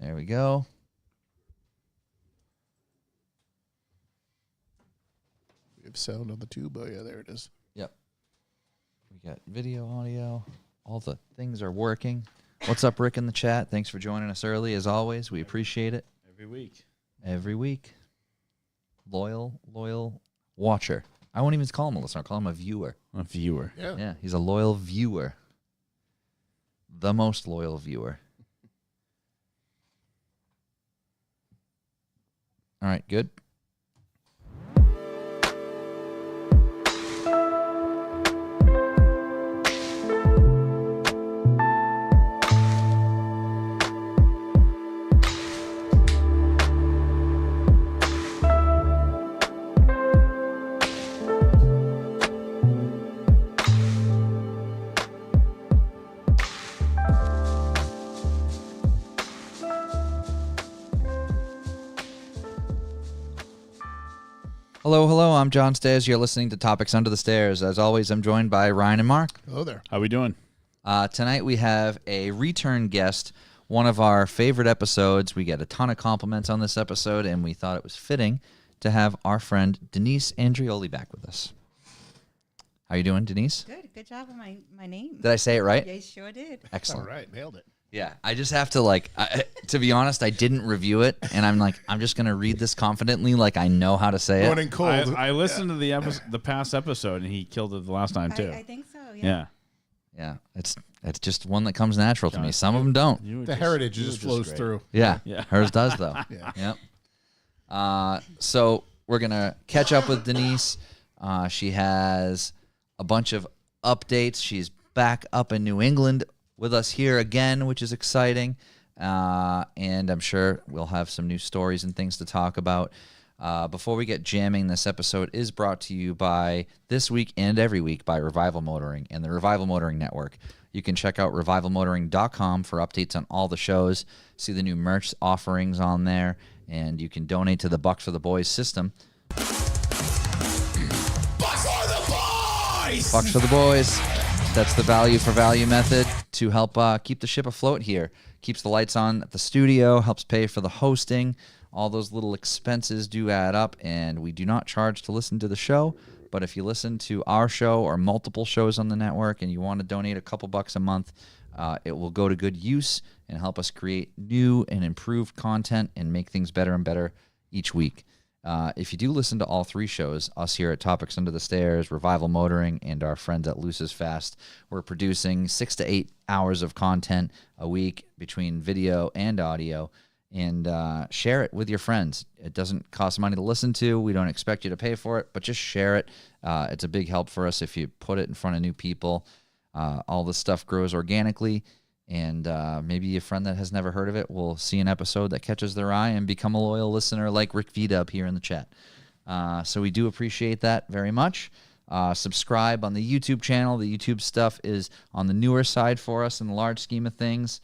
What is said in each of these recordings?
There we go. We have sound on the tube. Oh, yeah, there it is. Yep. We got video, audio. All the things are working. What's up, Rick, in the chat? Thanks for joining us early, as always. We appreciate it. Every week. Loyal watcher. I won't even call him a listener. I'll call him a viewer. A viewer. Yeah, he's a loyal viewer. The most loyal viewer. All right, good. Hello, I'm John Stairs. You're listening to Topics Under the Stairs. As always, I'm joined by Ryan and Mark. Hello there. How we doing? Tonight we have a return guest, one of our favorite episodes. We get a ton of compliments on this episode, and we thought it was fitting to have our friend Denise Andreoli back with us. How you doing, Denise? Good job on my name. Did I say it right? Yeah, you sure did. Excellent. All right, nailed it. Yeah, I just have to to be honest, I didn't review it, and I'm just going to read this confidently like I know how to say Going it. in cold. I listened to the past episode, and he killed it the last time, too. I think so, yeah. Yeah, it's just one that comes natural to me. Some of them don't. The heritage just flows through. Yeah, Yeah. hers does, though. Yeah. Yep. So we're going to catch up with Denise. She has a bunch of updates. She's back up in New England with us here again, which is exciting. And I'm sure we'll have some new stories and things to talk about. Before we get jamming, this episode is brought to you by this week and every week by Revival Motoring and the Revival Motoring Network. You can check out revivalmotoring.com for updates on all the shows, see the new merch offerings on there, and you can donate to the Bucks for the Boys system. Bucks for the boys! Bucks for the Boys. That's the value for value method to help keep the ship afloat here. Keeps the lights on at the studio, helps pay for the hosting. All those little expenses do add up, and we do not charge to listen to the show. But if you listen to our show or multiple shows on the network and you want to donate a couple bucks a month, it will go to good use and help us create new and improved content and make things better and better each week. If you do listen to all three shows, us here at Topics Under the Stairs, Revival Motoring, and our friends at Luce's Fast, we're producing 6 to 8 hours of content a week between video and audio, and share it with your friends. It doesn't cost money to listen to. We don't expect you to pay for it, but just share it. It's a big help for us if you put it in front of new people. All this stuff grows organically. And maybe a friend that has never heard of it will see an episode that catches their eye and become a loyal listener like Rick V-Dub here in the chat. So we do appreciate that very much. Subscribe on the YouTube channel. The YouTube stuff is on the newer side for us in the large scheme of things.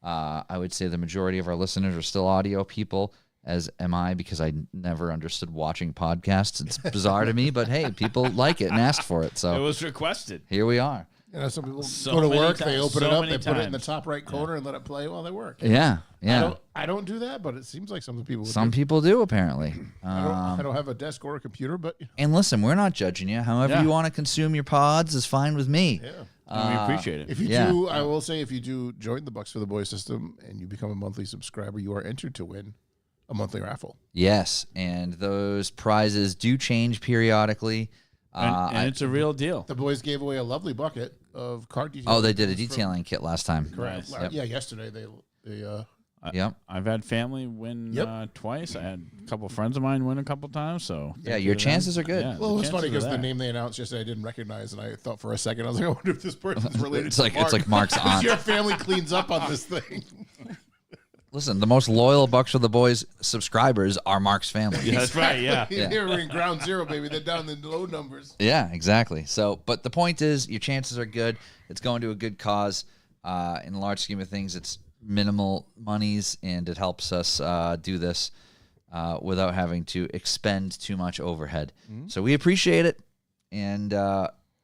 I would say the majority of our listeners are still audio people, as am I, because I never understood watching podcasts. It's bizarre to me, but hey, people like it and asked for it. So It was requested. here we are. You know, some people So go to many work, times, they open so it up, many they put it in the times. top right corner and let it play while they work. Yeah, yeah. I don't do that, but it seems like some people would. Some do. people do, apparently. I don't have a desk or a computer, but And listen, we're not judging you. However Yeah. you want to consume your pods is fine with me. yeah. We appreciate it. If you Yeah. do, I will say, if you do join the Bucks for the Boys system and you become a monthly subscriber, you are entered to win a monthly raffle. Yes, and those prizes do change periodically. And it's a real deal. The boys gave away a lovely bucket of car detailing. Oh, they did a from- detailing kit last time. Correct. Nice. Yep. Yeah, yesterday they Yep. I've had family win Yep. twice. I had a couple friends of mine win a couple times. So Yeah, thank your you to chances them. are good. Yeah, Well, it was funny because chances are the there. name they announced yesterday I didn't recognize, and I thought for a second I was like, I wonder if this person's related. It's to like- Mark. it's like Mark's aunt. Your family cleans up on this thing. Listen, the most loyal Bucks for the Boys subscribers are Mark's family. Yeah, that's right. Yeah. Here we're in ground zero, baby. They're down in the low numbers. Yeah, exactly. So, but the point is, your chances are good. It's going to a good cause. In the large scheme of things, it's minimal monies, and it helps us do this without having to expend too much overhead. So we appreciate it, and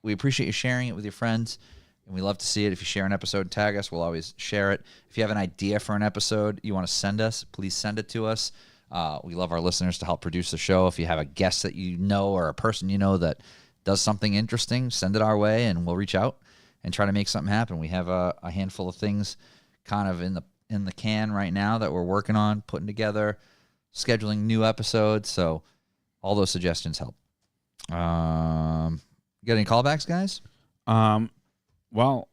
we appreciate you sharing it with your friends. And we love to see it. If you share an episode, tag us. We'll always share it. If you have an idea for an episode you want to send us, please send it to us. We love our listeners to help produce the show. If you have a guest that you know or a person you know that does something interesting, send it our way, and we'll reach out and try to make something happen. We have a handful of things kind of in the can right now that we're working on, putting together, scheduling new episodes. So all those suggestions help. You got any callbacks, guys? Well,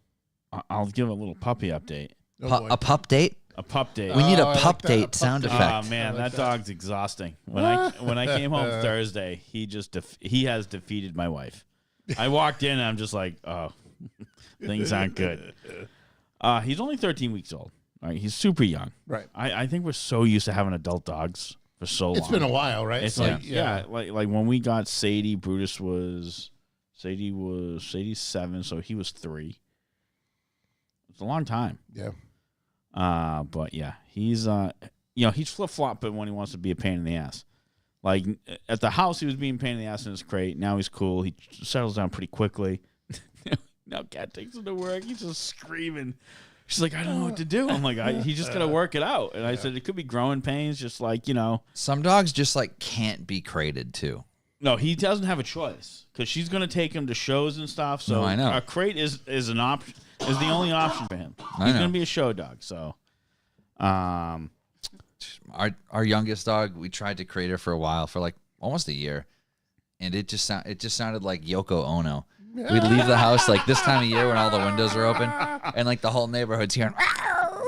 I'll give a little puppy update. A pup date? A pup date. We need a I like pup that. date sound effect. Oh man, like that dog's exhausting. When I came home Thursday, he has defeated my wife. I walked in and I'm just like, oh, things aren't good. He's only 13 weeks old. All right, he's super young. Right. I think we're so used to having adult dogs for so long. It's been a while, right? It's So, like like when we got Sadie, Sadie's 7, so he was 3. It's a long time. Yeah. But yeah, he's he's flip-flopping when he wants to be a pain in the ass. Like at the house, he was being a pain in the ass in his crate. Now he's cool. He settles down pretty quickly. Now Kat takes him to work. He's just screaming. She's like, I don't know what to do. I'm like, he's just gonna work it out. And I said it could be growing pains, just like Some dogs just like can't be crated too. No, he doesn't have a choice because she's gonna take him to shows and stuff. So No, I know. a crate is an option. Is the only option for him. He's gonna be a show dog. So, Our youngest dog, we tried to crate her for a while, for like almost a year, and it just sounded like Yoko Ono. We'd leave the house like this time of year when all the windows are open, and like the whole neighborhood's hearing.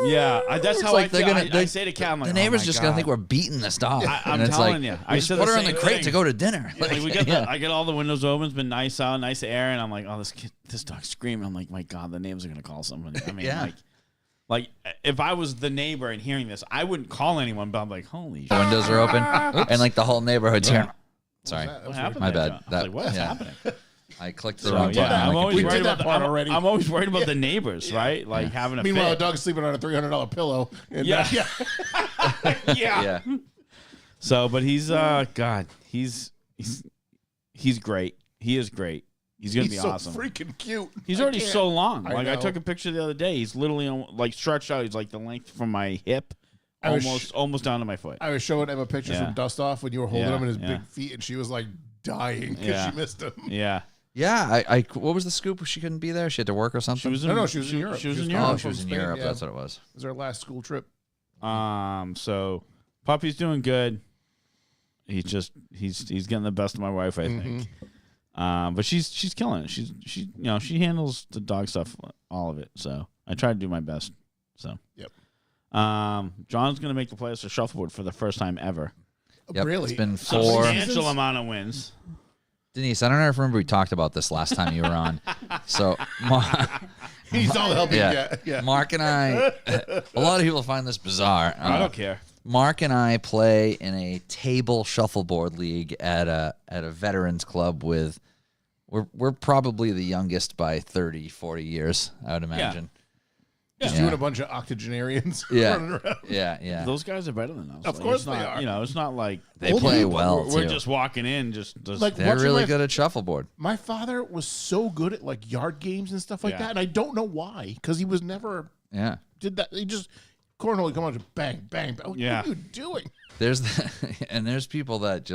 yeah, that's how like I feel. they're gonna- I say to Kat, I'm like, The neighbor's oh my just God. gonna think we're beating this dog. I'm and it's telling like, you. we I just said put the her in the same crate thing. to go to dinner. Like we get yeah. I get all the windows open. It's been nice out, nice air, and I'm like, oh, this dog's screaming. I'm like, my God, the neighbors are gonna call somebody. I mean, Yeah. like if I was the neighbor and hearing this, I wouldn't call anyone. But I'm like, holy The shit, windows are open, and like the whole neighborhood's hearing. Sorry, what happened? My there, bad. John? I was like, what's yeah. happening? I clicked the So, wrong button. yeah, I'm on my always computer. worried did that about the, part I'm, already. I'm always worried about the neighbors, right? Like having a Meanwhile, a fit. dog's sleeping on a $300 pillow. And Yeah. yeah. Yeah. So, but he's God, he's great. He is great. He's gonna He's be so awesome. freaking cute. He's I already can't- so long. I Like I know. took a picture the other day. He's literally like stretched out. He's like the length from my hip, I was almost down to my foot. I was showing Emma pictures Yeah. from Dust Off when you were holding Yeah, him in his yeah. big feet, and she was like dying because Yeah. she missed him. Yeah, Yeah, I what was the scoop? She couldn't be there. She had to work or something. she was in. No, she was in Europe. She was in She was Oh, Europe. she was in Spain, Europe. yeah. That's what it was. It was our last school trip. So puppy's doing good. He's getting the best of my wife, I think. But she's killing it. She handles the dog stuff, all of it. So I try to do my best. So Yep. John's gonna make the playoffs for shuffleboard for the first time ever. Yep, Really? It's been So 4. substantial amount of wins. Denise, I don't know if remember we talked about this last time you were on. So, He's all the help he can yeah, get. Yeah. Mark and I. A lot of people find this bizarre. I don't care. Mark and I play in a table shuffleboard league at a veterans club with. We're probably the youngest by 30, 40 years, I would imagine. Just Yeah. doing a bunch of octogenarians Yeah. running around. Yeah. Those guys are better than us. Of Like, course it's not, they are. You know, it's not like They Old play people. well we're too. just walking in, just Like, They're watching really my- good at shuffleboard. My father was so good at like yard games and stuff like Yeah. that, and I don't know why, because he was never Yeah. did that. He just cornhole, he come on, just bang, bang, bang. Yeah. What are you doing? There's people that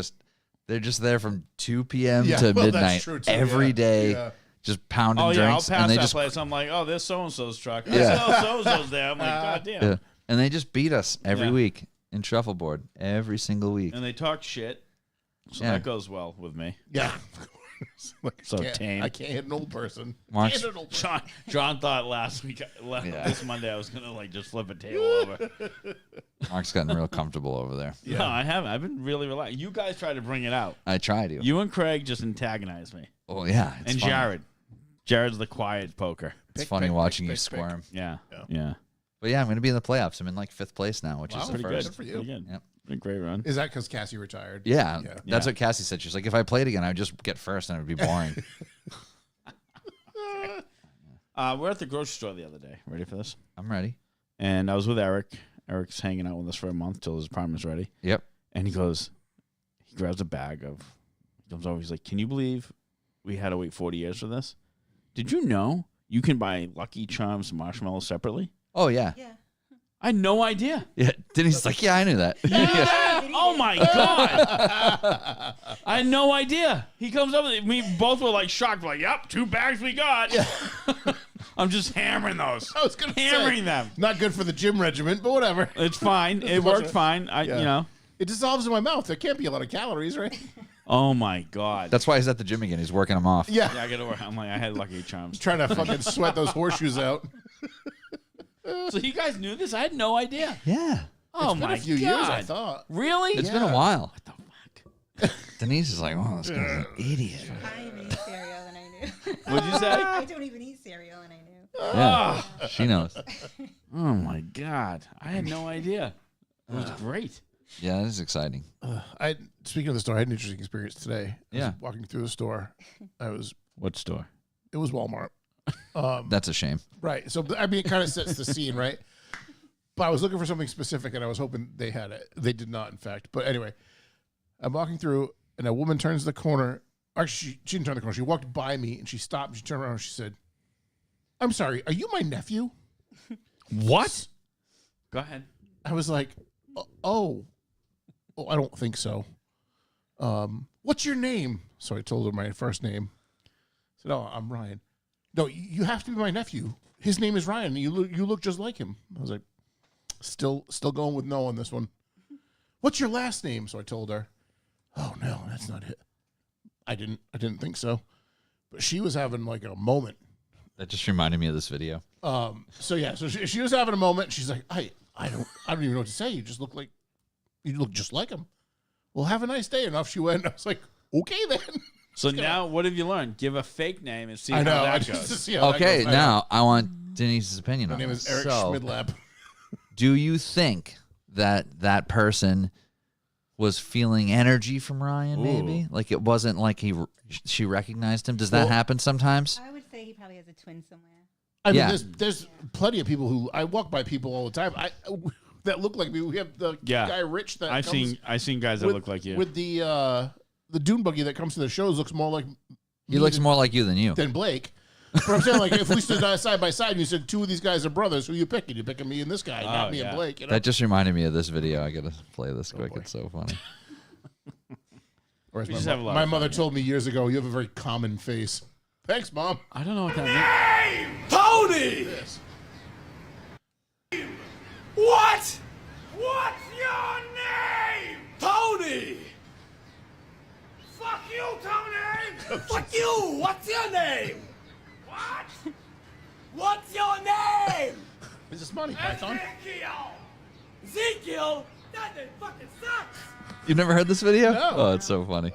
they're just there from 2 p.m. Yeah, to well, that's midnight true, too, every yeah. day, Yeah. just pounding oh yeah, I'll drinks, pass and they that just place. I'm like, oh, there's so and so's truck. Yeah. So and so's there. I'm like, God damn. yeah. And they just beat us every Yeah. week in shuffleboard, every single week. And they talk shit, so Yeah. that goes well with me. Yeah. Like, So can't- tame. I can't hit an old person. Mark's- Can't hit an old person. John thought last week, Yeah. this Monday, I was gonna like just flip a table over. Mark's gotten real comfortable over there. No, I haven't. I've been really relaxed. You guys try to bring it out. I try to. You and Craig just antagonize me, Oh yeah, it's and funny. Jared. Jared's the quiet poker. It's Pick, funny pick, watching pick, you pick, squirm. Yeah, Yeah. yeah. But yeah, I'm going to be in the playoffs. I'm in like 5th place now, which Wow. is the Pretty first. good. for you. Pretty good. Yep. Been a great run. Is that because Cassie retired? Yeah, Yeah. that's Yeah. what Cassie said. She's like, if I played again, I'd just get first and it would be boring. We're at the grocery store the other day. Ready for this? I'm ready. And I was with Eric. Eric's hanging out with us for a month till his apartment's ready. Yep. And he grabs a bag of, he comes over. He's like, can you believe we had to wait 40 years for this? Did you know you can buy Lucky Charms marshmallows separately? Oh yeah. Yeah. I had no idea. Yeah. Denise like, yeah, I knew that. Oh my God. I had no idea. He comes up with we both were like shocked, like, yep, 2 bags we got. Yeah. I'm just hammering those. I was gonna hammering say, them. Not good for the gym regiment, but whatever. It's fine. It worked fine. You know. It dissolves in my mouth. There can't be a lot of calories, right? Oh my God. That's why he's at the gym again. He's working them off. Yeah. Yeah, I gotta work. I'm like, I had Lucky Charms. Trying to fucking sweat those horseshoes out. So you guys knew this? I had no idea. Yeah. Oh It's been my a few God. years, I thought. Really? It's been a while. What the fuck? Denise is like, oh, this guy's an idiot. I even eat cereal and I knew. What'd you say? I don't even eat cereal and I knew. Yeah. She knows. Oh my God. I had no idea. It was great. Yeah, this is exciting. Speaking of the store, I had an interesting experience today. I Yeah. was walking through the store. What store? It was Walmart. That's a shame. Right. So, I mean, it kind of sets the scene, right? But I was looking for something specific, and I was hoping they had it. They did not, in fact. But anyway, I'm walking through, and a woman turns the corner. Actually, she didn't turn the corner. She walked by me, and she stopped. And she turned around, and she said, "I'm sorry. Are you my nephew?" What? Go ahead. I was like, "Oh, I don't think so." What's your name? So I told her my first name. I said, "Oh, I'm Ryan." No, you have to be my nephew. His name is Ryan. You look just like him. I was like, still going with no on this one. What's your last name? So I told her. Oh no, that's not it. I didn't think so. But she was having like a moment. That just reminded me of this video. So yeah, so she was having a moment. She's like, I don't even know what to say. You look just like him. Well, have a nice day. And off she went. I was like, okay then. So now, what have you learned? Give a fake name and see I how know. that Just to goes. see how that Okay, goes. now I want Denise's opinion My on name this. is Eric So, Schmidlap. do you think that person was feeling energy from Ryan? Maybe like it wasn't like she recognized him. Does that happen sometimes? I would say he probably has a twin somewhere. I mean, Yeah. there's plenty of people who I walk by people all the time. That look like me. We have the guy Rich that I've seen guys that with, look like you. with the dune buggy that comes to the shows looks more like He looks more like you than you. than Blake. But I'm saying, like, if we stood side by side and you said 2 of these guys are brothers, who you picking? You picking me and this guy, not me and Blake. You know? That just reminded me of this video. I gotta play this quick. boy. It's so funny. Or as We just have a lot my of mother fun, told me years ago, you have a very common face. Thanks, Mom. I don't know what that means. Tony! Yes. What? What's your name? Tony! Fuck you, Tony! Fuck you! What's your name? What? What's your name? Is this Monty Python? Ezekiel! Ezekiel? That thing fucking sucks! You've never heard this video? No. Oh, it's so funny.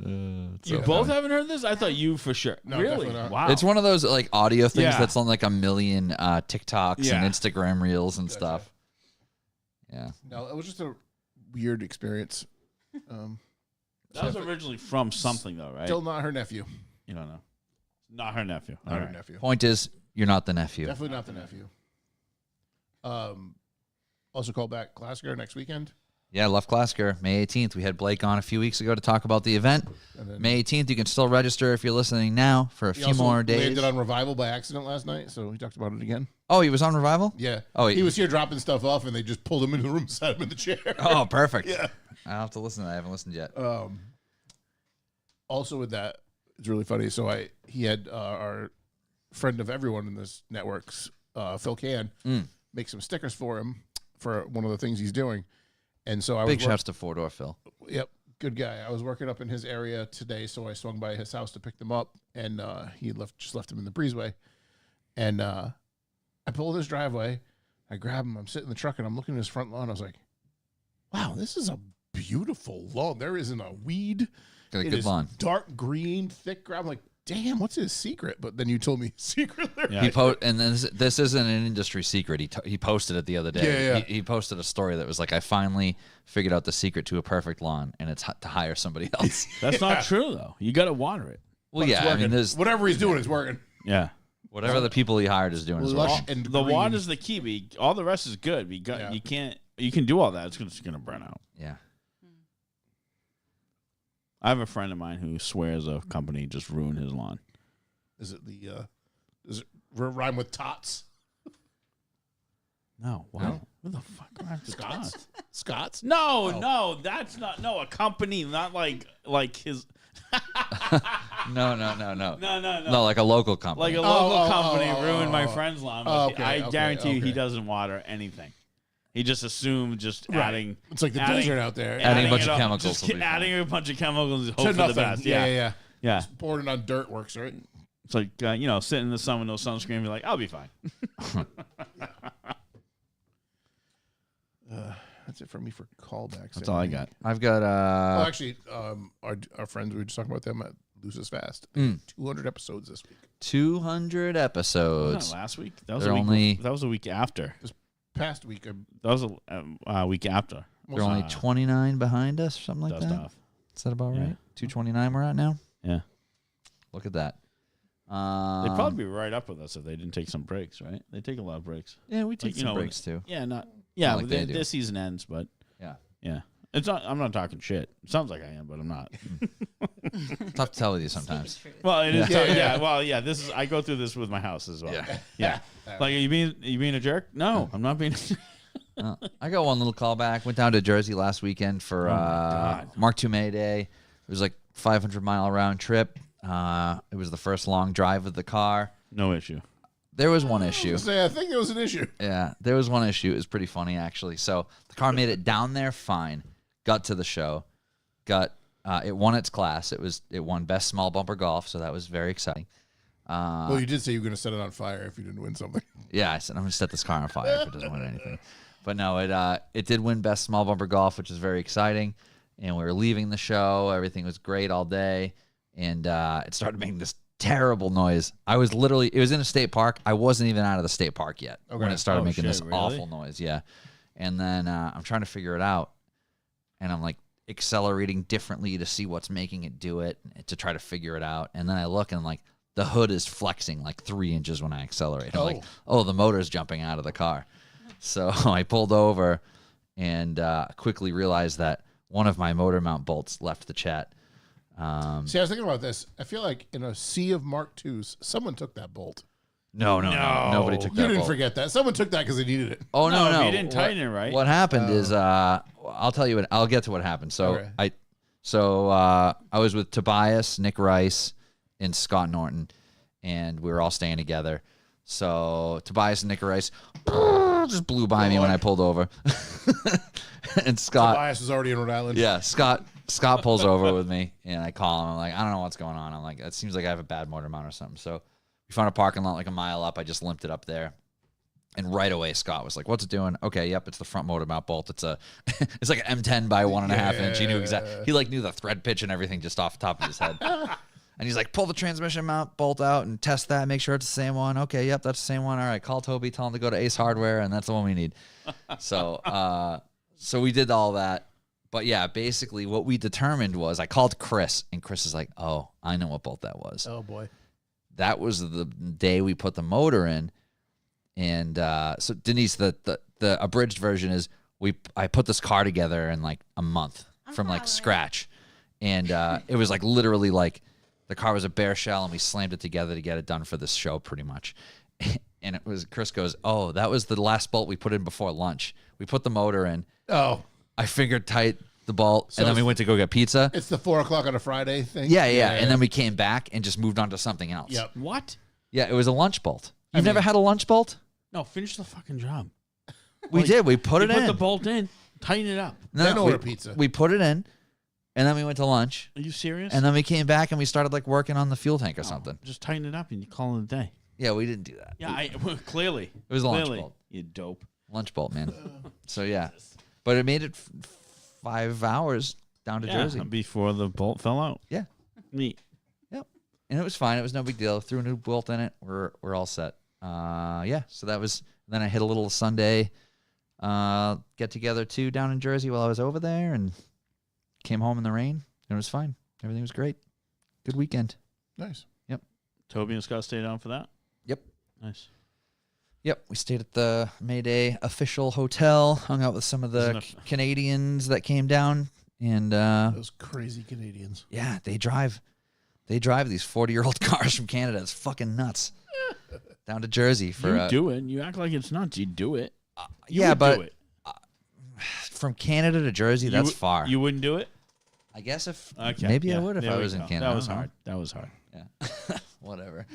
It's You so both funny. haven't heard this? I thought you for sure. No, really? definitely not. Wow. It's one of those like audio things Yeah. that's on like a million TikToks Yeah. and Instagram reels and stuff. Yeah. No, it was just a weird experience. That was originally from something, though, right? Still not her nephew. You don't know. Not her nephew. Not All her right. nephew. Point is, you're not the nephew. Definitely not the nephew. Also call back Glasgow next weekend. Yeah, Left Clasker, May 18th. We had Blake on a few weeks ago to talk about the event. And then May 18th, you can still register if you're listening now for a he few also more days. landed on Revival by accident last night, so he talked about it again. Oh, he was on Revival? Yeah. Oh, he was here dropping stuff off, and they just pulled him into the room and sat him in the chair. Oh, perfect. Yeah. I'll have to listen to that. I haven't listened yet. Also with that, it's really funny. So he had our friend of everyone in this network's Phil Can make some stickers for him for one of the things he's doing. And so I was Big shouts to Four Door Phil. Yep, good guy. I was working up in his area today, so I swung by his house to pick them up, and he just left them in the breezeway. And I pulled his driveway. I grab him. I'm sitting in the truck, and I'm looking at his front lawn. I was like, "Wow, this is a beautiful lawn. There isn't a weed. Got a It good is lawn. dark green, thick grass." I'm like, "Damn, what's his secret?" But then you told me secret there. Yeah. And this isn't an industry secret. He posted it the other day. Yeah. He posted a story that was like, I finally figured out the secret to a perfect lawn, and it's to hire somebody else. That's not true, though. You got to water it. Well, It's yeah, I mean, working. there's Whatever he's doing is working. Yeah. whatever the people he hired is doing. Is Lush wrong. and The green. water's the key. But all the rest is good. Yeah. You can do all that. It's just going to burn out. Yeah. I have a friend of mine who swears a company just ruined his lawn. Is it the Does it rhyme with tots? No, what? No? What the fuck? Scots? Scots? No, that's not. No, a company, not like his. No. No. Like a local company. Like a local company ruined my friend's lawn. But Okay, I guarantee you he okay. doesn't water anything. He just assumed adding. It's like the desert out there. Adding a bunch it of up, chemicals just will be adding a bunch of chemicals and To hope for the nothing. best. Yeah. Yeah. Just pouring it on dirt works, right? It's like sitting in the sun with no sunscreen and be like, I'll be fine. That's it for me for callbacks. That's all I got. I've got Oh, actually, our friends, we were just talking about them at Loses Fast. 200 episodes this week. 200 Wasn't episodes. that last week? That was They're a week. only- That was a week after. Past week, That was a week after. They're only 29 behind us, something like Dust that. off. Is that about Yeah. right? 229 we're at now. Yeah. Look at that. They'd probably be right up with us if they didn't take some breaks, right? They take a lot of breaks. Yeah, we take like, you some know, breaks too. Yeah, Not yeah. like they do. This season ends, but Yeah. yeah. It's not. I'm not talking shit. It sounds like I am, but I'm not. Tough to tell with you Speak sometimes. the truth. Well, it is. Yeah. Yeah. Well, yeah. This is. I go through this with my house as well. Yeah. Yeah. Like, are you being a jerk? No, I'm not being. I got one little callback. Went down to Jersey last weekend for God. Mark II Day. It was like 500-mile round trip. It was the first long drive with the car. No issue. There was one issue. I think there was an issue. Yeah, there was one issue. It was pretty funny, actually. So the car made it down there fine. Got to the show. It won its class. It won Best Small Bumper Golf, so that was very exciting. Well, you did say you were going to set it on fire if you didn't win something. Yeah, I said I'm going to set this car on fire if it doesn't win anything. But no, it did win Best Small Bumper Golf, which is very exciting. And we were leaving the show. Everything was great all day. And it started making this terrible noise. It was in a state park. I wasn't even out of the state park yet when it started making this awful noise. Yeah. And then I'm trying to figure it out. And I'm like accelerating differently to see what's making it do it, to try to figure it out. And then I look and like the hood is flexing like 3 inches when I accelerate. I'm like, oh, the motor's jumping out of the car. So I pulled over and quickly realized that one of my motor mount bolts left the chat. See, I was thinking about this. I feel like in a sea of Mark IIs, someone took that bolt. No. Nobody took that You didn't bolt. forget that. Someone took that because they needed it. Oh, no. if you didn't tighten it right. What happened is, I'll tell you I'll get to what happened. So Okay. I was with Tobias, Nick Rice, and Scott Norton, and we were all staying together. So Tobias and Nick Rice just blew by me when I pulled over. And Scott, Tobias was already in Rhode Island. yeah, Scott pulls over with me, and I call him. I'm like, I don't know what's going on. I'm like, it seems like I have a bad motor mount or something. So we found a parking lot like a mile up. I just limped it up there. And right away, Scott was like, "What's it doing?" Okay, yep, it's the front motor mount bolt. It's it's like an M10 by 1.5 inch. He knew exactly. He like knew the thread pitch and everything just off the top of his head. And he's like, "Pull the transmission mount bolt out and test that. Make sure it's the same one." Okay, yep, that's the same one. All right, call Toby, tell him to go to Ace Hardware, and that's the one we need. So, so we did all that. But yeah, basically what we determined was I called Chris, and Chris is like, "Oh, I know what bolt that was." Oh, boy. That was the day we put the motor in. And so Denise, the abridged version is I put this car together in like a month from like scratch, and it was like literally like the car was a bare shell, and we slammed it together to get it done for this show, pretty much. And it was Chris goes, "Oh, that was the last bolt we put in before lunch. We put the motor in. Oh, I fingered tight the bolt, So and then we it's- went to go get pizza. it's the 4 o'clock on a Friday thing? Yeah, and then we came back and just moved on to something else. Yep. What? Yeah, it was a lunch bolt. You've never had a lunch bolt? No, finish the fucking job. We did. We put it You in. put the bolt in, tighten it up. Then order pizza. We put it in, and then we went to lunch, Are you serious? and then we came back and we started like working on the fuel tank or something. Just tighten it up and you call it a day. Yeah, we didn't do that. Yeah, clearly. It was a lunch Clearly, bolt. you dope. Lunch bolt, man. So yeah, but it made it 5 hours down to Jersey. Before the bolt fell out. Yeah, Neat. yep. And it was fine. It was no big deal. Threw a new bolt in it. We're all set. Yeah. So that was. Then I hit a little Sunday get together too down in Jersey while I was over there, and came home in the rain. And it was fine. Everything was great. Good weekend. Nice. Toby and Scott stayed down for that? Yep. Nice. Yep, we stayed at the Mayday official hotel, hung out with some of the Isn't it- Canadians that came down, and Those crazy Canadians. yeah, they drive They drive these 40-year-old cars from Canada. It's fucking nuts. Down to Jersey for You do it. You act like it's nuts. You do it. You yeah, would but do it. from Canada to Jersey, You that's would- far. You wouldn't do it? I guess if Okay. maybe I yeah, would if there I we was in go. Canada. That was I don't hard. That was hard. know. Yeah. Whatever.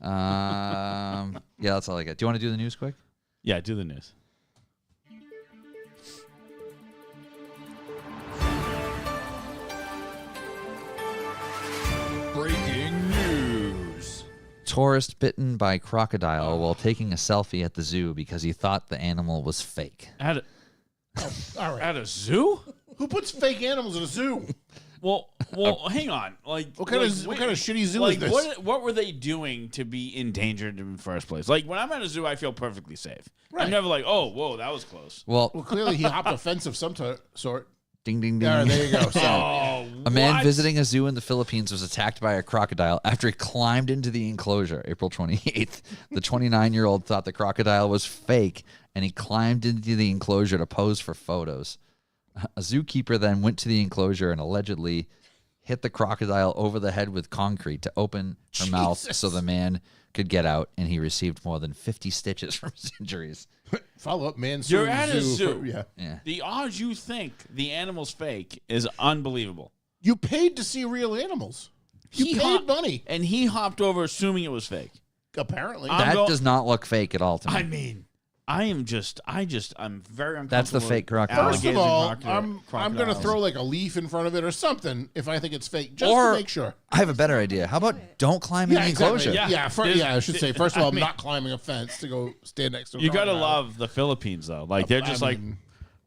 Yeah, that's all I got. Do you want to do the news quick? Yeah, do the news. Breaking news. Tourist bitten by crocodile while taking a selfie at the zoo because he thought the animal was fake. At a, All right. at a zoo? Who puts fake animals in a zoo? Well, hang on. Like, What kind of shitty zoo like, is this? what were they doing to be endangered in the first place? Like, when I'm at a zoo, I feel perfectly safe. Right. I'm never like, oh, whoa, that was close. Well, Well, clearly he hopped a fence of some sort. ding, ding, ding. Yeah, there you go. So, Oh, A man what? visiting a zoo in the Philippines was attacked by a crocodile after he climbed into the enclosure. April 28th. The 29-year-old thought the crocodile was fake, and he climbed into the enclosure to pose for photos. A zookeeper then went to the enclosure and allegedly hit the crocodile over the head with concrete to open her mouth Jesus. so the man could get out, and he received more than 50 stitches from his injuries. follow up, man. You're suing at a zoo. yeah. Yeah. The odds you think the animal's fake is unbelievable. You paid to see real animals. You He paid hop- money. And he hopped over assuming it was fake. Apparently. I'm That go- does not look fake at all to me. I mean, I'm very uncomfortable. That's the with fake crocodile. First of alligators and all, I'm going to crocodiles. throw like a leaf in front of it or something if I think it's fake, just Or- to make sure. I have a better idea. How about don't climb in the enclosure? Yeah. Yeah, I should say. First of all, I'm I mean- not climbing a fence to go stand next to a You gotta crocodile. love the Philippines though. Like they're just I like mean-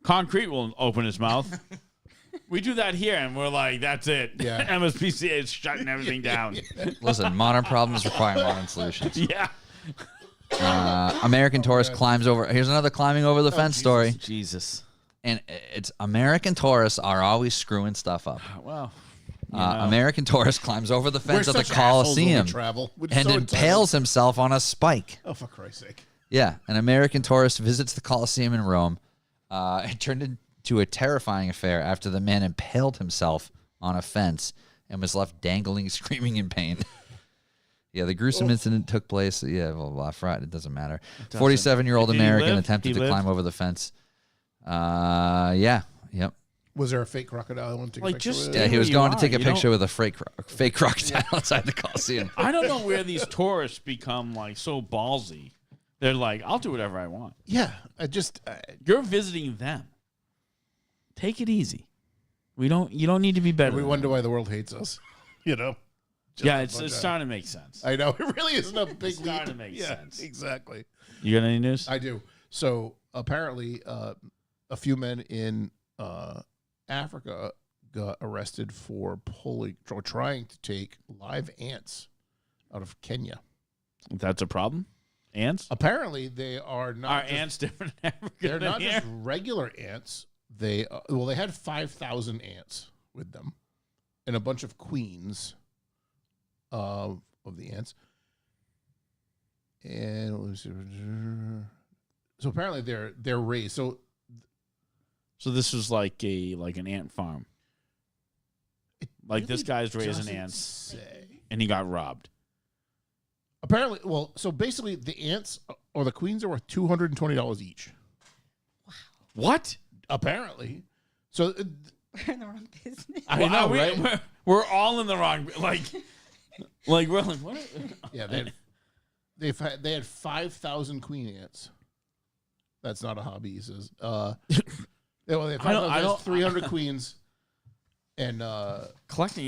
concrete will open its mouth. We do that here, and we're like, that's it. Yeah. MSPCA is shutting everything down. Listen, modern problems require modern solutions. Yeah. American tourist climbs over. Here's another climbing over the fence story. Jesus. And it's American tourists are always screwing stuff up. Well, American tourist climbs over the We're fence of the such assholes when we Coliseum travel. We're and so impales himself on a spike. entitled. Oh, for Christ's sake. Yeah, an American tourist visits the Coliseum in Rome. It turned into a terrifying affair after the man impaled himself on a fence and was left dangling, screaming in pain. Yeah, the gruesome incident took place. Yeah, blah, blah, blah. Friday, it doesn't matter. 47-year-old Did he American live? attempted He to lived? climb over the fence. Yeah, yep. Was there a fake crocodile? I want to take a Like, picture just with Yeah, it. he was you going to are, take a you picture don't- with a fake crocodile outside the Coliseum. I don't know where these tourists become like so ballsy. They're like, I'll do whatever I want. Yeah, You're visiting them. Take it easy. You don't need to be better. we than wonder them. why the world hates us. You know? Just Yeah, a it's bunch of- starting to make sense. I know. It really isn't a big starting leap. to make Yeah, sense. exactly. You got any news? I do. So apparently, a few men in Africa got arrested for trying to take live ants out of Kenya. That's a problem. Ants? Apparently, they are not. Are just- ants different in Africa They're than not here? just regular ants. They they had 5,000 ants with them, and a bunch of queens of the ants. And let me see. So apparently they're raised. So So this was like an ant farm. Like this guy's raising doesn't ants, say. and he got robbed. Apparently, well, so basically the ants or the queens are worth $220 each. What? Apparently, so We're in the wrong business. I know, right? We're all in the wrong. Like we're like what? Yeah, they had 5,000 queen ants. That's not a hobby, he says. Well, they had I don't- 300 queens, and Collecting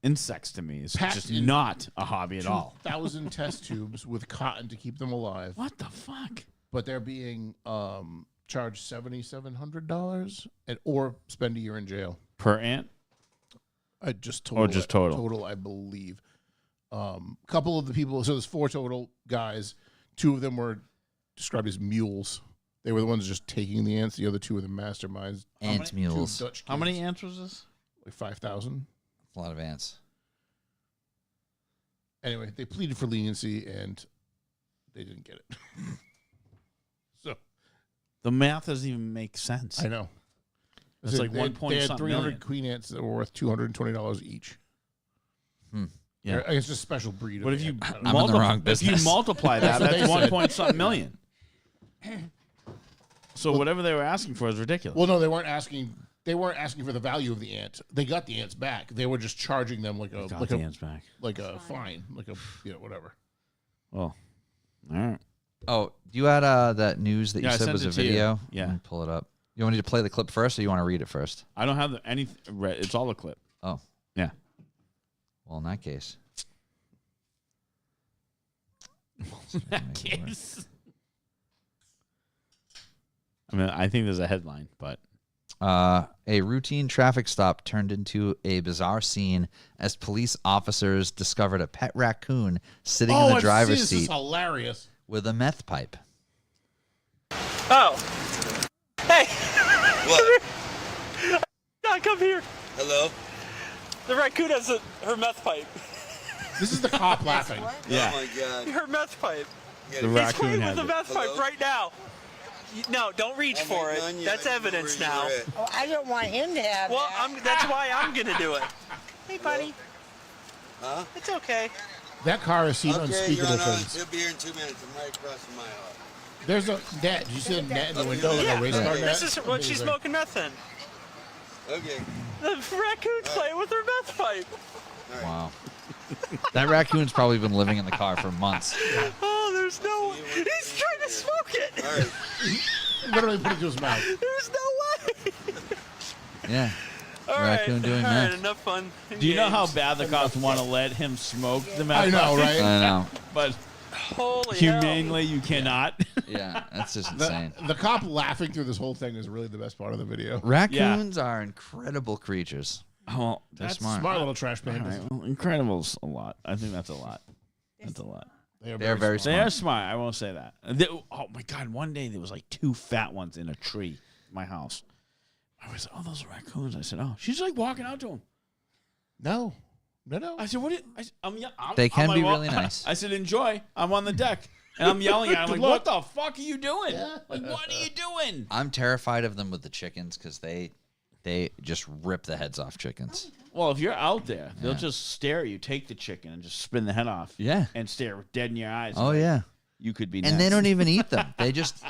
insects to me is Packed just in not a hobby at all. 2,000 test tubes with cotton to keep them alive. What the fuck? But they're being charged $7,700 or spend a year in jail. Per ant? I just total. just total? Total, I believe. Couple of the people. So there's 4 total guys. 2 of them were described as mules. They were the ones just taking the ants. The other 2 were the masterminds. Ant 2 mules. Dutch How many kids. ants was this? Like 5,000. A lot of ants. Anyway, they pleaded for leniency and they didn't get it. So The math doesn't even make sense. I know. It's like they 1 had, point they had something 300 million. queen ants that were worth $220 each. Yeah. It's just a special breed. But of if you ant. I don't know. I'm in the wrong if you business. multiply that, That's what that's they 1 said. point something million. So whatever they were asking for is ridiculous. Well, no, they weren't asking. They weren't asking for the value of the ant. They got the ants back. They were just charging them like a Got like the a hands back. like a fine, like a whatever. Well, all right. Oh, you had that news that Yeah, I you said sent was a it to you. video? Yeah. Let me pull it up. You want me to play the clip first, or you want to read it first? I don't have any. It's all a clip. Oh, Yeah. well, in that case. I mean, I think there's a headline, but A routine traffic stop turned into a bizarre scene as police officers discovered a pet raccoon sitting in the driver's This seat is hilarious. with a meth pipe. Oh. Hey. What? Don, come here. Hello? The raccoon has her meth pipe. This is the cop laughing. yeah. Oh my god. Her meth pipe. Yeah, The He's raccoon playing has with the it. meth pipe Hello? right now. No, don't reach I'm for not it. done yet. That's I don't know evidence where now. you're at. Oh, I don't want him to have Well, that. that's why I'm gonna do it. Hey, buddy. Huh? It's okay. That car has seen Okay, unspeakable you're on. things. He'll be here in 2 minutes. I'm right across from my house. There's a net. Did you see a net in the window, like Yeah, a race car net? this is what she's Amazing. smoking meth in. Okay. The raccoon's playing with her meth pipe. Wow. That raccoon's probably been living in the car for months. Oh, there's no. He's trying to smoke it. All right. Literally put it to his mouth. There's no way. Yeah. All right. Raccoon doing All right, meth. enough fun. Do you know how Games. bad the cops want to let him smoke the meth? I know, pipe? right? I know. But Holy humanely, you cannot. Yeah, that's just insane. The cop laughing through this whole thing is really the best part of the video. Raccoons are incredible creatures. Well, They're that's smart. Smart little trash All pandas. right, well, Incredible's a lot. I think that's a lot. That's a lot. They are They're very They are smart. smart. I won't say that. Oh my god! One day there was like 2 fat ones in a tree in my house. I was, oh, those are raccoons. I said, oh, she's like walking out to them. No. I said, what? I'm They can I'm be like, really nice. I said, enjoy. I'm on the deck and I'm yelling at him. I'm like, Good what luck. the fuck are you doing? Like, what are you doing? I'm terrified of them with the chickens because they just rip the heads off chickens. Well, if you're out there, they'll just stare at you, take the chicken, and just spin the head off. Yeah. And stare dead in your eyes. Oh like, yeah. You could be. And they next. don't even eat them. They just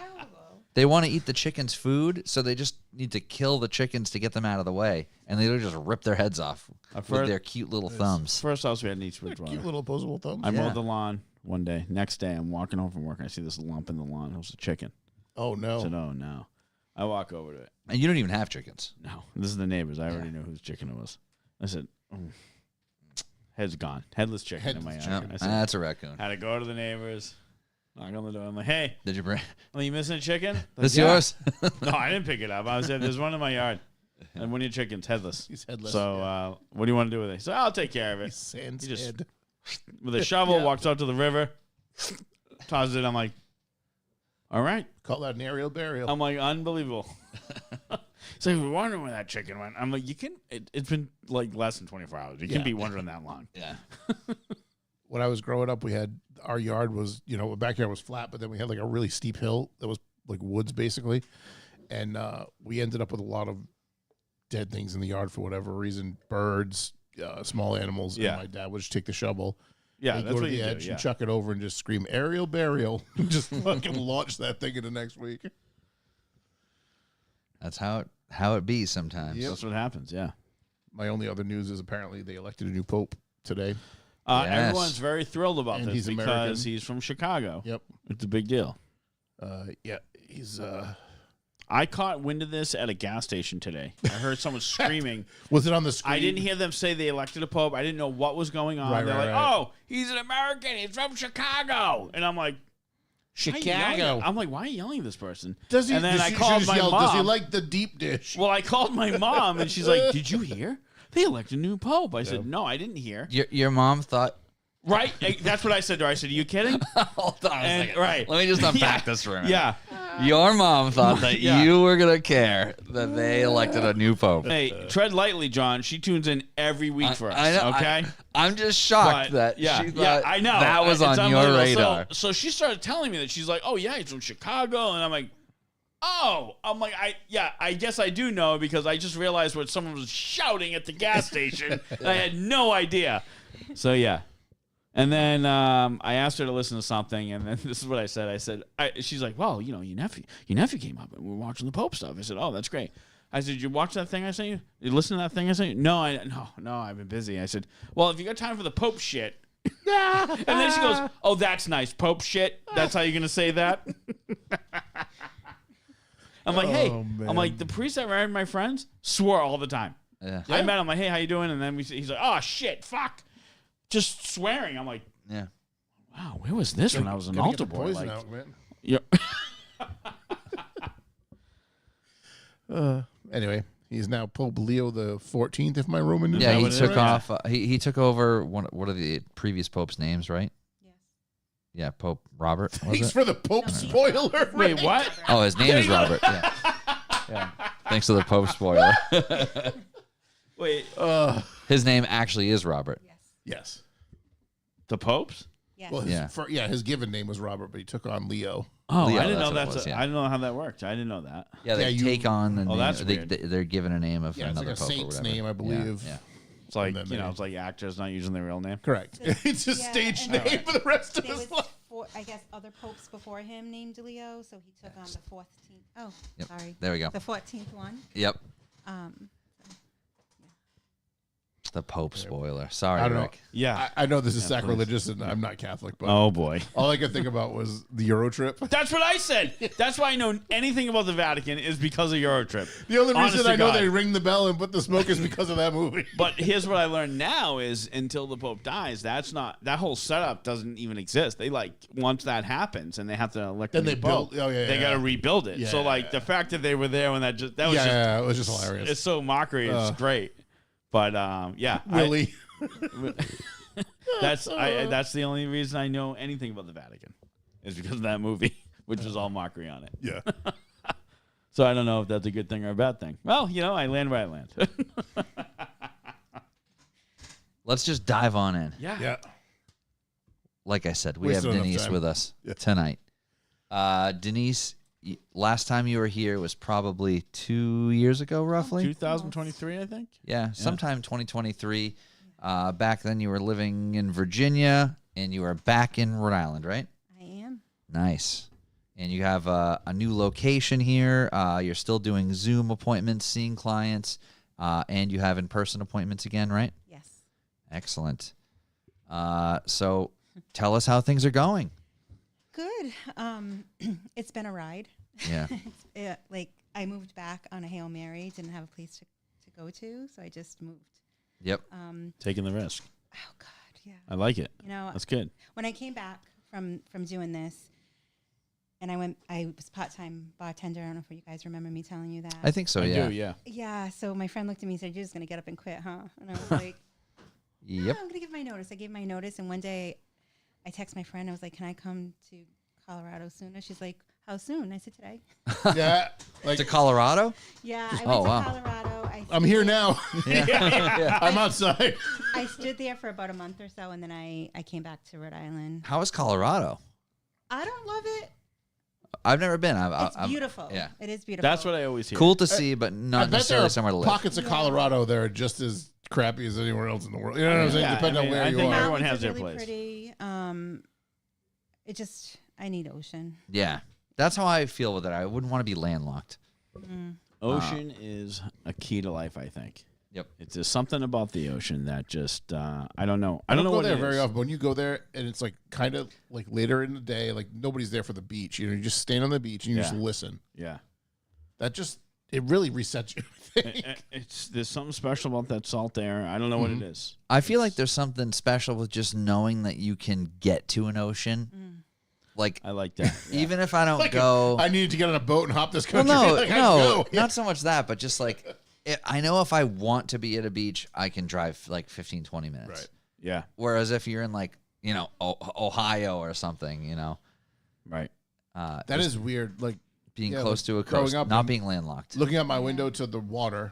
they want to eat the chicken's food, so they just need to kill the chickens to get them out of the way, and they just rip their heads off with heard- their cute little thumbs. First house we had in East Bridgewater. Cute little opposable thumbs. I Yeah. mowed the lawn one day. Next day, I'm walking home from work. And I see this lump in the lawn. It was a chicken. Oh, I no. said, oh, no. I walk over to it. And you don't even have chickens. No, this is the neighbors. I already knew whose chicken it was. I said, head's gone. Headless chicken in my Headless yard. Yep, I said, that's a raccoon. had to go to the neighbors, knock on the door. I'm like, hey, Did you bring are you missing a chicken? Like, this? "Yeah." Yours? No, I didn't pick it up. I said, there's one in my yard. And one of your chickens, headless. He's headless. So what do you want to do with it? He said, I'll take care of it. Sans He just- head. With a shovel, walks out to the river, tosses it. I'm like, all right. Call that an aerial burial. I'm like, unbelievable. So we're wondering where that chicken went. I'm like, you can. It's been like less than 24 hours. You Yeah. can be wondering that long. Yeah. When I was growing up, we had our yard was, our backyard was flat, but then we had like a really steep hill that was like woods basically. And we ended up with a lot of dead things in the yard for whatever reason, birds, small animals. Yeah. And my dad would just take the shovel. Yeah, he'd that's go to what the you edge do. Yeah. and chuck it over and just scream aerial burial. Just fucking launch that thing into next week. That's how it be sometimes. That's what happens. Yeah. My only other news is apparently they elected a new pope today. Yes. Everyone's very thrilled about And this he's because American. he's from Chicago. Yep. It's a big deal. Yeah, he's I caught wind of this at a gas station today. I heard someone screaming. was it on the screen? I didn't hear them say they elected a pope. I didn't know what was going on. Right, They're right, like, right. oh, he's an American. He's from Chicago. And I'm like, why are you yelling Chicago. at- I'm like, why are you yelling at this person? Does he? And then does I she called just my yell, mom. Does he like the deep dish? Well, I called my mom, and she's like, did you hear? They elected a new pope. I said, no, I didn't hear. Your mom thought. Right? That's what I said to her. I said, are you kidding? Hold on a And- second. right. Let me just unpack Yeah. this for a minute. Yeah. Your mom thought that Yeah. you were gonna care that they elected a new pope. Hey, tread lightly, John. She tunes in every week for us. I know. Okay. I'm just shocked that yeah, she yeah, thought I know that was It's on your unbelievable. radar. So she started telling me that she's like, "Oh yeah, he's from Chicago," and I'm like, "Oh," I'm like, I guess I do know because I just realized what someone was shouting at the gas station. I had no idea. So yeah. And then I asked her to listen to something, and then this is what I said. I said, she's like, well, you know, your nephew came up, and we're watching the Pope stuff. I said, oh, that's great. I said, you watch that thing I sent you? You listen to that thing I sent you? No, I've been busy. I said, well, if you got time for the Pope shit. And then she goes, oh, that's nice. Pope shit? That's how you're going to say that? I'm like, hey. man. I'm like, the priest that married my friends swore all the time. Yeah. I met him. I'm like, hey, how you doing? And then he's like, oh, shit, fuck. Just swearing. I'm like, Yeah. wow, where was this when I was an Gotta altar get the boy? poison Like, out, man. yeah. Anyway, he's now Pope Leo the 14th, if my Roman. Yeah, he what it took is? off. He took over what are the previous popes' names, right? Yes. Yeah, Pope Robert. Was Thanks it? for the Pope spoiler. Wait, what? Oh, his name is Robert. Yeah. Yeah. Thanks to the Pope spoiler. Wait, His name actually is Robert. Yes. Yes. the Popes? Yes. Well, Yeah. his given name was Robert, but he took on Leo. Oh, Leo, I didn't that's know what it that's. was, yeah. I didn't know how that worked. I didn't know that. Yeah, they Yeah, you- take on the name. that's they, weird. they're given a name of Yeah, it's another like a pope or saint's whatever. name, I believe. Yeah. It's like And then they- it's like actors not using their real name. Correct. It's a Yeah, stage and name for the rest of There his was life. I guess other popes before him named Leo, so he took on the 14th. Oh, Yep. sorry. There we go. The 14th one. Yep. Um, The Pope spoiler. Sorry, I don't know. Rick. Yeah. I know this is Yeah, sacrilegious, and I'm not Catholic, but Oh boy. all I could think about was the Euro trip. That's what I said. That's why I know anything about the Vatican is because of Eurotrip. The only Honest reason to I know God. they ring the bell and put the smoke is because of that movie. But here's what I learned now is until the Pope dies, that whole setup doesn't even exist. They once that happens and they have to elect Then a they new pope, build- oh, yeah, they yeah. got to rebuild it. So Yeah. the fact that they were there when that was just Yeah, it was just hilarious. it's so mockery. It's great. But yeah, Willie. that's the only reason I know anything about the Vatican is because of that movie, which was all mockery on it. Yeah. So I don't know if that's a good thing or a bad thing. Well, I land where I land. Let's just dive on in. Yeah. Like I said, we We have still have Denise time. with us Yeah. tonight. Denise, last time you were here was probably 2 years ago, roughly. 2023, I think. Yeah, sometime 2023. Back then, you were living in Virginia, and you are back in Rhode Island, right? I am. Nice. And you have a new location here. You're still doing Zoom appointments, seeing clients, and you have in-person appointments again, right? Yes. Excellent. So tell us how things are going. Good. It's been a ride. Yeah. I moved back on a Hail Mary, didn't have a place to go to, so I just moved. Yep. Taking the risk. Oh God, yeah. I like it. That's good. When I came back from doing this, and I was part-time bartender. I don't know if you guys remember me telling you that. I think so, I yeah. do, yeah. Yeah. So my friend looked at me and said, "You're just gonna get up and quit, huh?" And I was like, Yep. "Yeah, I'm gonna give my notice." I gave my notice, and one day, I text my friend. I was like, "Can I come to Colorado sooner?" She's like, "How soon?" I said, "Today." Yeah. Like, To Colorado? Yeah, I went Oh, to wow. Colorado. I'm here now. I'm outside. I stood there for about a month or so, and then I came back to Rhode Island. How is Colorado? I don't love it. I've never been. It's I'm beautiful. yeah. It is beautiful. That's what I always hear. cool to see, but I not bet there necessarily are somewhere to live. pockets of Yeah. Colorado that are just as crappy as anywhere else in the world. You know what I'm saying? Yeah, Depending I mean, on where I you think are. everyone Mountains has are their really place. Pretty. It just I need ocean. Yeah. That's how I feel with it. I wouldn't want to be landlocked. Ocean is a key to life, I think. Yep. It's just something about the ocean that just I don't know. I don't know go what there it very is. often. But when you go there and it's like kind of like later in the day, like nobody's there for the beach. You just stand on the beach and you just Yeah. listen. Yeah. That just it really resets you. I think. There's something special about that salt air. I don't know what it is. I feel like there's something special with just knowing that you can get to an ocean. Like, I like that. even if I don't Like go. I needed to get on a boat and hop this Well, country. no, Like, I no, go. not so much that, but just like, I know if I want to be at a beach, I can drive like 15, 20 minutes. Right. Yeah. Whereas if you're in like, Ohio or something, Right. That is weird. Like being Yeah, close like to a growing coast, up not and being landlocked. looking out my window to the water,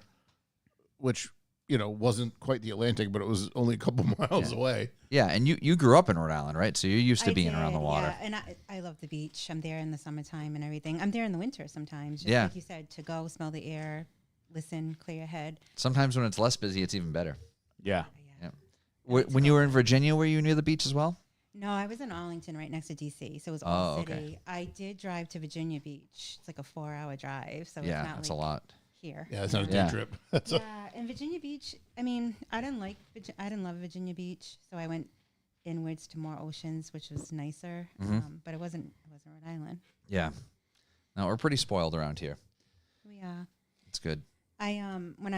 which wasn't quite the Atlantic, but it was only a couple miles away. Yeah, and you grew up in Rhode Island, right? So you're used to I being around the did, water. Yeah, and I love the beach. I'm there in the summertime and everything. I'm there in the winter sometimes. Just Yeah. like you said, to go smell the air, listen, clear your head. Sometimes when it's less busy, it's even better. Yeah. Yeah. When you were in Virginia, were you near the beach as well? No, I was in Arlington, right next to DC, so it was all Oh, city. okay. I did drive to Virginia Beach. It's like a 4-hour drive, so Yeah, it's not that's like a lot. here. Yeah, it's not a day Yeah. trip. Yeah, and Virginia Beach. I mean, I didn't love Virginia Beach, so I went inwards to more oceans, which was nicer. But it wasn't Rhode Island. Yeah. No, we're pretty spoiled around here. We are. It's good. When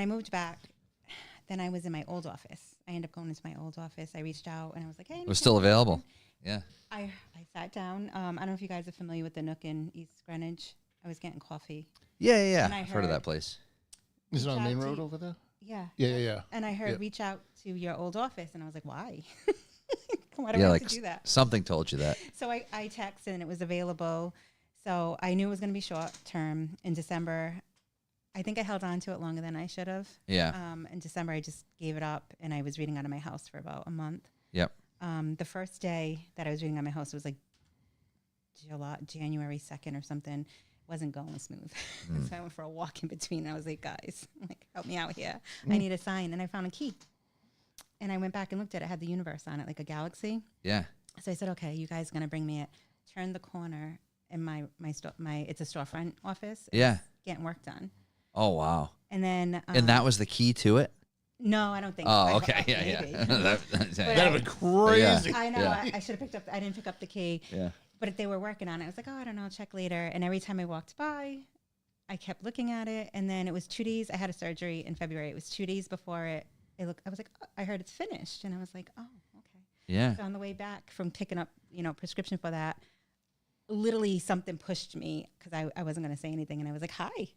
I moved back, then I was in my old office. I ended up going into my old office. I reached out and I was like, "Hey," It was still available. Yeah. I sat down. I don't know if you guys are familiar with the Nook in East Greenwich. I was getting coffee. Yeah. And I I've heard of heard- that place. Is it on the main Reach out road to- over there? Yeah. Yeah. And I heard Yep. reach out to your old office, and I was like, why? Why do Yeah, I like have to do that? something told you that. So I texted, and it was available. So I knew it was going to be short term in December. I think I held on to it longer than I should have. Yeah. In December, I just gave it up, and I was reading out of my house for about a month. Yep. The first day that I was reading out of my house was like January 2nd or something. Wasn't going smooth. So I went for a walk in between. And I was like, guys, like, help me out here. I need a sign. And I found a key. And I went back and looked at it. It had the universe on it, like a galaxy. Yeah. So I said, okay, you guys going to bring me it. Turn the corner in my it's a storefront office. Yeah. Getting work done. Oh, wow. And then. And that was the key to it? No, I don't think so. Oh, I- okay. maybe. Yeah. That'd have been crazy. I know. Yeah. I should have picked up. I didn't pick up the key. Yeah. But if they were working on it, I was like, oh, I don't know, I'll check later. And every time I walked by, I kept looking at it. And then it was 2 days. I had a surgery in February. It was 2 days before it looked. I was like, oh, I heard it's finished. And I was like, oh, okay. Yeah. So on the way back from picking up, prescription for that, literally something pushed me because I wasn't going to say anything. And I was like, hi.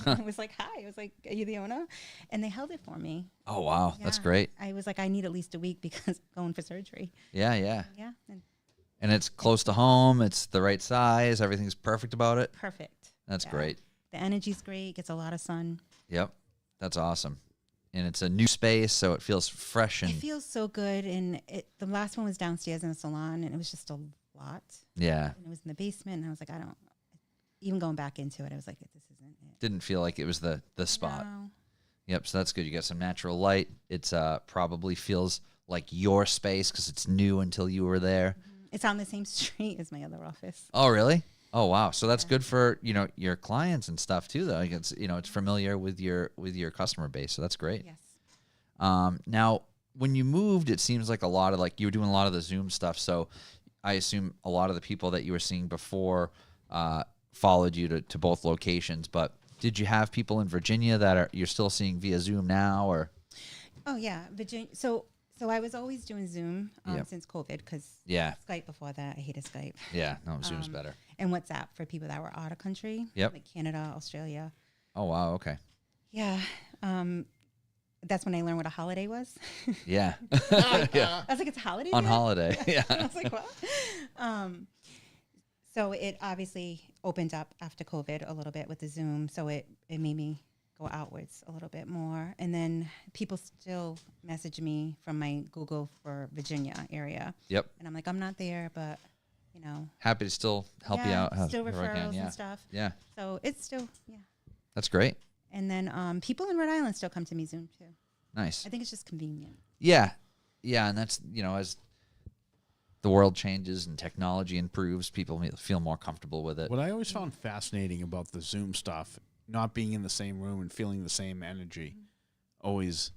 I was like, hi. I was like, are you the owner? And they held it for me. Oh, wow. That's Yeah. great. I was like, I need at least a week because going for surgery. Yeah. Yeah. And it's close to home. It's the right size. Everything's perfect about it. Perfect. That's Yeah. great. The energy's great. Gets a lot of sun. Yep. That's awesome. And it's a new space, so it feels fresh It and feels so good. And the last one was downstairs in a salon, and it was just a lot. yeah. And it was in the basement, and I was like, even going back into it, I was like, this isn't it. Didn't feel like it was the spot. No. Yep. So that's good. You got some natural light. It's probably feels like your space because it's new until you were there. It's on the same street as my other office. Oh, really? Oh, wow. So that's good for your clients and stuff too. Though like it's familiar with your customer base. So that's great. Yes. Now, when you moved, it seems like a lot of you were doing a lot of the Zoom stuff. So I assume a lot of the people that you were seeing before followed you to both locations. But did you have people in Virginia that you're still seeing via Zoom now, or? Oh yeah, Virginia. So I was always doing Zoom Yep. since COVID because Yeah. Skype before that. I hated Skype. Yeah. No, Zoom's better. And WhatsApp for people that were out of country. Yep. Like Canada, Australia. Oh, wow. Okay. Yeah. That's when I learned what a holiday was. Yeah. I was like, it's a holiday On yet? holiday. Yeah. I was like, what? So it obviously opened up after COVID a little bit with the Zoom. So it made me go outwards a little bit more. And then people still message me from my Google for Virginia area. Yep. And I'm like, I'm not there, but, Happy to still help you out. still however I can. referrals Yeah. and stuff. Yeah. So it's still, yeah. That's great. And then people in Rhode Island still come to me Zoom too. Nice. I think it's just convenient. Yeah. Yeah. And that's, as the world changes and technology improves, people feel more comfortable with it. What I always found fascinating about the Zoom stuff, not being in the same room and feeling the same energy, always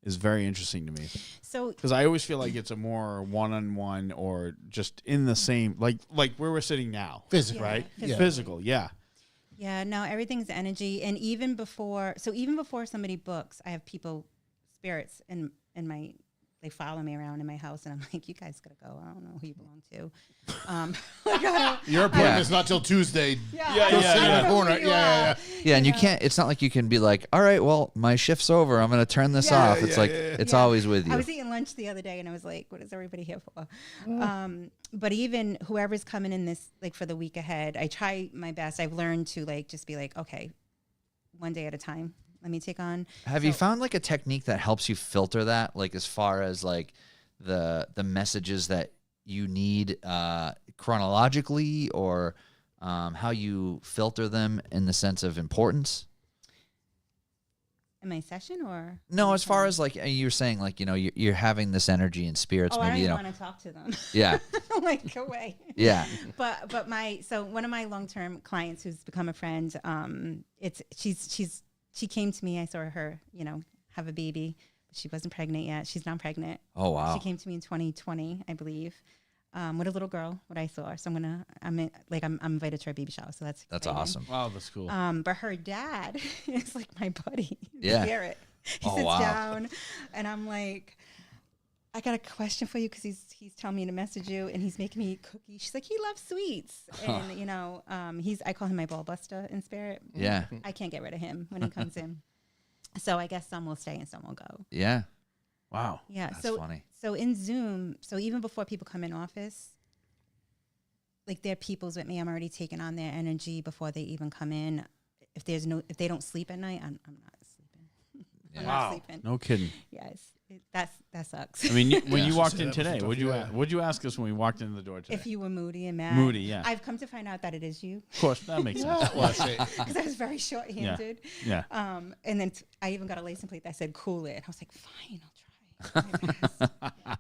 is very interesting to me. So Because I always feel like it's a more one-on-one or just in the same, like where we're sitting now. Physical. Yeah, Right? physical. Physical, yeah. yeah, no, everything's energy. And even before somebody books, I have people, spirits in my, they follow me around in my house, and I'm like, you guys gotta go. I don't know who you belong to. Your appointment's not till Tuesday. Yeah, Go yeah, sit in yeah. the corner. Yeah. Yeah, and you can't. It's not like you can be like, all right, well, my shift's over. I'm gonna turn this Yeah. off. It's like it's always with you. I was eating lunch the other day, and I was like, what is everybody here for? But even whoever's coming in this, like for the week ahead, I try my best. I've learned to just be like, okay, one day at a time. Let me take on. Have you found a technique that helps you filter that, as far as the messages that you need chronologically, or how you filter them in the sense of importance? in my session or No, as far as like you were saying, like, you know, you're having this energy and spirits. oh, I Maybe, don't you even know. want to talk to them. Yeah. I'm like, go away. Yeah. But so one of my long-term clients who's become a friend, she came to me. I saw her, you know, have a baby. She wasn't pregnant yet. She's not pregnant. Oh, wow. She came to me in 2020, I believe, with a little girl. What I saw, so I'm invited to her baby shower. So that's exciting. awesome. Wow, that's cool. But her dad is like my buddy. Yeah. Spirit. He Oh, sits wow. down, and I'm like, I got a question for you because he's telling me to message you, and he's making me cookies. She's like, he loves sweets, and you know, I call him my ball buster in spirit. Yeah. I can't get rid of him when he comes in. So I guess some will stay and some will go. Yeah. Wow. Yeah. That's so funny. So in Zoom, so even before people come in office, like they're peoples with me. I'm already taking on their energy before they even come in. If they don't sleep at night, I'm not sleeping. I'm not sleeping. No kidding. Yes. That sucks. I mean, when you walked Yeah, in that was today, tough, what'd you ask us when we walked in the door today? If you were moody and mad. Moody, yeah. I've come to find out that it is you Of course, that makes sense. because I was very short-handed. Yeah. And then I even got a license plate that said "Cool It." I was like, "Fine, I'll try."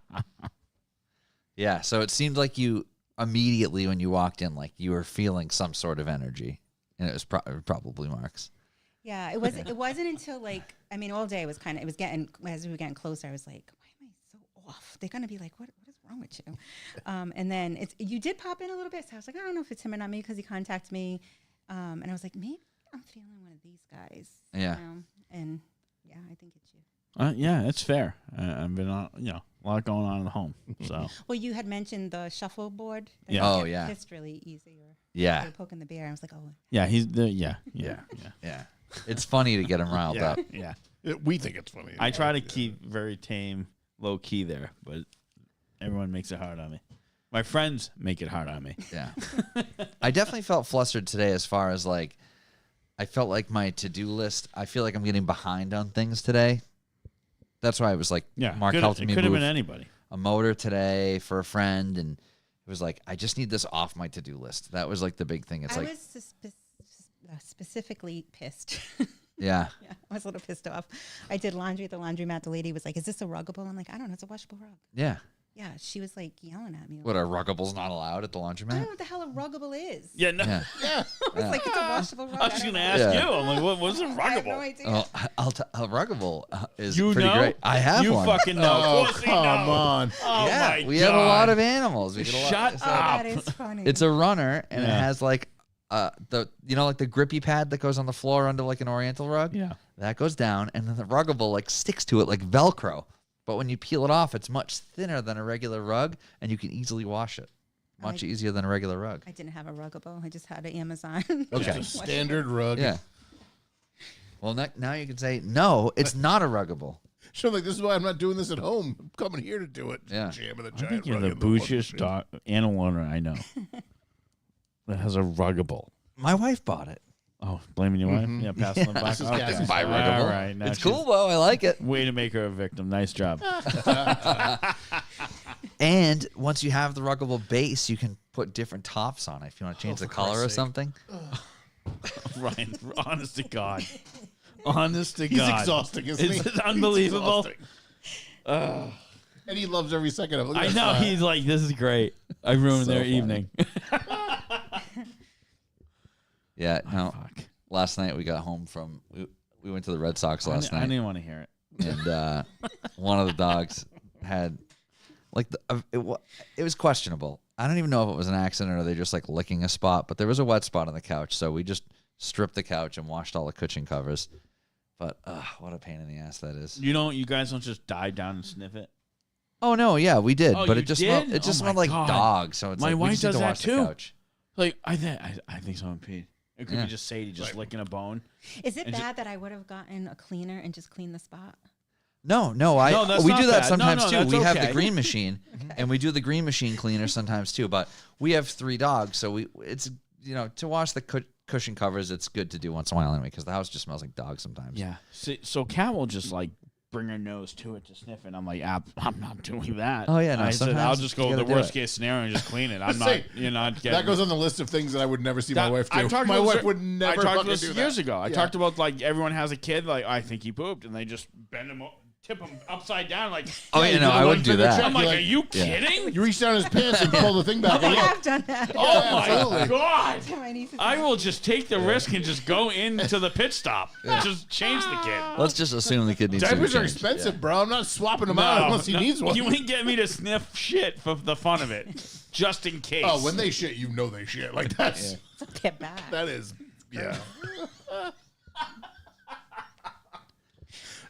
Yeah. So it seemed like you immediately when you walked in, like you were feeling some sort of energy, and it was probably Mark's. Yeah, it wasn't. It wasn't until like all day was kind of. It was getting as we were getting closer. I was like, why am I so off? They're gonna be like, what is wrong with you? And then you did pop in a little bit. So I was like, I don't know if it's him or not. Maybe because he contacted me, and I was like, maybe I'm feeling one of these guys. Yeah. You know? And yeah, I think it's you. Yeah, it's fair. I've been on, a lot going on at home. So Well, you had mentioned the shuffleboard. that Yeah. you Oh, get yeah. pissed really easy. Or Yeah. you're poking the bear. I was like, oh. yeah, he's the yeah. Yeah. It's funny to get him riled up. Yeah. We think it's funny. I try to keep very tame, low key there, but everyone makes it hard on me. My friends make it hard on me. Yeah. I definitely felt flustered today as far as like, I felt like my to-do list, I feel like I'm getting behind on things today. That's why I was like, Yeah, Mark it helped me could have move been anybody. a motor today for a friend. And it was like, I just need this off my to-do list. That was like the big thing. It's I like, was specifically pissed. yeah. Yeah, I was a little pissed off. I did laundry at the laundromat. The lady was like, "Is this a ruggable?" I'm like, "I don't know. It's a washable rug." Yeah. Yeah, she was like yelling at me. What, a ruggable's not allowed at the I don't laundromat? know what the hell a ruggable is. Yeah, no. Yeah. Yeah. I was like, "It's a washable rug." I was don't going to know. ask Yeah. you. I'm like, what's a I have no ruggable? idea. Oh, a ruggable is You pretty know? great. I have You one. fucking know. Oh, Of course he come knows. on. Oh, yeah, my we God. have a lot of animals. We get a lot. Shut Oh, up. that is funny. It's a runner, and it Yeah. has like like the grippy pad that goes on the floor under like an oriental rug. Yeah. That goes down, and then the ruggable like sticks to it like Velcro. But when you peel it off, it's much thinner than a regular rug, and you can easily wash it. Much easier than a regular rug. I didn't have a ruggable. I just had an Amazon. Okay. Just a standard rug. Yeah. Well, now you can say, no, it's not a ruggable. So I'm like, this is why I'm not doing this at home. I'm coming here to do it. Yeah. Jamming the I giant think you're rug the in washing bougiest machine. dog animal owner I know that has a ruggable. My wife bought it. Oh, blaming your wife? Yeah, passing the buck. This is Okay. Cassie's Buy All ruggable. right, now It's she's- cool, though. I like it. Way to make her a victim. Nice job. And once you have the ruggable base, you can put different tops on it if you want to change the for color or Christ's sake. something. Ryan, honest to God. Honest to He's God. exhausting, isn't he? It's He's unbelievable. exhausting. And he loves every second of it. Look I at know. that. He's like, this is great. I ruined So their funny. evening. Yeah. No. Fuck. Last night we got home from we went to the Red Sox last I night, didn't want to hear it. and one of the dogs had like it was questionable. I don't even know if it was an accident or they just like licking a spot, but there was a wet spot on the couch, so we just stripped the couch and washed all the cushion covers. But what a pain in the ass that is. You guys don't just dive down and sniff it? Oh no, yeah, we did, Oh, but you it just did? smelled, Oh, my smelled like God. dog. So it's My like we wife just need does to that wash too. the couch. Like, I think someone peed. It could Yeah. be just Sadie just licking a bone. Is it And bad that I would have gotten a cleaner and just cleaned the spot? No, No, that's we not do that bad. sometimes No, too. that's We have okay. the green machine, and we do the green machine cleaner sometimes too. But we have 3 dogs, so it's to wash the cushion covers. It's good to do once in a while anyway, because the house just smells like dog sometimes. Yeah. So Cat will just like bring her nose to it to sniff it. I'm like, I'm not doing that. Oh, yeah, no, I said, sometimes I'll just you go with gotta the do worst it. case scenario and just clean it. I'm not, Say, getting That goes on the list of things that I would never see my wife do. My wife would never I talked fucking about this do that. years ago. I Yeah. talked about like everyone has a kid. Like I think he pooped, and they just bend him, tip him upside down. Like Oh, Yeah, yeah, you no, do the I one wouldn't do finger that. check. I'm like, You're are you kidding? You reach down his pants and pull the thing back. I and look. have done that. Oh Yeah, my absolutely. god! My nieces I will just take the risk and just go into the pit stop. Just change the kid. Let's just assume the kid needs to be Diapers are changed. expensive, bro. I'm not swapping them out unless he needs one. You ain't get me to sniff shit for the fun of it, just in case. Oh, when they shit, you know they shit. Like that's get back. that is yeah.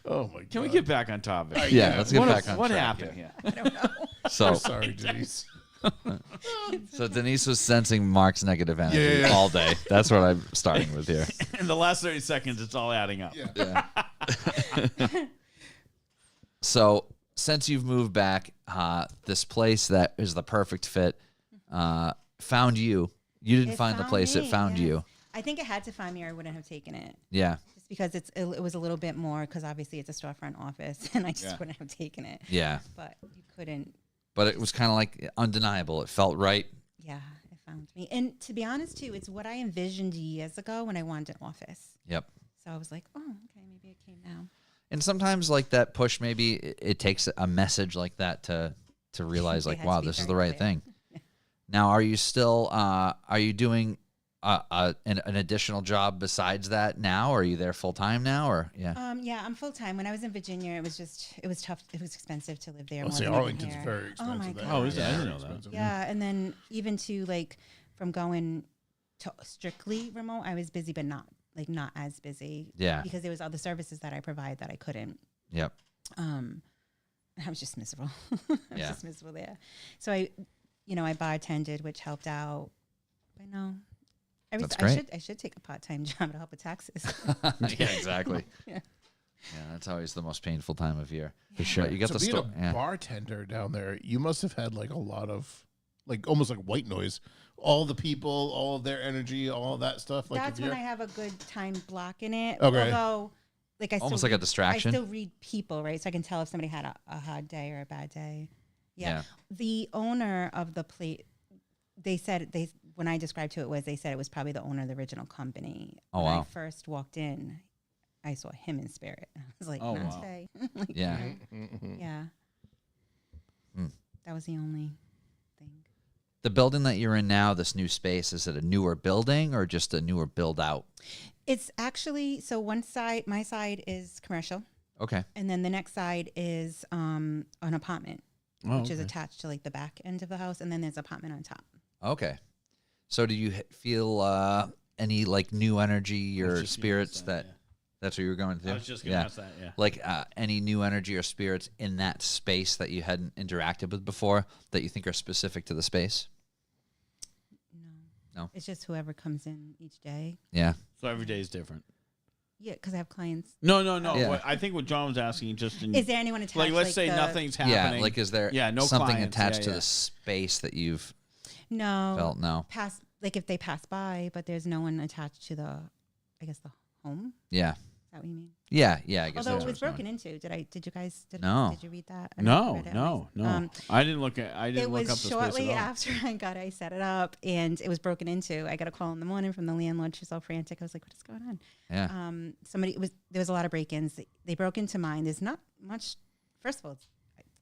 Oh my god. Can we get back on topic? Yeah, let's get back on What track happened here. here? So, Sorry, Denise. so Denise was sensing Mark's negative energy Yeah. all day. That's what I'm starting with here. In the last 30 seconds, it's all adding up. Yeah. So, since you've moved back, this place that is the perfect fit found you. You didn't It find the found place; it me, found yes. you. I think it had to find me, or I wouldn't have taken it. Yeah, Just because it was a little bit more, because obviously it's a storefront office, and I just Yeah. wouldn't have taken it. yeah. But you couldn't. But it was kind of like undeniable. It felt right. Yeah, it found me. And to be honest, too, it's what I envisioned years ago when I wanted an office. Yep. So I was like, oh, okay, maybe it came now. And sometimes, like that push, maybe it takes a message like that to realize, It like, has to wow, be this is very the right clear. thing. Now, are you still are you doing an additional job besides that now? Or are you there full time now? Or yeah, Yeah, I'm full time. When I was in Virginia, it was tough. It was expensive to live there. I'll more say than living Arlington's here. very expensive. Oh my there. god. Oh, is it? I didn't Very know that. expensive. Yeah, and then even to like from going to strictly remote, I was busy, but not as busy. Yeah. Because there was other services that I provide that I couldn't. yep, I was just miserable. I was Yeah. just miserable there. So I bartended, which helped out. But no, That's great. I should take a part-time job to help with taxes. yeah, exactly. Yeah. Yeah, that's always the most painful time of year. For sure. But you got So the being store. a Yeah. bartender down there, you must have had like a lot of, like almost like white noise. All the people, all of their energy, all of that stuff. Like That's if when you're, I have a good time blocking it. Okay. Although, like I Almost still like a read- distraction. I still read people, right? So I can tell if somebody had a hard day or a bad day. Yeah. Yeah. The owner of the plate, they said when I described who it was, they said it was probably the owner of the original company. Oh, when wow. I first walked in, I saw him in spirit. I was like, Oh, not wow. today. Like, Yeah. Yeah. Hmm. That was the only thing. The building that you're in now, this new space, is it a newer building or just a newer build out? It's actually, so one side, my side is commercial, Okay. and then the next side is an apartment, Oh, which is okay. attached to like the back end of the house, and then there's an apartment on top. Okay. So do you feel any like new energy I was or just gonna spirits ask that yeah. that's what you were going to? I was just going to ask that, yeah. Like any new energy or spirits in that space that you hadn't interacted with before that you think are specific to the space? No. It's just whoever comes in each day. Yeah. So every day is different. Yeah, because I have clients. No. Yeah. What I think what John was asking, just in, Is there anyone attached? like, let's say the- nothing's happening. Yeah. Like, is there Yeah, no something clients. attached Yeah, to yeah. the space that you've No. felt? No. Pass, like if they pass by, but there's no one attached to the, I guess the home. Yeah. Is that what you mean? Yeah. Yeah. I guess Although that's it was what broken into. Did you guys? No. Did you read that? I never No, read it. no. I didn't look at. I It didn't look was up the space shortly at all. after I set it up, and it was broken into. I got a call in the morning from the landlord. She was all frantic. I was like, "What is going on?" Yeah. There was a lot of break-ins. They broke into mine. There's not much. First of all, it's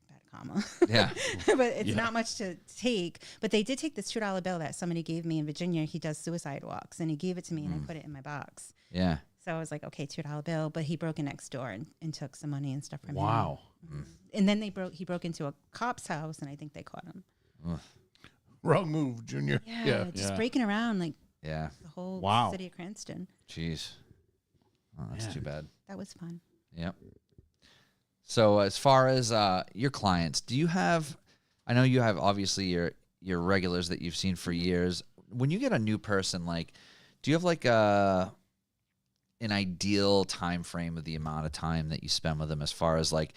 bad karma. Yeah. but it's Yeah. not much to take. But they did take this $2 bill that somebody gave me in Virginia. He does suicide walks, and he gave it to me, and I put it in my box. Yeah. So I was like, okay, $2 bill. But he broke in next door and took some money and stuff from him. Wow. And then he broke into a cop's house, and I think they caught him. wrong move, Junior. Yeah, just Yeah. breaking around like Yeah. the whole Wow. city of Cranston. Jeez. Oh, that's Yeah. too bad. That was fun. Yep. So as far as your clients, do you have? I know you have obviously your regulars that you've seen for years. When you get a new person, like, do you have like an ideal time frame of the amount of time that you spend with them? As far as like,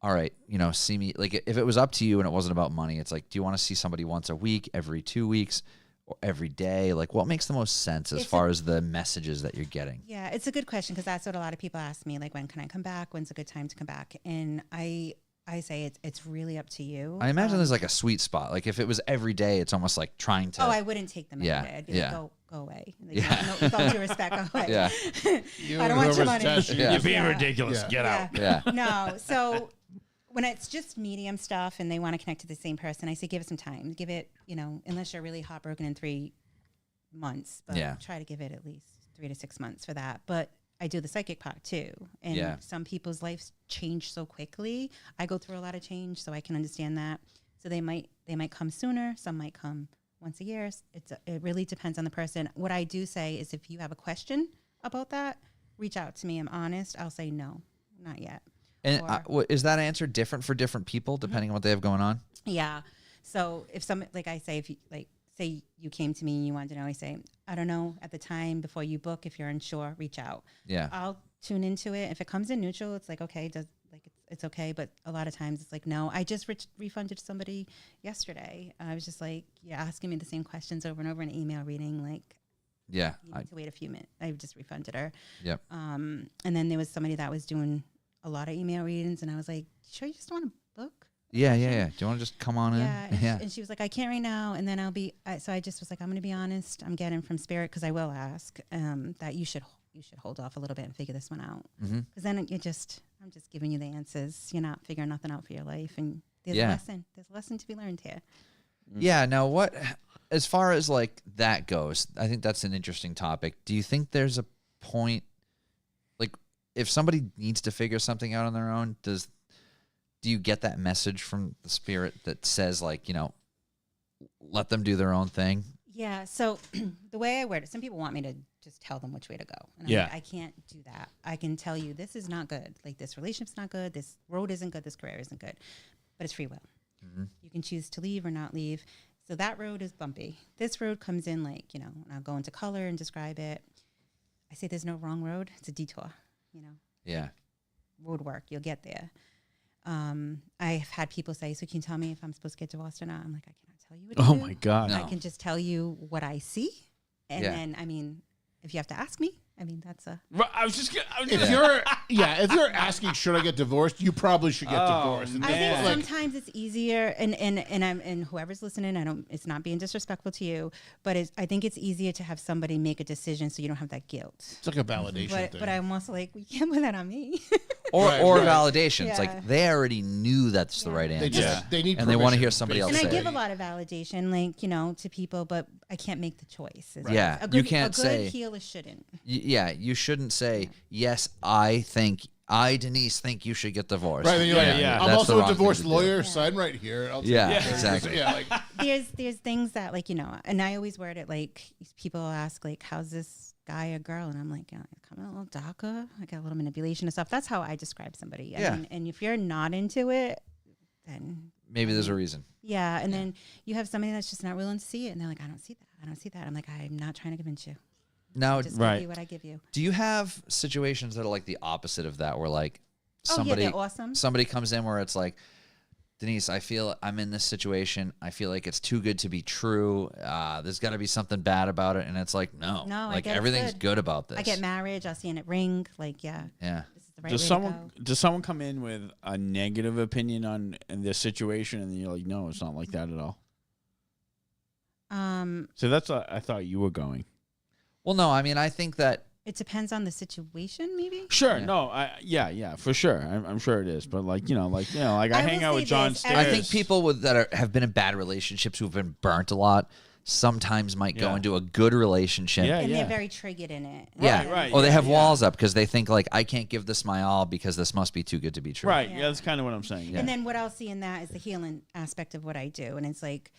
all right, see me. Like, if it was up to you and it wasn't about money, it's like, do you want to see somebody once a week, every 2 weeks, or every day? Like, what makes the most sense as far as the messages that you're getting? Yeah, it's a good question because that's what a lot of people ask me. Like, when can I come back? When's a good time to come back? And I say it's really up to you. I imagine there's like a sweet spot. Like if it was every day, it's almost like trying to. Oh, I wouldn't take them every day. I'd be like, go away. Like, with all due respect, go away. Yeah. I don't want your money. You're being ridiculous. Get out. Yeah. No, so when it's just medium stuff and they want to connect to the same person, I say give it some time. Give it, unless you're really heartbroken in 3 months, but try to give it at least 3 to 6 months for that. But I do the psychic part too. And some people's lives change so quickly. I go through a lot of change, so I can understand that. So they might come sooner. Some might come once a year. It really depends on the person. What I do say is if you have a question about that, reach out to me. I'm honest. I'll say no, not yet. And is that answer different for different people depending on what they have going on? Yeah. So if say you came to me and you wanted to know, I say, I don't know at the time before you book, if you're unsure, reach out. Yeah. I'll tune into it. If it comes in neutral, it's like, okay, it's okay. But a lot of times it's like, no, I just refunded somebody yesterday. I was just like, you're asking me the same questions over and over in an email reading. Like, you need to wait a few minutes. I just refunded her. Yep. And then there was somebody that was doing a lot of email readings and I was like, sure you just want to book? Yeah. Do you want to just come on in? And she was like, I can't right now. And then so I just was like, I'm going to be honest. I'm getting from spirit, because I will ask that you should hold off a little bit and figure this one out. Because then I'm just giving you the answers. You're not figuring nothing out for your life. And there's a lesson. There's a lesson to be learned here. Yeah. Now as far as like that goes, I think that's an interesting topic. Do you think there's a point, like if somebody needs to figure something out on their own, do you get that message from the spirit that says like, let them do their own thing? Yeah. So the way I word it, some people want me to just tell them which way to go. And I'm like, I can't do that. I can tell you this is not good. Like this relationship's not good. This road isn't good. This career isn't good. But it's free will. Mm-hmm. You can choose to leave or not leave. So that road is bumpy. This road comes in like, and I'll go into color and describe it. I say there's no wrong road. It's a detour, Yeah. Road work. You'll get there. I've had people say, so can you tell me if I'm supposed to get divorced or not? I'm like, I cannot tell you what to do. Oh my God. I can just tell you what I see. And then, if you have to ask me, that's a... I was just if you're asking, should I get divorced? You probably should get divorced. And I think sometimes it's easier, and whoever's listening, it's not being disrespectful to you, but I think it's easier to have somebody make a decision so you don't have that guilt. It's like a validation thing. But I'm also like, we can't put that on me. Or validation. It's like they already knew that's the right answer. They need and they want to hear somebody else and say I give a lot of validation, to people, but I can't make the choice. Right. Yeah, you can't say... A good healer shouldn't. You shouldn't say, yes, I, Denise, think you should get divorced. Right, you're like, I'm also a divorce lawyer, sign right here. Exactly. There's things that, and I always word it like, people ask, like, how's this guy or girl? And I'm like, come a little darker. I got a little manipulation and stuff. That's how I describe somebody. I mean, and if you're not into it, then... Maybe there's a reason. Yeah, and then you have somebody that's just not willing to see it, and they're like, I don't see that. I'm like, I'm not trying to convince you. Now, just give you what I give you. Do you have situations that are like the opposite of that, where like somebody, they're awesome. Somebody comes in where it's like, Denise, I feel I'm in this situation. I feel like it's too good to be true. There's got to be something bad about it, and it's like, no, like everything's good about this. I get marriage. I'll see it ring. Like, yeah. This is the right way to go. Does someone come in with a negative opinion on this situation, and you're like, no, it's not like that at all? So that's I thought you were going. Well, no, I think that it depends on the situation, maybe. Sure, no, for sure. I'm sure it is, but I hang out with John Stairs. I think people have been in bad relationships who've been burnt a lot sometimes might go into a good relationship. And they're very triggered in it. Right. Or they have walls up because they think like, I can't give this my all because this must be too good to be true. Right. Yeah, that's kind of what I'm saying. And then what I'll see in that is the healing aspect of what I do, and it's like.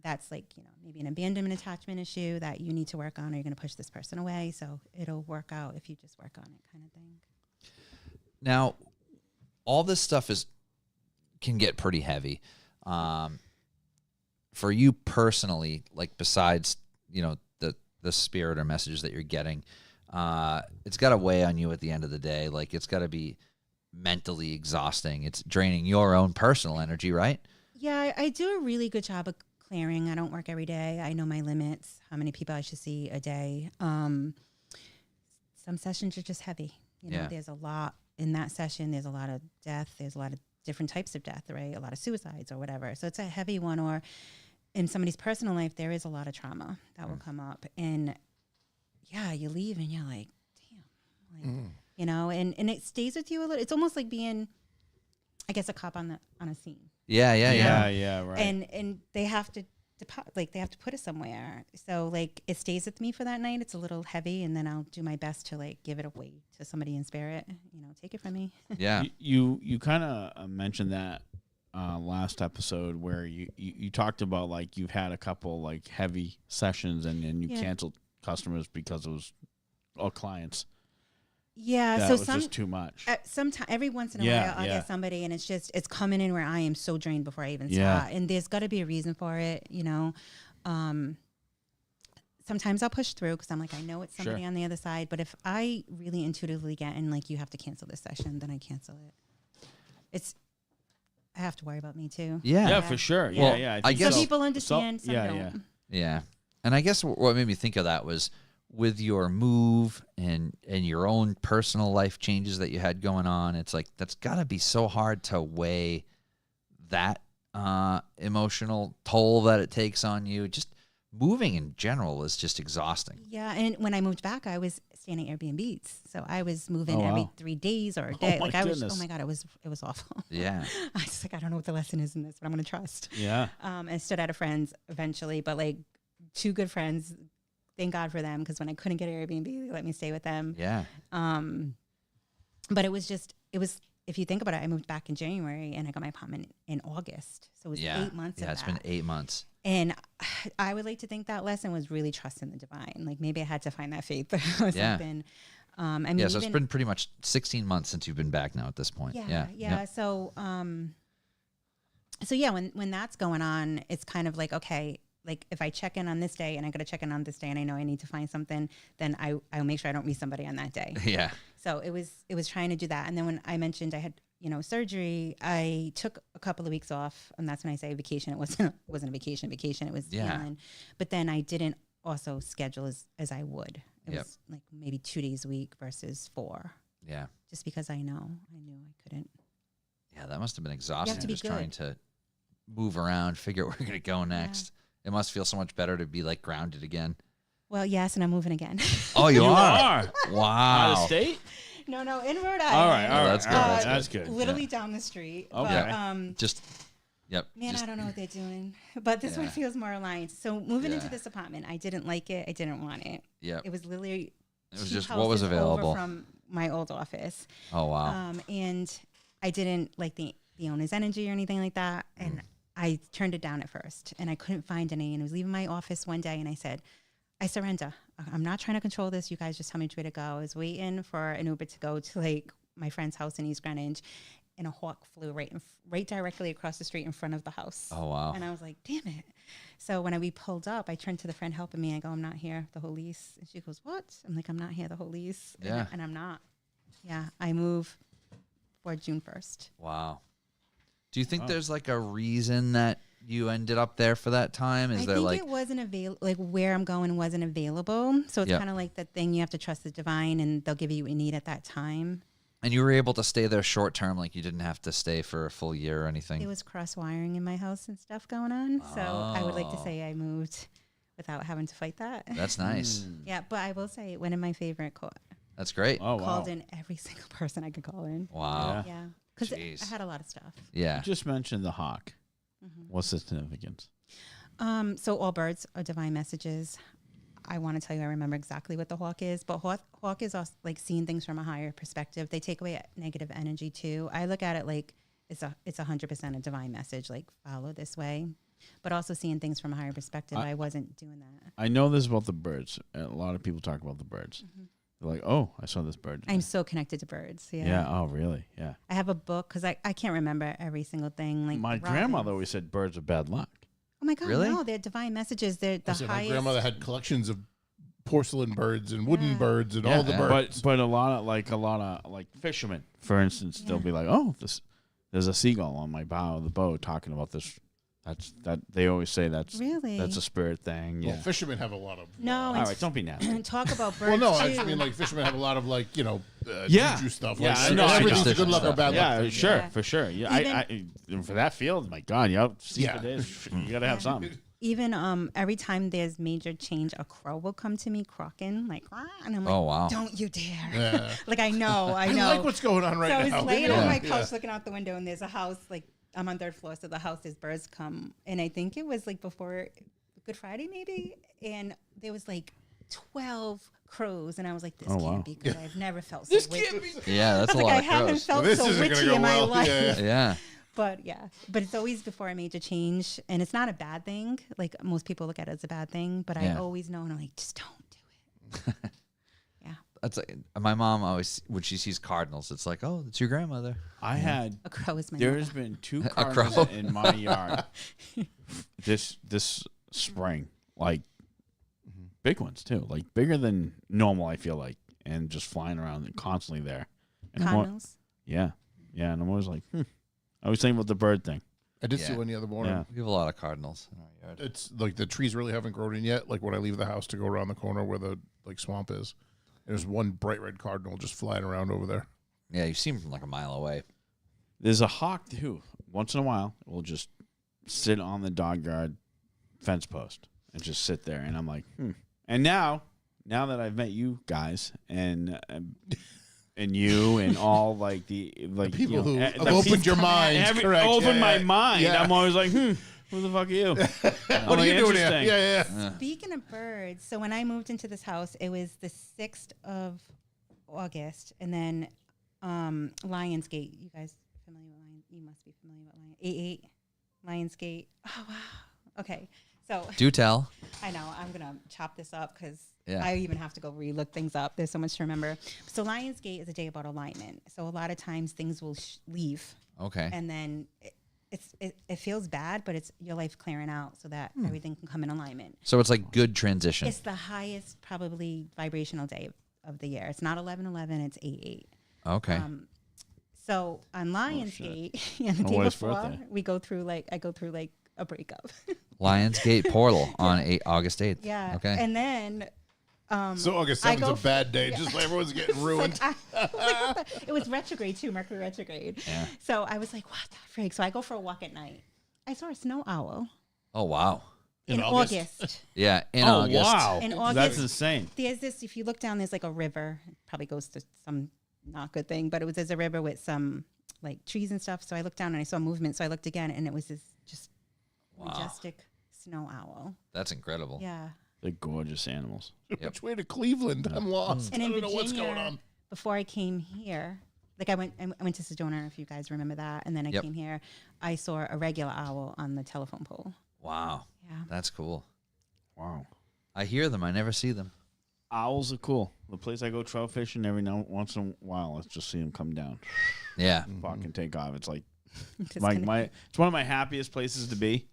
That's like, maybe an abandonment attachment issue that you need to work on, or you're going to push this person away. So it'll work out if you just work on it, kind of thing. Now, all this stuff can get pretty heavy. For you personally, like besides, the spirit or messages that you're getting, it's got to weigh on you at the end of the day. Like it's got to be mentally exhausting. It's draining your own personal energy, right? Yeah, I do a really good job of clearing. I don't work every day. I know my limits, how many people I should see a day. Some sessions are just heavy. You know, Yeah. there's a lot in that session. There's a lot of death. There's a lot of different types of death, right? A lot of suicides or whatever. So it's a heavy one. Or in somebody's personal life, there is a lot of trauma that will come up. And yeah, you leave and you're like, damn, like, you know, and it stays with you a little. It's almost like being, I guess, a cop on a scene. Yeah, right. And they have to they have to put it somewhere. So like it stays with me for that night. It's a little heavy, and then I'll do my best to like give it away to somebody in spirit. You know, take it from me. Yeah. You kind of mentioned that last episode where you talked about like you've had a couple like heavy sessions and you canceled customers because it was all clients. Yeah, That so was just too much. Sometime every once in a while, I'll get somebody, and it's coming in where I am so drained before I even start, and there's got to be a reason for it, you know. Sometimes I'll push through because I'm like, I know it's somebody on the other side, but if I really intuitively get in, like, you have to cancel this session, then I cancel it. I have to worry about me too. Yeah, for sure. Yeah. Yeah. I guess some people understand, some yeah, don't. Yeah. And I guess what made me think of that was with your move and your own personal life changes that you had going on, it's like that's got to be so hard to weigh that emotional toll that it takes on you. Just moving in general is just exhausting. Yeah, and when I moved back, I was staying at Airbnbs, so I was moving every 3 days or a day. my goodness. Oh my god, it was awful. Yeah. I was like, I don't know what the lesson is in this, but I'm gonna trust. Yeah. And I stood out of friends eventually, but like 2 good friends. Thank God for them, because when I couldn't get an Airbnb, they let me stay with them. Yeah. But it was if you think about it, I moved back in January and I got my apartment in August. So it was 8 months of Yeah, it's that. been 8 months. And I would like to think that lesson was really trusting the divine. Like maybe I had to find that faith or something. I mean, So it's been pretty much 16 months since you've been back now at this point. Yeah. Yep. So yeah, when that's going on, it's kind of like, okay, like if I check in on this day and I got to check in on this day and I know I need to find something, then I'll make sure I don't meet somebody on that day. Yeah. So it was trying to do that. And then when I mentioned I had, surgery, I took a couple of weeks off, and that's when I say vacation. It wasn't a vacation. It was healing. But then I didn't also schedule as I would. It was like maybe 2 days a week versus 4. Yeah. Just because I knew I couldn't. Yeah, that must have been exhausting. to be Just trying to move around, figure out where you're going to go next. It must feel so much better to be like grounded again. Well, yes, and I'm moving again. Oh, you are? Out Wow. of state? No, in Rhode Island. All right. That's good. That's good. Literally down the street. Okay. But, Just, yep. man, just, I don't know what they're doing. But this one feels more aligned. So moving into Yeah. this apartment, I didn't like it. I didn't want it. Yep. It was literally It was 2 just what was houses available. over from my old office. Oh, wow. And I didn't like the owner's energy or anything like that. And I turned it down at first, and I couldn't find any. And I was leaving my office one day, and I said, I surrender. I'm not trying to control this. You guys just tell me which way to go. I was waiting for an Uber to go to like my friend's house in East Greenwich, and a hawk flew right directly across the street in front of the house. Oh, wow. And I was like, damn it. So when we pulled up, I turned to the friend helping me. I go, I'm not here, the whole lease. And she goes, what? I'm like, I'm not here, the whole lease. Yeah. And I'm not. Yeah, I move for June 1st. Wow. Do you think there's like a reason that you ended up there for that time? Is I there think like it wasn't available, like where I'm going wasn't available. So it's kind of like the thing, you have to trust the divine, and they'll give you what you need at that time. and you were able to stay there short term, like you didn't have to stay for a full year or anything? It was cross wiring in my house and stuff going on. So I would like to Oh. say I moved without having to fight that. That's nice. Yeah, but I will say it went in my favorite court. That's great. Oh, wow. Called in every single person I could call in. Wow. Yeah. Yeah. Because Jeez. I had a lot of stuff. Yeah. You just mentioned the hawk. What's the significance? So all birds are divine messages. I want to tell you, I remember exactly what the hawk is, but hawk is also like seeing things from a higher perspective. They take away negative energy too. I look at it like it's 100% a divine message, like follow this way, but also seeing things from a higher perspective. I wasn't doing that. I know this about the birds. A lot of people talk about the birds. They're like, oh, I saw this bird. I'm so connected to birds. Yeah. Yeah. Oh, really? Yeah. I have a book because I can't remember every single thing. Like My robins. grandmother always said birds are bad luck. Oh my God, Really? no, they're divine messages. They're the I said, my highest. grandmother had collections of porcelain birds and wooden birds and all the Yeah. birds. But a lot of fishermen, for instance, they'll be like, oh, there's a seagull on my bow of the boat talking about this That they always say that's Really? that's a spirit thing. Yeah. Well, fishermen have a lot of. No, All and right, don't be nasty. talk about birds Well, no, I too. just mean like fishermen have a lot of like Yeah. juju stuff. Yeah, like, I know, I everything's know. a good luck or bad luck. Yeah, thing. sure, Yeah. for sure. Yeah, I for that field, my God, seafood is you gotta have something. Even every time there's major change, a crow will come to me croaking like, "Rah," and I'm like, Oh, wow. don't you dare! Yeah. Like I know. I like what's going on right So I now. was laying Yeah. on my Yeah. couch looking out the window, and there's a house. Like I'm on 3rd floor, so the house, there's birds come, and I think it was like before Good Friday, maybe, and there was like 12 crows, and I was like, this Oh, wow. can't be good. I've never felt so witty. Yeah, that's a I was lot like, of I haven't crows. felt This so isn't gonna witty go in my well. life. Yeah. Yeah. But it's always before a major change, and it's not a bad thing. Like most people look at it as a bad thing, but I Yeah. always know, and I'm like, just don't do it. Yeah, That's like, my mom always, when she sees cardinals, it's like, oh, it's your grandmother. I had a crow is my there's mother. been 2 crow? cardinals in my yard this spring, like big ones too, like bigger than normal. I feel like, and just flying around and constantly there. And I'm al- Cardinals. yeah, and I'm always like, I was thinking about the bird thing. I did see Yeah. one the other morning. Yeah. We have a lot of cardinals in our yard. It's like the trees really haven't grown in yet. Like when I leave the house to go around the corner where the like swamp is, there's one bright red cardinal just flying around over there. Yeah, you see them from like a mile away. There's a hawk who, once in a while, will just sit on the dog yard fence post and just sit there. And I'm like, And now that I've met you guys and you and all like the People who have the opened your mind, correct? opened my Yeah. mind. Yeah. I'm always like, who the fuck are you? What are you doing here? Yeah. Speaking of birds, so when I moved into this house, it was the 6th of August, and then Lionsgate. You guys familiar with Lion? You must be familiar with Lion. 88 Lionsgate. Oh wow. Okay, so Do tell. I know I'm gonna chop this up because Yeah. I even have to go re-look things up. There's so much to remember. So Lionsgate is a day about alignment. So a lot of times things will leave, Okay. and then it feels bad, but it's your life clearing out so that everything can come in alignment. So it's like good transition. It's the highest probably vibrational day of the year. It's not 11/11, it's 8/8. Okay. So on Lionsgate, the My day wife's before, birthday. I go through like a breakup. Lionsgate Portal on August 8th. Yeah. Okay. And then So August I 7th is go a bad day. Just like everyone's getting ruined. it was retrograde too, Mercury retrograde. Yeah. So I was like, what the frig? So I go for a walk at night. I saw a snow owl Oh, wow. in August? August. Yeah, in Oh August. wow, In that's August. insane. There's this, if you look down, there's like a river. It probably goes to some not good thing, but there's a river with some like trees and stuff. So I looked down and I saw movement. So I looked again and it was this just majestic snow owl. That's incredible. Yeah. They're gorgeous animals. Which way to Cleveland? I'm lost. And I in don't know what's Virginia, going on. before I came here, like I went to Sedona, if you guys remember that, and then I Yep. came here. I saw a regular owl on the telephone pole. Wow. Yeah. That's cool. Wow. I hear them. I never see them. Owls are cool. The place I go trout fishing every once in a while, let's just see them come down, Yeah. fucking take off. It's like Just it's one of my happiest places to be.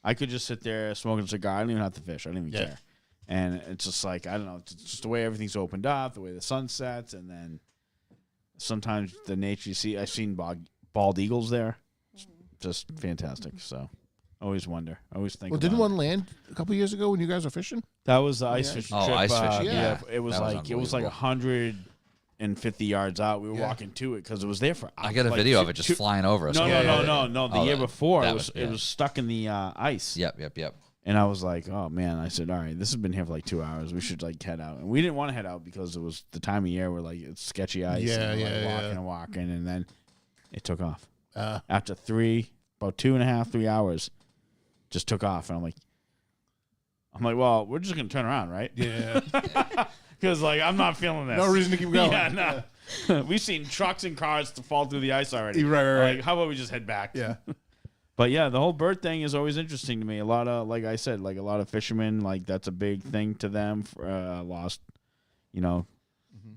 I could just sit there smoking a cigar. I don't even have to fish. I don't even Yeah. care. And it's just like, I don't know, it's just the way everything's opened up, the way the sun sets, and then sometimes the nature you see. I've seen bald eagles there. It's just fantastic. So always wonder. I always think. Well, didn't about one land a couple years ago when you guys were fishing? That was the ice yeah. fishing Oh, trip. ice fishing, yeah. It was That was like unbelievable. 150 yards out. We were Yeah. walking to it because it was there for. I got a like video two- of it just two- flying over us. No, Yeah, yeah, no. The Oh, year before, that it was was- yeah. stuck in the ice. Yep. And I was like, oh man. I said, all right, this has been here for like 2 hours. We should like head out. And we didn't want to head out because it was the time of year where like it's sketchy ice. Yeah, and we're, yeah, like, yeah. walking, and then it took off. Uh, After about 2.5, 3 hours, just took off. And I'm like, well, we're just gonna turn around, right? yeah. Because like I'm not feeling this. No reason to keep going. Yeah, no. We've seen trucks and cars to fall through the ice already. Right. Like, how about we just head back? Yeah. But yeah, the whole bird thing is always interesting to me. A lot of, like I said, like a lot of fishermen, like that's a big thing to them. For, lost,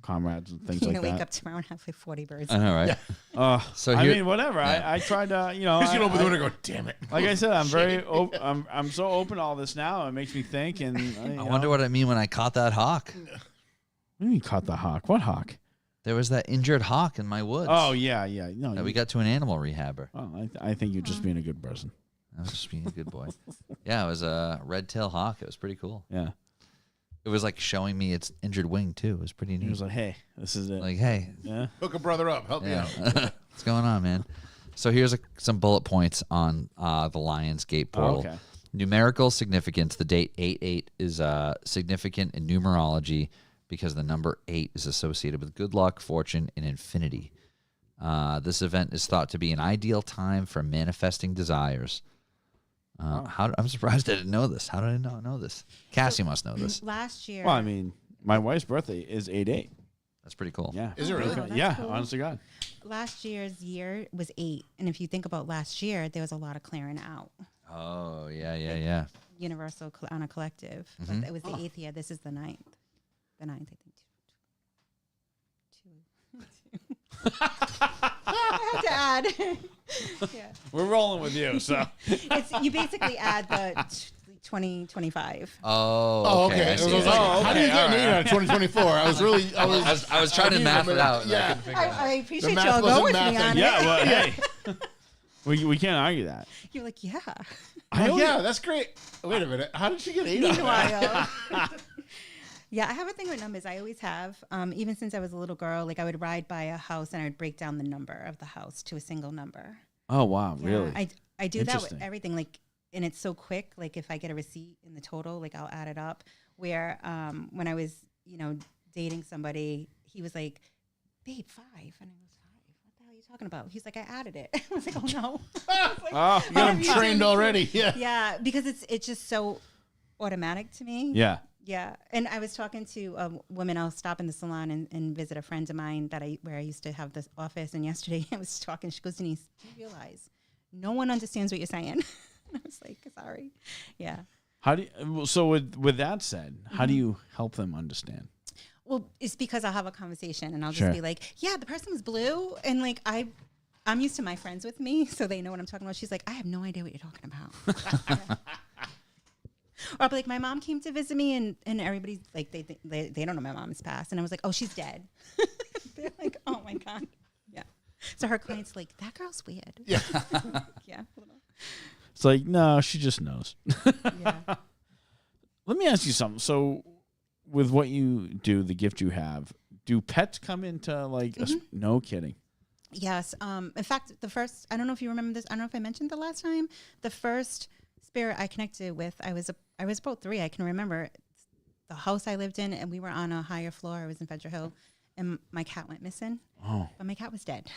comrades and things You're like gonna wake that. up tomorrow and have like 40 birds. I know, right? So I here- mean, whatever. Yeah. I tried to, He's gonna open the window and go, damn it. like I said, I'm very, I'm so open to all this now. It makes me think, and I wonder what I mean when I caught that hawk. What do you mean caught the hawk? What hawk? There was that injured hawk in my woods. Oh yeah. No, that we got to an animal rehabber. Oh, I think you're just being a good person. I was just being a good boy. Yeah, it was a red-tailed hawk. It was pretty cool. Yeah. It was like showing me its injured wing too. It was pretty He neat. was like, "Hey, this is it." Like, hey, yeah. Hook a brother up. Help me yeah. out. What's going on, man? So here's some bullet points on the Lions Gate portal. okay. Numerical significance. The date 8/8 is significant in numerology because the number 8 is associated with good luck, fortune, and infinity. This event is thought to be an ideal time for manifesting desires. I'm surprised I didn't know this. How did I not know this? Cassie must know this. Last year, Well, I mean, my wife's birthday is 8/8. That's pretty cool. Yeah. Is it really? Wow, that's Yeah. cool. Honest to God. last year's year was 8, and if you think about last year, there was a lot of clearing out. Oh, yeah. Universal on a collective. Mhm. But it was the 8th year. This is the 9th. The 9th, I think. I had to add. Yeah. We're rolling with you, so. You basically add the 2025. Oh, okay. I I see. was like, Oh, how do you okay, get all an 8 out of 2024? I was trying to math it out. And I Yeah. couldn't figure it out. I appreciate math y'all wasn't going with me mathing. on Yeah, it. well, hey. We can't argue that. You're like, yeah. Oh, yeah, that's great. Wait a minute. How did she get 8 out of that? Meanwhile, yeah, I have a thing with numbers. I always have. Even since I was a little girl, like I would ride by a house and I would break down the number of the house to a single number. Oh, wow. Yeah, Really? I do that with Interesting. everything. Like, and it's so quick. Like if I get a receipt in the total, like I'll add it up. Where when I was, dating somebody, he was like, "Babe, 5," and I was 5. What the hell are you talking about? He's like, "I added it." I was like, "Oh no." I was like, Oh, You got him have you trained done- already. Yeah. Yeah, because it's just so automatic to me. Yeah. Yeah, and I was talking to a woman. I'll stop in the salon and visit a friend of mine where I used to have this office. And yesterday I was talking. She goes, "Denise, do you realize no one understands what you're saying?" And I was like, "Sorry." Yeah. How do you, so with that said, how do you help them understand? Well, it's because I'll have a conversation and I'll just Sure. be like, "Yeah, the person was blue," and like I'm used to my friends with me, so they know what I'm talking about. She's like, "I have no idea what you're talking about." Yeah. Or I'll be like, "My mom came to visit me," and everybody's like, they don't know my mom's passed, and I was like, "Oh, she's dead." They're like, "Oh my god." Yeah. So her client's like, "That girl's weird." Yeah. Yeah. It's like, no, she just knows. Yeah. Let me ask you something. So, with what you do, the gift you have, do pets come into like? No kidding. Yes. In fact, the first, I don't know if you remember this. I don't know if I mentioned the last time. The first spirit I connected with, I was about 3. I can remember the house I lived in, and we were on a higher floor. I was in Federal Hill, and my cat went missing. Oh. But my cat was dead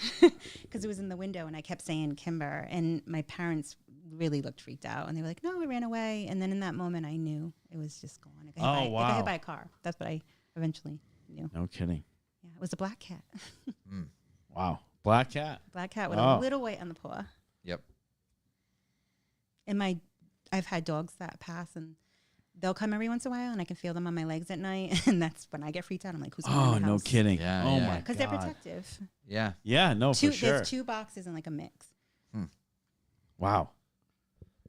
because it was in the window, and I kept saying Kimber, and my parents really looked freaked out, and they were like, "No, it ran away." And then in that moment, I knew it was just gone. It got hit wow. by a car. That's what I eventually knew. No kidding. Yeah, it was a black cat. Wow. Black cat. Black cat with Oh. a little white on the paw. Yep. And I've had dogs that pass, and they'll come every once in a while, and I can feel them on my legs at night, and that's when I get freaked out. I'm like, "Who's coming Oh, in the no house?" kidding. Yeah, oh yeah. my Because god. they're protective. Yeah. Yeah, no, for sure. There's 2 boxes and like a mix. Wow.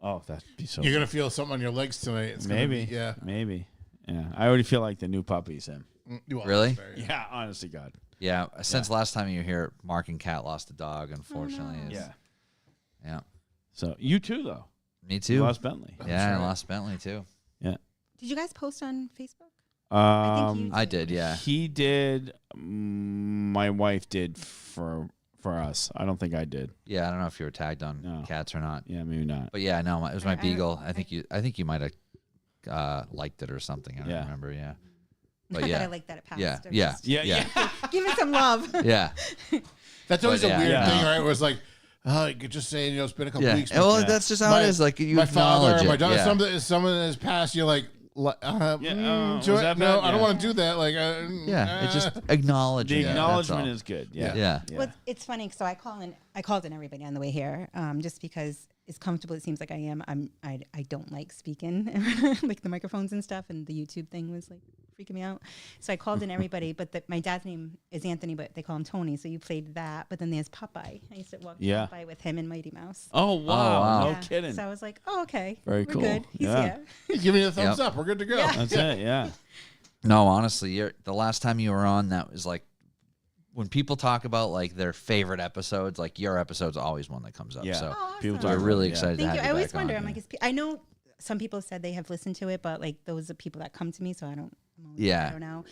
Oh, that'd be so. You're going to feel something on your legs tonight. It's gonna maybe. be- yeah. Maybe. Yeah. I already feel like the new puppy's him. Well, Really? that's fair, yeah. Yeah. Honest to God. Yeah. Since last time you were here, Mark and Kat lost a dog, unfortunately. no. It's- Yeah. Yeah. So you too, though. Me You too. lost Bentley. Yeah, I right. lost Bentley too. Did you guys post on Facebook? Um, I did, yeah. He did. My wife did for us. I don't think I did. Yeah, I don't know if you were tagged on No. Cats or not. Yeah, maybe not. But yeah, no, it was my I- beagle. I think you might have liked it or something. I don't Yeah. remember. Yeah. Not But that I yeah. like that it passed. Yeah. I'm Yeah. just- Yeah, Yeah. Give it some love. Yeah. That's always But a yeah, weird yeah. thing, right? Where it's like, you could just say, it's been a couple Yeah. weeks. And, well, yeah. that's just how my- it is. Like you my father, acknowledge or my it. daughter, Yeah. someone has passed. You're like, was no, that no, bad? I don't Yeah. want to do that. Like, Yeah. It just acknowledging The it. acknowledgement that's all. is good. Yeah. Yeah. Well, it's funny. So I called in everybody on the way here, just because as comfortable it seems like I am. I don't like speaking, like the microphones and stuff, and the YouTube thing was like freaking me out. So I called in everybody, but my dad's name is Anthony, but they call him Tony. So you played that, but then there's Popeye. I used to walk Yeah. Popeye with him and Mighty Mouse. Oh wow! wow. No Yeah. kidding. So I was like, oh, okay, Very we're cool. good. He's Yeah. here. He's giving you a thumbs Yep. up. We're good to go. Yeah. That's it. Yeah. No, honestly, the last time you were on, that was like when people talk about like their favorite episodes, like your episode's always one that comes up. Yeah. So Oh, People awesome. we're talk really about it, excited to Thank have you. you I always back wonder. on. I'm like, I know some people said they have listened to it, but like those are people that come to me, so I don't. Yeah. I don't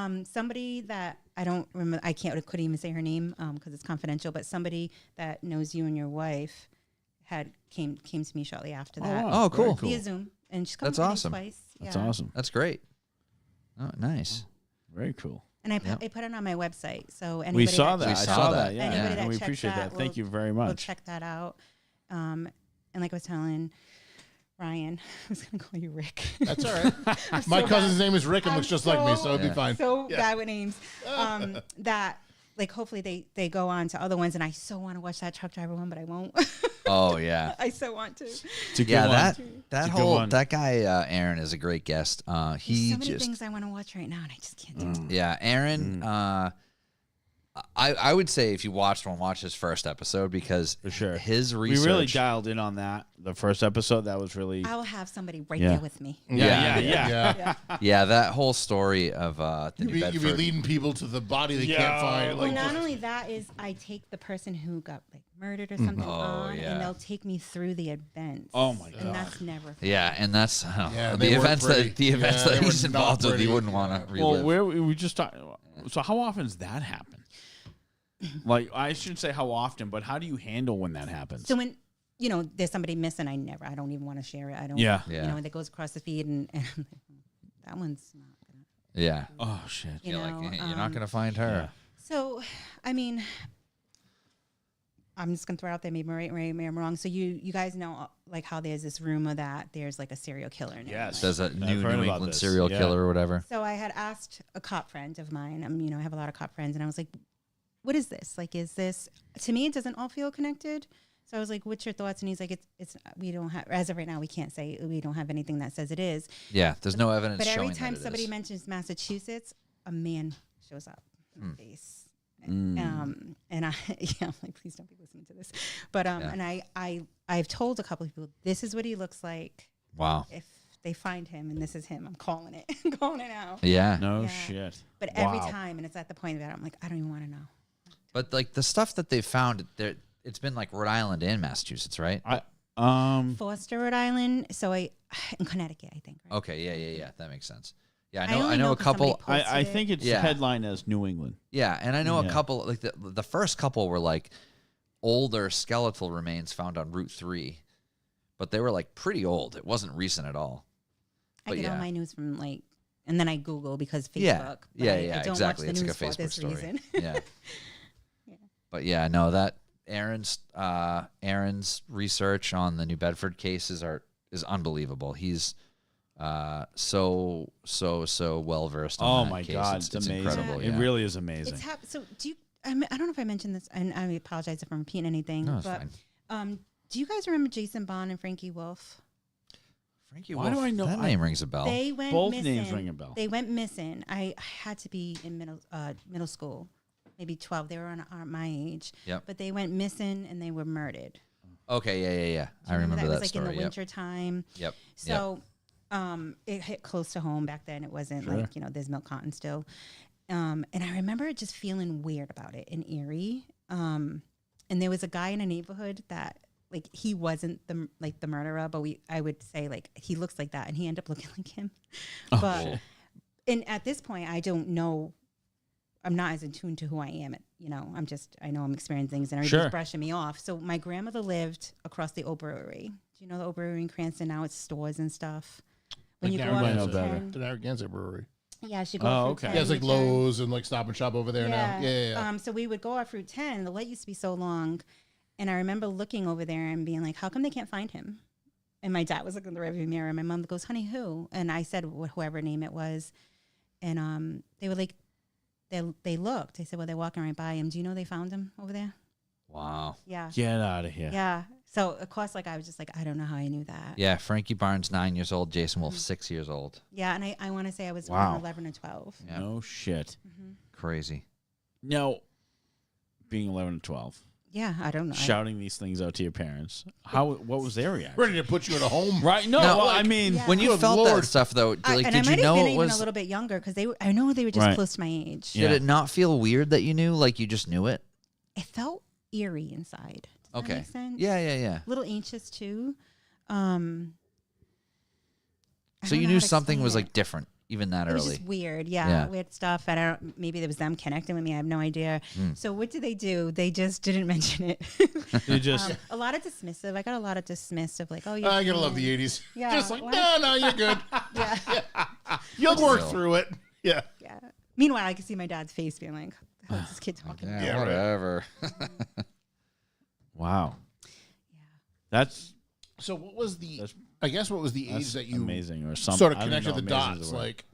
know. Somebody that I don't remember. Couldn't even say her name because it's confidential. But somebody that knows you and your wife came to me shortly after that. wow. Oh, cool. Very Via Zoom, and she's come That's to me awesome. twice. That's Yeah. awesome. That's great. Oh, nice. Very cool. And I Yep. put it on my website, so anybody We saw that. We I saw saw that. that. Yeah, Anybody and that we checks appreciate that. that Thank will- you very we'll much. check that out. And like I was telling Ryan, I was gonna call you Rick. That's all right. My so cousin's bad. name is Rick and I'm looks just like me, so it'd be Yeah. fine. So Yeah. bad with names. That like hopefully they go on to other ones, and I so want to watch that truck driver one, but I won't. Oh yeah. I so want to. It's a good Yeah, one. that It's a good whole one. that guy Aaron is a great guest. He There's so many just things I want to watch right now, and I just can't do it. yeah, Aaron. I would say if you watched one, watch his first episode because For sure. his We research. really dialed in on that. The first episode, that was really. I will have somebody right Yeah. there with me. Yeah. Yeah, that whole story of the You New be Bedford. leading people to the body they Yeah. can't find. Well, Like, not only that is I take the person who got like murdered or something on, yeah. and they'll take me through the events. Oh, my God. And that's never fun. Yeah, and that's Yeah, the they weren't events pretty. that the events Yeah, that they he's were not involved with. pretty. You wouldn't want to Well, relive. where we just talked. So, how often does that happen? Like, I shouldn't say how often, but how do you handle when that happens? So when there's somebody missing, I don't even want to share it. I don't. Yeah. Yeah. That goes across the feed, and I'm like, that one's not gonna. Yeah, Oh shit. You you're know, like you're not gonna find her. So, I mean, I'm just gonna throw it out there. Maybe I'm wrong. So you guys know like how there's this rumor that there's like a serial killer now. Yes. There's a I've new heard New about England this. serial Yeah. killer or whatever. So I had asked a cop friend of mine. I have a lot of cop friends, and I was like, "What is this? Like, is this to me? It doesn't all feel connected." So I was like, "What's your thoughts?" And he's like, "It's we don't have as of right now. We can't say we don't have anything that says it is." Yeah, there's no evidence But showing every time that it somebody is. mentions Massachusetts, a man shows up in the face. Mm. And I, I'm like, please don't be listening to this. But and I've told a couple of people, this is what he looks like Wow. if they find him, and this is him. I'm calling it, I'm calling it out. Yeah. No Yeah. shit. But every Wow. time, and it's at the point that I'm like, I don't even want to know. But like the stuff that they found, there, it's been like Rhode Island and Massachusetts, right? Foster, Rhode Island. So in Connecticut, I think. Right? Okay, yeah. That makes sense. Yeah, I I know. only I know know a 'cause somebody couple. posted I it. think it's Yeah. headline as New England. Yeah, and I know a Yeah. couple. Like the first couple were like older skeletal remains found on Route 3, but they were like pretty old. It wasn't recent at all. I But get all yeah. my news from like, and then I Google because Facebook. Yeah, but yeah, I yeah, don't exactly. Watch It's the like a news for Facebook this story. reason. Yeah. But yeah, no, that Aaron's research on the New Bedford cases is unbelievable. He's so well versed on Oh that my case. God, it's it's amazing. incredible. It Yeah. really is amazing. It's so do you? I don't know if I mentioned this, and I apologize if I'm repeating anything. No, it's but fine. do you guys remember Jason Bond and Frankie Wolf? Frankie Why do Wolf, I know- that name rings a bell? They went Both missing. names ring a bell. They went missing. I had to be in middle school, maybe 12. They were on my age. Yep. But they went missing and they were murdered. Okay, yeah. I remember It was that like story. in the Yep. winter time. Yep. So it hit close to home back then. It wasn't Sure. like, there's milk cotton still. And I remember just feeling weird about it in Erie. And there was a guy in a neighborhood that like he wasn't the murderer, but I would say like he looks like that, and he ended up looking like him. But and at this point, I don't know. I'm not as in tune to who I am. I know I'm experiencing things, and everybody's Sure. brushing me off. So my grandmother lived across the Old Brewery. Do you know the Old Brewery in Cranston? Now it's stores and stuff. When you go up Narragansett. to I know better. 10, the Narragansett Brewery. yeah, she go Oh, up Route okay. 10, Yeah, it's like you turn- Lowe's and like Stop and Shop over there now. Yeah. So we would go off Route 10. The light used to be so long. And I remember looking over there and being like, how come they can't find him? And my dad was looking in the rearview mirror. And my mom goes, honey, who? And I said, whoever name it was. And they were like, they looked. They said, well, they're walking right by him. Do you know they found him over there? Wow. Yeah. Get out of here. Yeah. So, of course, like I was just like, I don't know how I knew that. Yeah, Frankie Barnes 9 years old, Jason Wolf 6 years old. Yeah. And I want to say I was Wow. around 11 or 12. Yeah. No shit. Crazy. No, being 11 and 12. Yeah, I don't know. shouting these things out to your parents. What was their reaction? Ready to put you in a home. Right? No, No, well, like- I mean, Yeah. When you Good felt Lord. that stuff, though, like, and did I you might know have it been even was? a little bit younger because I know they were just Right. close to my age. Yeah. Did it not feel weird that you knew? Like you just knew it? It felt eerie inside. Does Okay. that make sense? Yeah, yeah, yeah. A little anxious too. I So don't you know knew how to something was explain like different even that it. It was early. just weird. Yeah, Yeah. weird stuff. And I don't. Maybe it was them connecting with me. I have no idea. So what did they do? They just didn't mention it. you just A lot of dismissive. I got a lot of dismissive. Like, oh, you're I gotta love human. the 80s. Yeah, Just like, what? no, you're good. Yeah. You'll work Still. through it. Yeah. Yeah. Meanwhile, I could see my dad's face being like, "What the hell is this kid talking about?" Yeah, right. whatever. wow. That's So what was the? That's- I guess what was the age that's that you amazing or something. sort of connected the dots? Like, Like,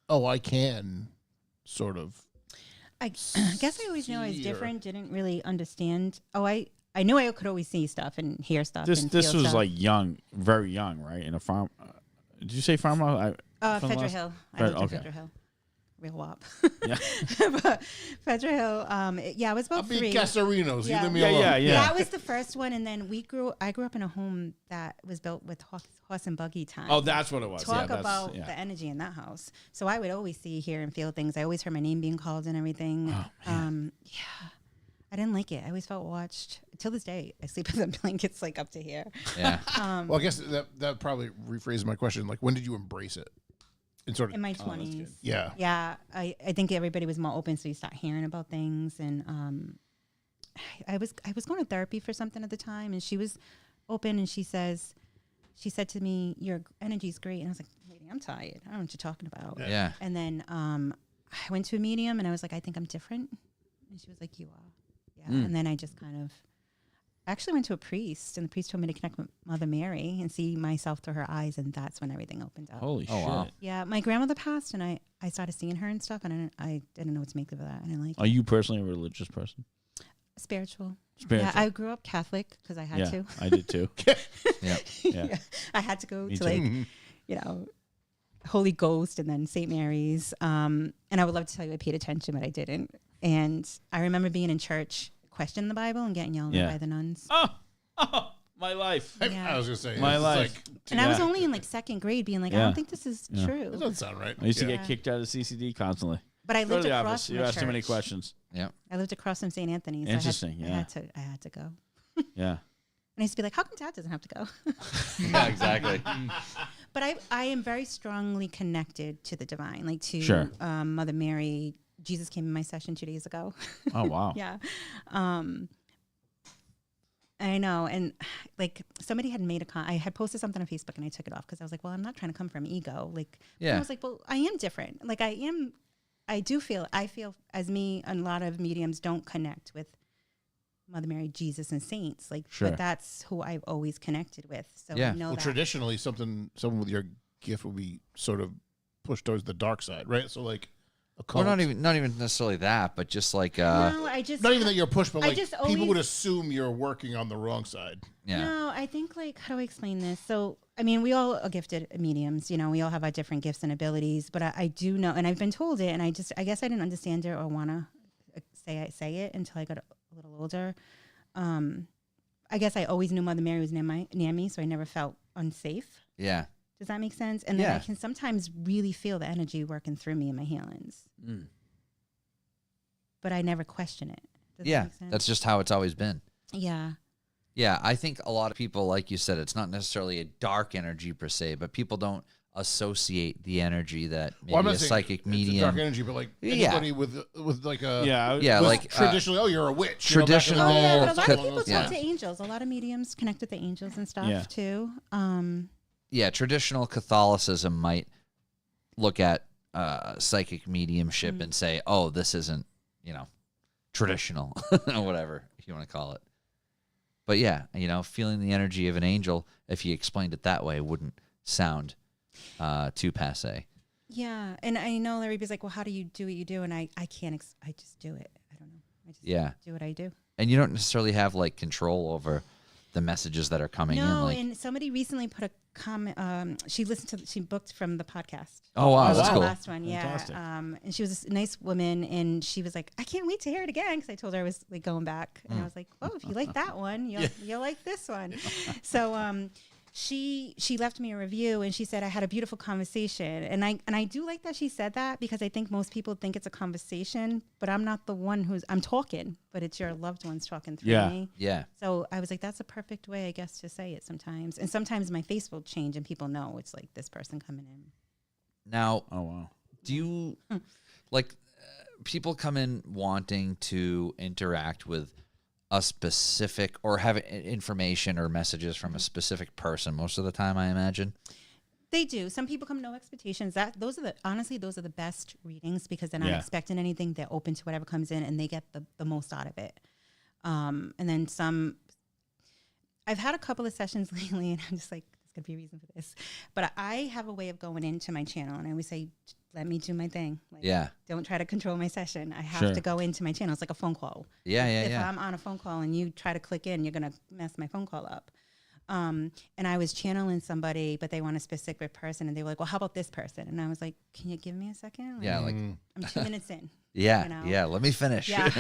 oh, I can sort of. I guess I always knew I was See or- different. Didn't really understand. Oh, I knew I could always see stuff and hear stuff. this and this feel was stuff. like young, very young, right? In a farm. Did you say farmhouse? from the Federal last- Hill. I Fed- lived in okay. Federal Hill. Real wop. Yeah. But Federal Hill. Yeah, I was I'll about be 3. Casarinos. Yeah. You leave me Yeah, alone. yeah, yeah. That was the first one, and then I grew up in a home that was built with horse and buggy time. Oh, that's what it was. Talk yeah, that's, about yeah. the energy in that house. So I would always see, hear, and feel things. I always heard my name being called and everything. Yeah, I didn't like it. I always felt watched. Till this day, I sleep with the blankets like up to here. Yeah. Well, I guess that probably rephrases my question. Like, when did you embrace it? In sort of. In my 20s. Yeah. Yeah, I think everybody was more open, so you start hearing about things. And I was going to therapy for something at the time, and she was open, and she said to me, "Your energy's great," and I was like, "Lady, I'm tired. I don't know what you're talking about." Yeah. And then I went to a medium, and I was like, "I think I'm different," and she was like, "You are." Yeah. And then I just kind of. I actually went to a priest, and the priest told me to connect with Mother Mary and see myself through her eyes, and that's when everything opened up. Holy Oh, shit. wow. Yeah, my grandmother passed, and I started seeing her and stuff, and I didn't know what to make of that. I didn't like Are you personally a religious person? spiritual. Spiritual. Yeah, I grew up Catholic because I had yeah, to. I did too. Yeah. Yeah. I had to go Me to too. like, you know, Holy Ghost and then St. Mary's. And I would love to tell you I paid attention, but I didn't. And I remember being in church, questioning the Bible and getting yelled Yeah. at by the nuns. Oh, my life. Yeah. I was gonna say My it's life. Like, And I was Yeah. only in like second grade being like, I Yeah. don't think this is Yeah. true. that doesn't sound right. I used to Yeah. get kicked out of CCD constantly. But I Go to lived the across office. from You the asked too many church. questions. Yeah. I lived across from St. Anthony's. Interesting, I yeah. had to go. Yeah. And I used to be like, how come Dad doesn't have to go? Yeah, exactly. But I am very strongly connected to the divine, like to Sure. Mother Mary. Jesus came in my session 2 days ago. Oh, wow. Yeah. I know. And like somebody had made I had posted something on Facebook and I took it off because I was like, well, I'm not trying to come from ego. Like, Yeah. I was like, well, I am different. Like I feel as me, a lot of mediums don't connect with Mother Mary, Jesus, and saints. Like, Sure. but that's who I've always connected with. So Yeah. I know Well, that. traditionally, someone with your gift would be sort of pushed towards the dark side, right? So like a Or cult. not even necessarily that, but just like no, I just Not even that you're pushed, but I like just people always- would assume you're working on the wrong side. yeah. No, I think like how do I explain this? So I mean, we all are gifted mediums. You know, we all have our different gifts and abilities. But I do know, and I've been told it, and I guess I didn't understand it or want to say it until I got a little older. I guess I always knew Mother Mary was near me, so I never felt unsafe. Yeah. Does that make sense? And then Yeah. I can sometimes really feel the energy working through me in my healings, but I never question it. Does that Yeah. make sense? That's just how it's always been. Yeah. Yeah, I think a lot of people, like you said, it's not necessarily a dark energy per se, but people don't associate the energy that maybe Well, I'm not a saying psychic it's a medium. dark energy, but like Yeah. anybody with like a Yeah. Yeah, was like traditionally, oh, you're a witch. traditional- Oh, yeah, Oh, but a lot could- of people talk yeah. to angels. A lot of mediums connect with the angels and stuff Yeah. too. Yeah, traditional Catholicism might look at psychic mediumship and say, "Oh, this isn't, traditional, or whatever if you want to call it." But yeah, feeling the energy of an angel, if you explained it that way, wouldn't sound too passe. Yeah, and I know everybody's like, "Well, how do you do what you do?" And I can't. I just do it. I don't know. I just Yeah. do what I do. And you don't necessarily have like control over the messages that are coming in. No, Like, and somebody recently put a comment. She booked from the podcast. oh wow, that's The cool. last one, yeah. Fantastic. And she was a nice woman, and she was like, I can't wait to hear it again, because I told her I was like going back, and I was like, oh, if you like that one, you'll like this one. So she left me a review, and she said I had a beautiful conversation, and I do like that she said that, because I think most people think it's a conversation, but I'm not the one I'm talking, but it's your loved ones talking through me. Yeah. So I was like, that's a perfect way, I guess, to say it sometimes. And sometimes my face will change, and people know it's like this person coming in. Now, Oh wow. do you like people come in wanting to interact with a specific or have information or messages from a specific person most of the time, I imagine? They do. Some people come no expectations. Those are the best readings, because they're not expecting anything. They're open to whatever comes in, and they get the most out of it. And then some. I've had a couple of sessions lately, and I'm just like, there's gonna be a reason for this. But I have a way of going into my channel, and I always say, let me do my thing. Like, don't try to control my session. I have to go into my channel. It's like a phone call. If I'm on a phone call and you try to click in, you're gonna mess my phone call up. And I was channeling somebody, but they want a specific person, and they were like, well, how about this person? And I was like, can you give me a second? Like, I'm 2 minutes in. Let me finish. Yeah.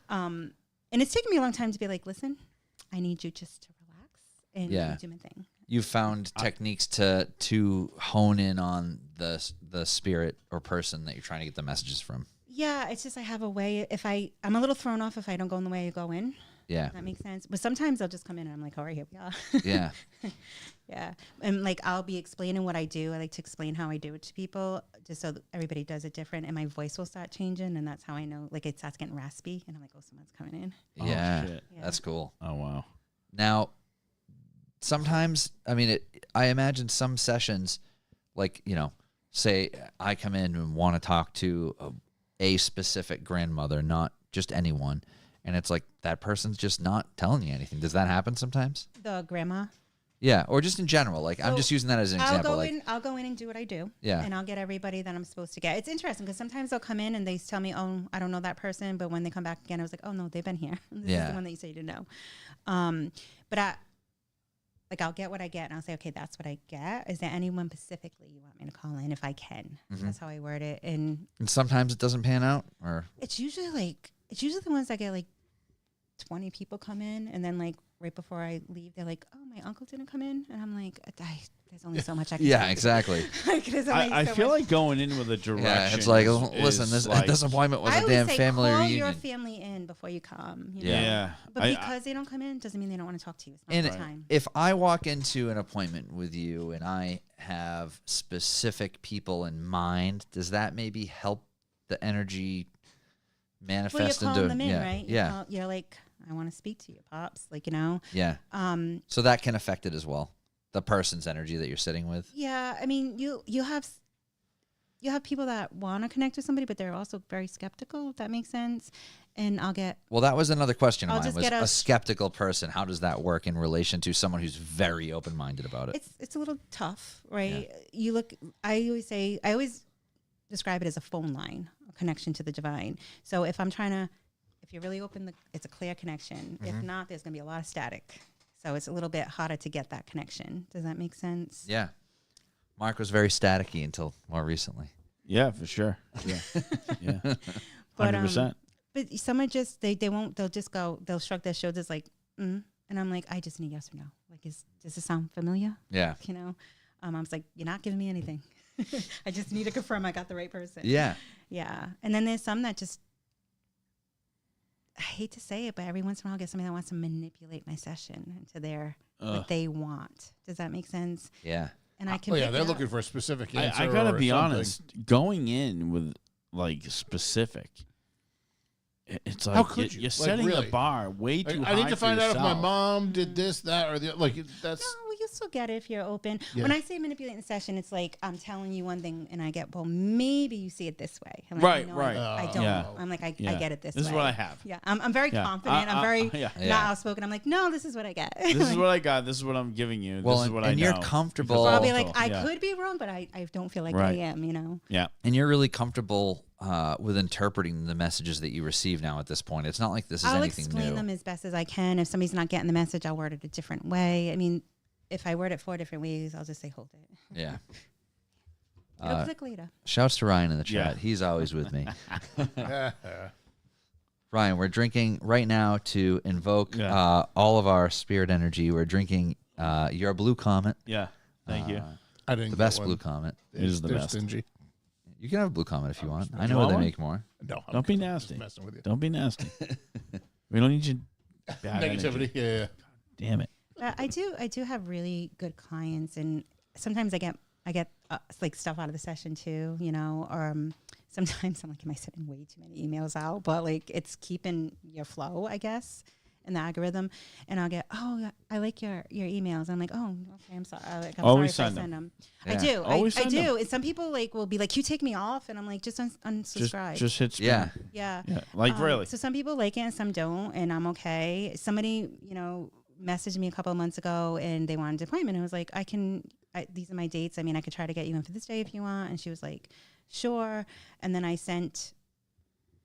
And it's taken me a long time to be like, listen, I need you just to relax and do my thing. You found techniques to hone in on the spirit or person that you're trying to get the messages from. Yeah, it's just I have a way. I'm a little thrown off if I don't go in the way I go in. Yeah. That makes sense. But sometimes they'll just come in and I'm like, all right, here we are. Yeah. Yeah. And like, I'll be explaining what I do. I like to explain how I do it to people, just so that everybody does it different. And my voice will start changing. And that's how I know, like, it starts getting raspy. And I'm like, oh, someone's coming in. Yeah. Shit. That's cool. Oh wow. Now, sometimes, I mean, I imagine some sessions, like, say I come in and want to talk to a specific grandmother, not just anyone. And it's like that person's just not telling you anything. Does that happen sometimes? The grandma. Yeah, or just in general. Like, I'm So just using that as an example. I'll go in and do what I do. Yeah. And I'll get everybody that I'm supposed to get. It's interesting because sometimes they'll come in and they tell me, oh, I don't know that person. But when they come back again, I was like, oh, no, they've been here. This is the one that you say you didn't know. But I'll get what I get, and I'll say, okay, that's what I get. Is there anyone specifically you want me to call in if I can? That's how I word it. And sometimes it doesn't pan out, or it's usually the ones that get like 20 people come in, and then like right before I leave, they're like, oh, my uncle didn't come in. And I'm like, there's only so much I can do. Exactly. Like, I feel like going in with a direction. Yeah, it's like, is listen, this appointment was I a damn always say, family call reunion. your family in before you come. You know? Yeah. But because they don't come in doesn't mean they don't want to talk to you. It's not And the time. if I walk into an appointment with you and I have specific people in mind, does that maybe help the energy manifest Well, you're calling into them in, right? Yeah. You're like, I want to speak to you, Pops. Like, you know. Yeah. So that can affect it as well. The person's energy that you're sitting with. Yeah, I mean, you have people that want to connect with somebody, but they're also very skeptical. If that makes sense. And I'll get. Well, that was another question of I'll mine. just Was get a skeptical person? How does that work in relation to someone who's very open-minded about it? It's a little tough, right? You look. I always describe it as a phone line, a connection to the divine. So if you're really open, it's a clear connection. If not, there's going to be a lot of static. So it's a little bit harder to get that connection. Does that make sense? Yeah. Mark was very staticky until more recently. Yeah, for sure. Yeah. Yeah. But 100%. but someone just they'll just go, they'll shrug their shoulders like, and I'm like, I just need yes or no. Like, does this sound familiar? Yeah. You know, I was like, you're not giving me anything. I just need to confirm I got the right person. Yeah. Yeah. And then there's some that just, I hate to say it, but every once in a while I get somebody that wants to manipulate my session into what they want. Does that make sense? Yeah. And I can. They're looking for a specific answer. I gotta or be something. honest. Going in with like specific, it's like How could you? you're Like, setting really? the bar way too high. I need to find for out if my yourself. mom did this, that, or the like. That's No, well, you still get it if you're open. Yeah. When I say manipulating the session, it's like I'm telling you one thing, and I get, well, maybe you see it this way. I'm like, Right, no, right. I don't. Yeah. I'm like, I Yeah. get it this way. This is what I have. Yeah, I'm very Yeah. confident. I'm very yeah. not Yeah. outspoken. I'm like, no, this is what I get. This is what I got. This is what I'm giving you. Well, this is what I and know. you're comfortable- Or I'll be Also, like, I yeah. could be wrong, but I don't feel like Right. I am. You know. Yeah. And you're really comfortable with interpreting the messages that you receive now at this point? It's not like this is I'll anything explain new. them as best as I can. If somebody's not getting the message, I'll word it a different way. I mean, if I word it 4 different ways, I'll just say hold it. Yeah. It'll click later. Shouts to Ryan in the Yeah. chat. He's always with me. Ryan, we're drinking right now to invoke all of our spirit energy. We're drinking your Blue Comet, Yeah. Thank you. I didn't the get best one. Blue Comet. It is the They're best. stingy. You can have a Blue Comet if you want. I You know where want they one? make more. No, Don't be I'm nasty. just messing with you. Don't be nasty. We don't need you. Bad Negativity. energy. Yeah. Damn it. I do have really good clients, and sometimes I get like stuff out of the session too, you know, or sometimes I'm like, am I sending way too many emails out? But like, it's keeping your flow, I guess, in the algorithm. And I'll get, oh, I like your emails. I'm like, oh, okay, I'm sorry. I'm Always sorry if send I send them. Yeah. I do. Always I send do. them. And some people like will be like, you take me off, and I'm like, just unsubscribe. Just hit spam. Yeah. Yeah. Yeah. Like really. So some people like it and some don't, and I'm okay. Somebody, messaged me a couple of months ago, and they wanted an appointment. I was like, these are my dates. I mean, I could try to get you in for this day if you want. And she was like, sure. And then I sent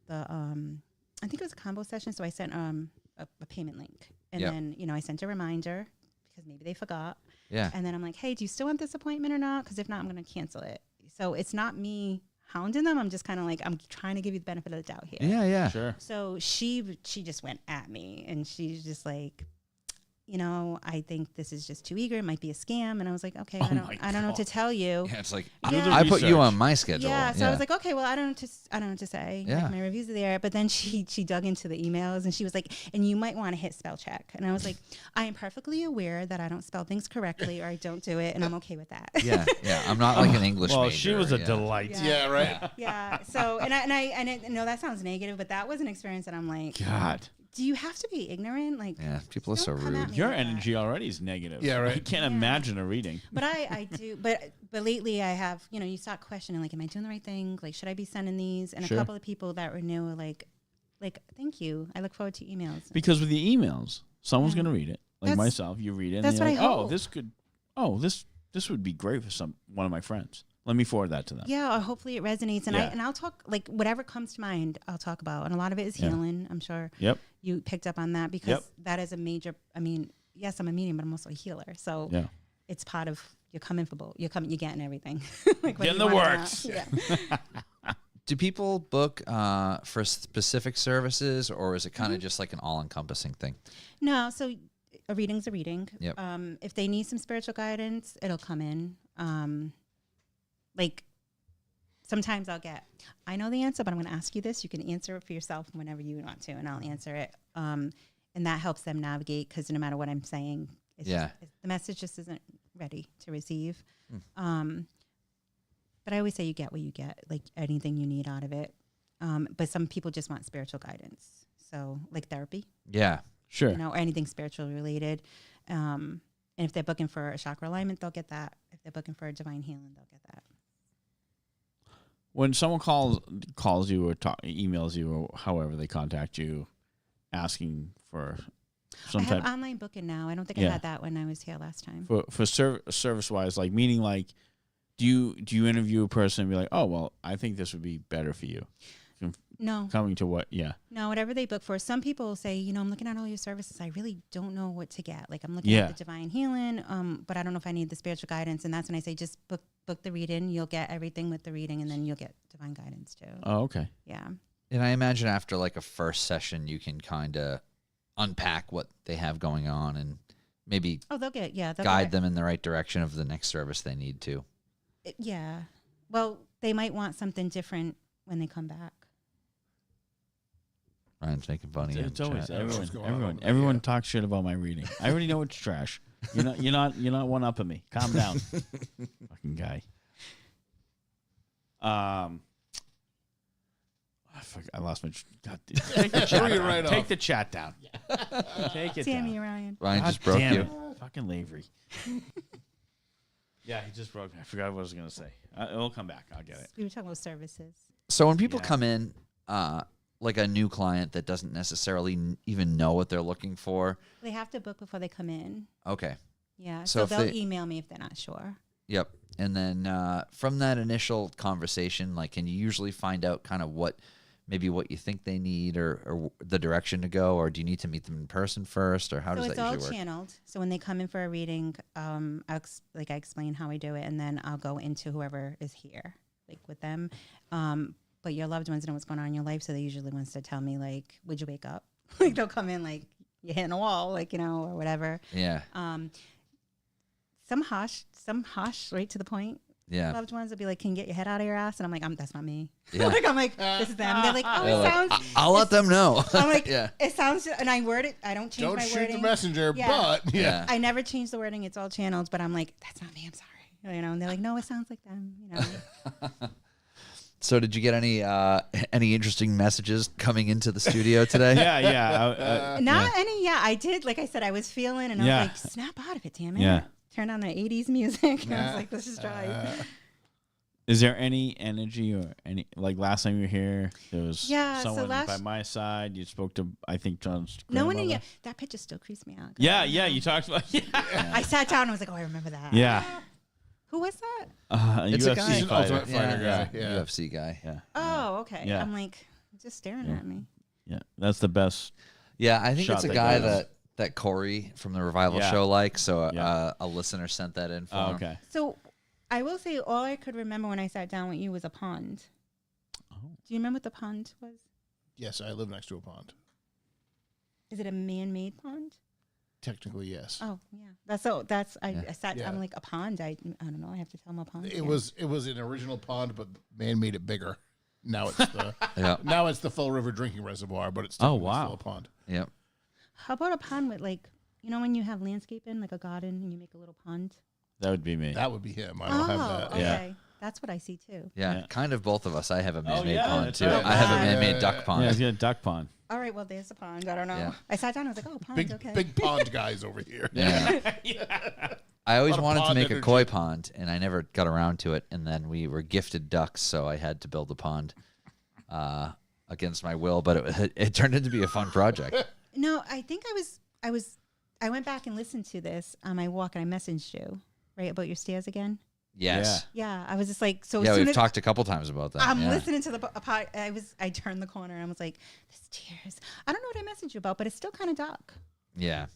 the, I think it was a combo session. So I sent a payment link. And Yep. then, I sent a reminder because maybe they forgot. Yeah. And then I'm like, hey, do you still want this appointment or not? Because if not, I'm going to cancel it. So it's not me hounding them. I'm just kind of like, I'm trying to give you the benefit of the doubt here. Yeah, yeah. Sure. So she just went at me, and she's just like, I think this is just too eager. It might be a scam. And I was like, okay, Oh I my don't know what to God. tell you. Yeah, it's like, Do the Yeah. I put you research. on my schedule. Yeah. So I was like, okay, well, I don't know what to say. Yeah. Like, my reviews are there. But then she dug into the emails, and she was like, and you might want to hit spell check. And I was like, I am perfectly aware that I don't spell things correctly, or I don't do it, and I'm okay with that. yeah, yeah. I'm not like an English Well, major. she was a yeah. delight. Yeah, right. Yeah. So, no, that sounds negative, but that was an experience that I'm like, God. do you have to be ignorant? Like, Yeah, people are so don't come at rude. me Your like that. energy already is negative. Yeah, right. I can't imagine a reading. But I do. But lately I have, you start questioning, like, am I doing the right thing? Like, should I be sending these? And Sure. a couple of people that were new are like, thank you. I look forward to emails. Because with the emails, someone's Yeah. going to read it. Like That's- myself, you read it. that's and you're what I like, hope. this would be great for one of my friends. Let me forward that to them. Yeah, or hopefully it resonates. And Yeah. I'll talk, like, whatever comes to mind, I'll talk about. And a lot of it is Yeah. healing. I'm sure Yep. you picked up on that because Yep. that is a major, yes, I'm a medium, but I'm also a healer. So Yeah. it's part of, you're coming for both. You're getting everything. Like, Getting whether the you want it or works. not. Yeah. Do people book for specific services, or is it kind of just like an all-encompassing thing? No, so a reading's a reading. Yep. If they need some spiritual guidance, it'll come in. Like, sometimes I know the answer, but I'm going to ask you this. You can answer it for yourself whenever you want to, and I'll answer it. And that helps them navigate, because no matter what I'm saying, the message just isn't ready to receive. But I always say you get what you get, like anything you need out of it. But some people just want spiritual guidance. So like therapy, Yeah. Sure. or anything spiritual related. And if they're booking for a chakra alignment, they'll get that. If they're booking for a divine healing, they'll get that. When someone calls you or emails you or however they contact you, asking for some I have type online booking now. I don't think Yeah. I had that when I was here last time. for service wise, like meaning like, do you interview a person and be like, oh well, I think this would be better for you, No, coming to what? Yeah. no, whatever they book for. Some people say, I'm looking at all your services. I really don't know what to get. Like, I'm looking Yeah. at the divine healing, but I don't know if I need the spiritual guidance. And that's when I say, just book the reading. You'll get everything with the reading, and then you'll get divine guidance too. Oh, okay. Yeah. And I imagine after like a first session, you can kind of unpack what they have going on and maybe Oh, they'll guide get, them in the right direction of the next service they need to. Yeah. Well, they might want something different when they come back. Ryan's making fun of you. in It's always chat. What's going on everyone. over there? Everyone talks shit about my reading. I already know it's trash. You're not one upping me. Calm down, fucking guy. I lost my. God, take the chat Threw you down. right Take off. the chat down. Take it Damn down. you, Ryan. Ryan God just broke damn you. it. Fucking Lavery. Yeah, he just broke me. I forgot what I was gonna say. It'll come back. I'll get it. We were talking about services. So when people Yeah. come in, like a new client that doesn't necessarily even know what they're looking for, They have to book before they come in. okay. Yeah. So So if they'll they- email me if they're not sure. Yep. And then from that initial conversation, like, can you usually find out kind of what you think they need or the direction to go, or do you need to meet them in person first, or how does that usually work? So it's all channeled. So when they come in for a reading, I explain how I do it, and then I'll go into whoever is here, like with them. But your loved ones know what's going on in your life, so they usually wants to tell me, like, would you wake up? Like, they'll come in like, you're hitting a wall, like, or whatever. Yeah. Some harsh, right to the point. Yeah. Loved ones will be like, can you get your head out of your ass? And I'm like, that's not me. Yeah. I'm like, this is them. They're like, oh, They're it like, sounds. I'll let them know. I'm like, yeah. It sounds, and I word it. I don't change Don't my shoot wording. the messenger, Yeah. but yeah. I never change the wording. It's all channeled, but I'm like, that's not me. I'm sorry. And they're like, no, it sounds like them. So did you get any interesting messages coming into the studio today? Yeah. Not any. Yeah, I did. Like I said, I was feeling, and I Yeah. was like, snap out of it, damn it. Yeah. Turn on the 80s music. And I was like, this is dry. Is there any energy or any, like last time you were here, there was So someone by last- my side. You spoke to, I think, John's No one grandmother. in that picture still creeps me out. Yeah. You talked about. Yeah. I sat down and was like, oh, I remember that. Yeah. Who was that? It's a UFC guy. He's an fighter. ultimate fighter guy. Yeah. UFC guy. Yeah. Oh, okay. Yeah. I'm like, just staring at me. Yeah. That's the best. Yeah, I think Shot it's a that guy goes. that Corey from the Revival Yeah. Show likes. So Yeah. a listener sent that in for Oh, him. okay. So I will say all I could remember when I sat down with you was a pond. Oh. Do you remember what the pond was? Yes, I live next to a pond. Is it a man-made pond? Technically, yes. Oh, yeah. I sat Yeah. I'm like, a pond? I don't know. I have to tell him a pond. It was an original pond, but man made it bigger. Now it's the Yeah. now it's the Fall River drinking reservoir, but it's Oh, technically wow. still a pond. Yep. How about a pond with, like, when you have landscaping, like a garden, and you make a little pond? That would be me. That would be him. I don't have that. Okay. Yeah. That's what I see too. Yeah, Yeah. kind of both of us. I have a man-made yeah, pond that's too. right. I have a Yeah. man-made duck pond. Yeah, he's got a duck pond. All right, well, there's the pond. I don't know. Yeah. I sat down. I was like, oh, pond. Big Okay. big pond guys over here. Yeah. I always Lot of wanted to pond make a energy. koi pond, and I never got around to it. And then we were gifted ducks, so I had to build a pond against my will. But it turned into be a fun project. No, I think I went back and listened to this on my walk, and I messaged you, right, about your stairs again. Yes. Yeah, I was just like, so Yeah, as soon we've as talked a couple times about that. I'm yeah. listening to the pod, I turned the corner and I was like, the stairs. I don't know what I messaged you about, but it's still kind of dark. Yeah.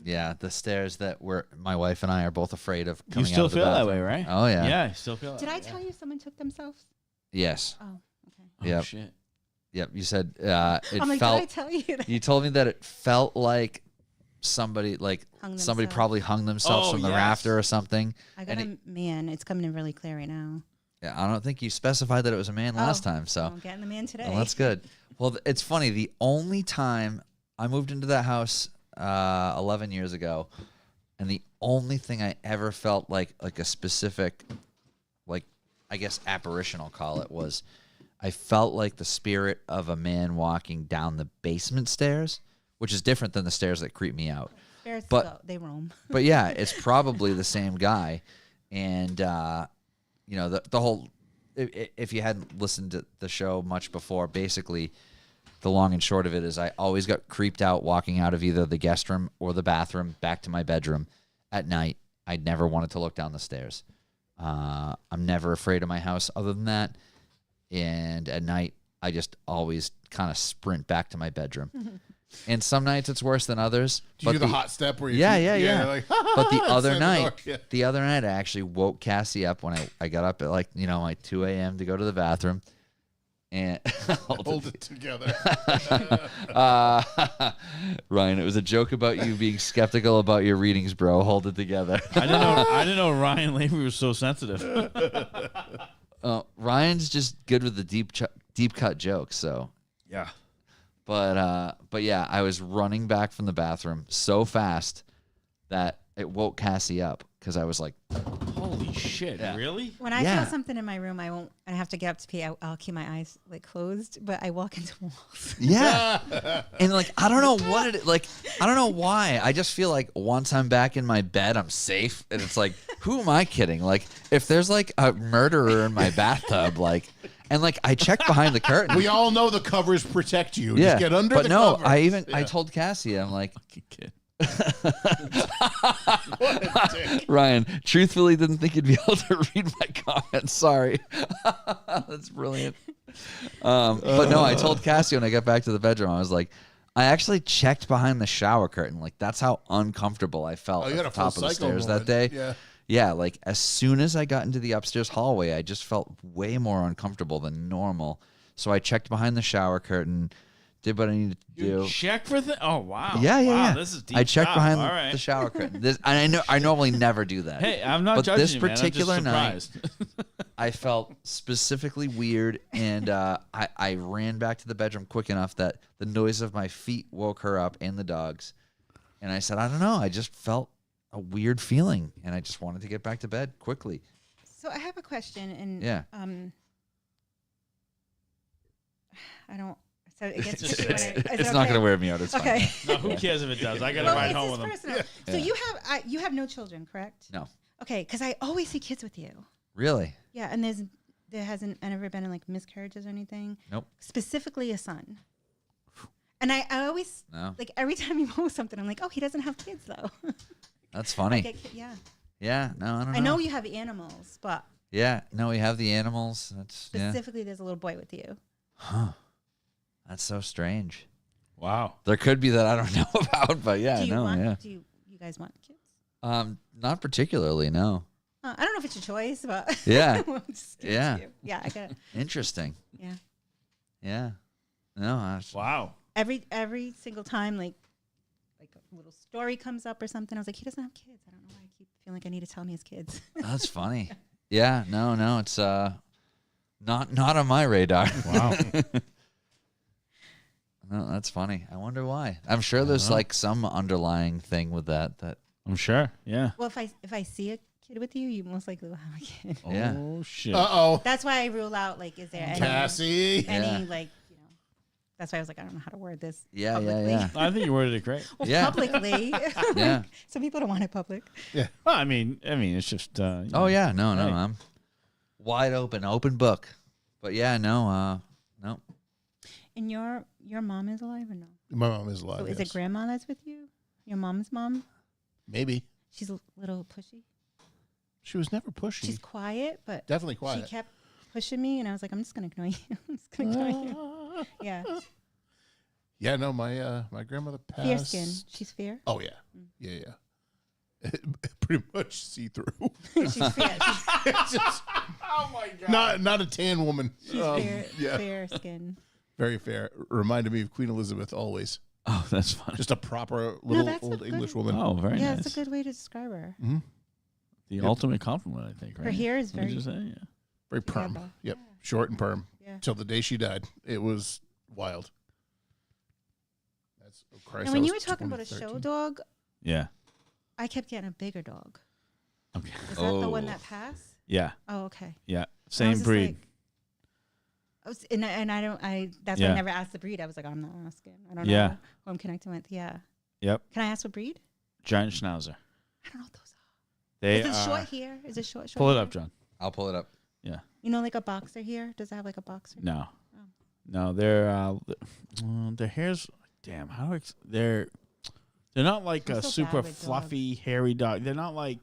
Yeah, the stairs that my wife and I are both afraid of You coming still out of the feel that bathroom. way, right? Oh, yeah. Yeah, you still feel that Did way. I tell you someone took themselves? Yes. Oh, okay. Oh, Yep. shit. Yep. You said it I'm like, felt. did I tell you that? You told me that it felt like somebody Hung somebody themselves. probably hung themselves Oh, from the yes. rafter or something. I got and a man. It's coming in really clear right now. Yeah, I don't think you specified that it was a man last time. So I'm getting the man today. well, that's good. Well, it's funny. The only time I moved into that house 11 years ago, and the only thing I ever felt like a specific, like, I guess apparition, I'll call it, was I felt like the spirit of a man walking down the basement stairs, which is different than the stairs that creep me out. Bears but- go, they roam. But yeah, it's probably the same guy. And, the whole, if you hadn't listened to the show much before, basically the long and short of it is I always got creeped out walking out of either the guest room or the bathroom back to my bedroom at night. I never wanted to look down the stairs. I'm never afraid of my house other than that. And at night, I just always kind of sprint back to my bedroom. And some nights it's worse than others. Do you do the hot step where you Yeah. like, But the other slam the door. night, Yeah. I actually woke Cassie up when I got up at like 2 a.m. to go to the bathroom. And Hold it together. Ryan, it was a joke about you being skeptical about your readings, bro. Hold it together. I didn't know Ryan Lavery was so sensitive. Ryan's just good with the deep cut jokes. So, Yeah. but yeah, I was running back from the bathroom so fast that it woke Cassie up because I was like, Holy shit! Yeah. Really? When I Yeah. feel something in my room, I have to get up to pee. I'll keep my eyes closed, but I walk into walls. yeah. And I don't know what it I don't know why. I just feel like once I'm back in my bed, I'm safe. And it's like, who am I kidding? If there's a murderer in my bathtub, and I check behind the curtain. We all know the covers protect you. Yeah. Just get under but the no, cover. I told Cassie, I'm like, Kid. What a dick. Ryan, truthfully, didn't think you'd be able to read my comments. Sorry. That's brilliant. But no, I told Cassie when I got back to the bedroom, I was like, I actually checked behind the shower curtain. Like, that's how uncomfortable I felt You at had the a full top of the cycle stairs moment. that day. Yeah. Yeah, like as soon as I got into the upstairs hallway, I just felt way more uncomfortable than normal. So I checked behind the shower curtain, did what I needed to do. Check for the. Oh wow. Yeah. Wow, this is deep. I checked stuff. behind All right. the shower curtain. And I normally never do that. Hey, I'm not But judging this you, man. I'm just particular night, surprised. I felt specifically weird, and I ran back to the bedroom quick enough that the noise of my feet woke her up and the dogs. And I said, I don't know. I just felt a weird feeling, and I just wanted to get back to bed quickly. So I have a question, and Yeah. I don't. So it gets Just tricky when say I, is It's it not okay? going to wear me out. It's Okay. fine. No, who cares if it does? I got to Well, ride this home is with him. personal. So Yeah. you have no children, correct? No. Okay, because I always see kids with you. Really? Yeah, and there hasn't ever been like miscarriages or anything. Nope. Specifically a son. And I always No. like every time you post something, I'm like, oh, he doesn't have kids though. That's funny. Yeah. Yeah. No, I don't know. I know you have animals, but Yeah. No, we have the animals. That's specifically there's a little boy with you. Huh. That's so strange. Wow. There could be that I don't know about, but yeah, do you no, want? yeah. Do you guys want kids? Not particularly. No. I don't know if it's your choice, but Yeah. I'm just kidding Yeah. you. Yeah, I got it. Interesting. Yeah. Yeah. No. Wow. Every single time, like a little story comes up or something, I was like, he doesn't have kids. I don't know why I keep feeling like I need to tell him he has kids. That's funny. Yeah. No. It's not on my radar. Wow. No, that's funny. I wonder why. I'm sure there's like some underlying thing with that. I'm sure. Yeah. Well, if I see a kid with you, you most likely will have a kid. Yeah. Oh shit. Uh-oh. That's why I rule out like, is there Cassie. any Yeah. like, you know? That's why I was like, I don't know how to word this. Yeah. publicly. Yeah. I think you worded it great. Well, Yeah. publicly. Yeah. Some people don't want it public. Well, I mean, it's just. You Oh know. yeah. No. Right. I'm wide open book. But yeah. No. No. And your mom is alive or no? My mom is alive. So is yes. it grandma that's with you? Your mom's mom? Maybe. She's a little pushy. She was never pushy. She's quiet, but Definitely quiet. she kept pushing me, and I was like, I'm just gonna ignore you. I'm just gonna ignore you. Yeah. Yeah, no, my grandmother passed. Fair skin. She's fair. Oh yeah, yeah. Pretty much see through. She's fair. Oh my god. Not a tan woman. She's Yeah, fair skin. very fair. Reminded me of Queen Elizabeth always. Oh, that's funny. Just a proper little that's a old good- English woman. Oh, very Yeah, nice. it's a good way to describe her. The ultimate compliment, I think. Right. Her hair is What did very. you say? Yeah. Very perm. though. Yep, short and perm. Yeah. Till the day she died, it was wild. That's oh Christ. And that when you was were talking about a show 2013. dog, Yeah. I kept getting a bigger dog. Okay. Is that the one Oh. that passed? Yeah. Oh, okay. Yeah. I Same was just breed. like- and I don't. That's why Yeah. I never asked the breed. I was like, I'm not asking. I don't Yeah. know who I'm connecting with. Yeah. Yep. Can I ask what breed? Giant Schnauzer. I don't know what those are. They Is it are. short hair? Is it short? Pull it hair? up, John. I'll pull it up. Yeah. You know, like a boxer here. Does it have like a boxer? No. Oh. No, they're their hair's damn. How do I they're not like I'm a so super bad with fluffy hairy dog. They're not like.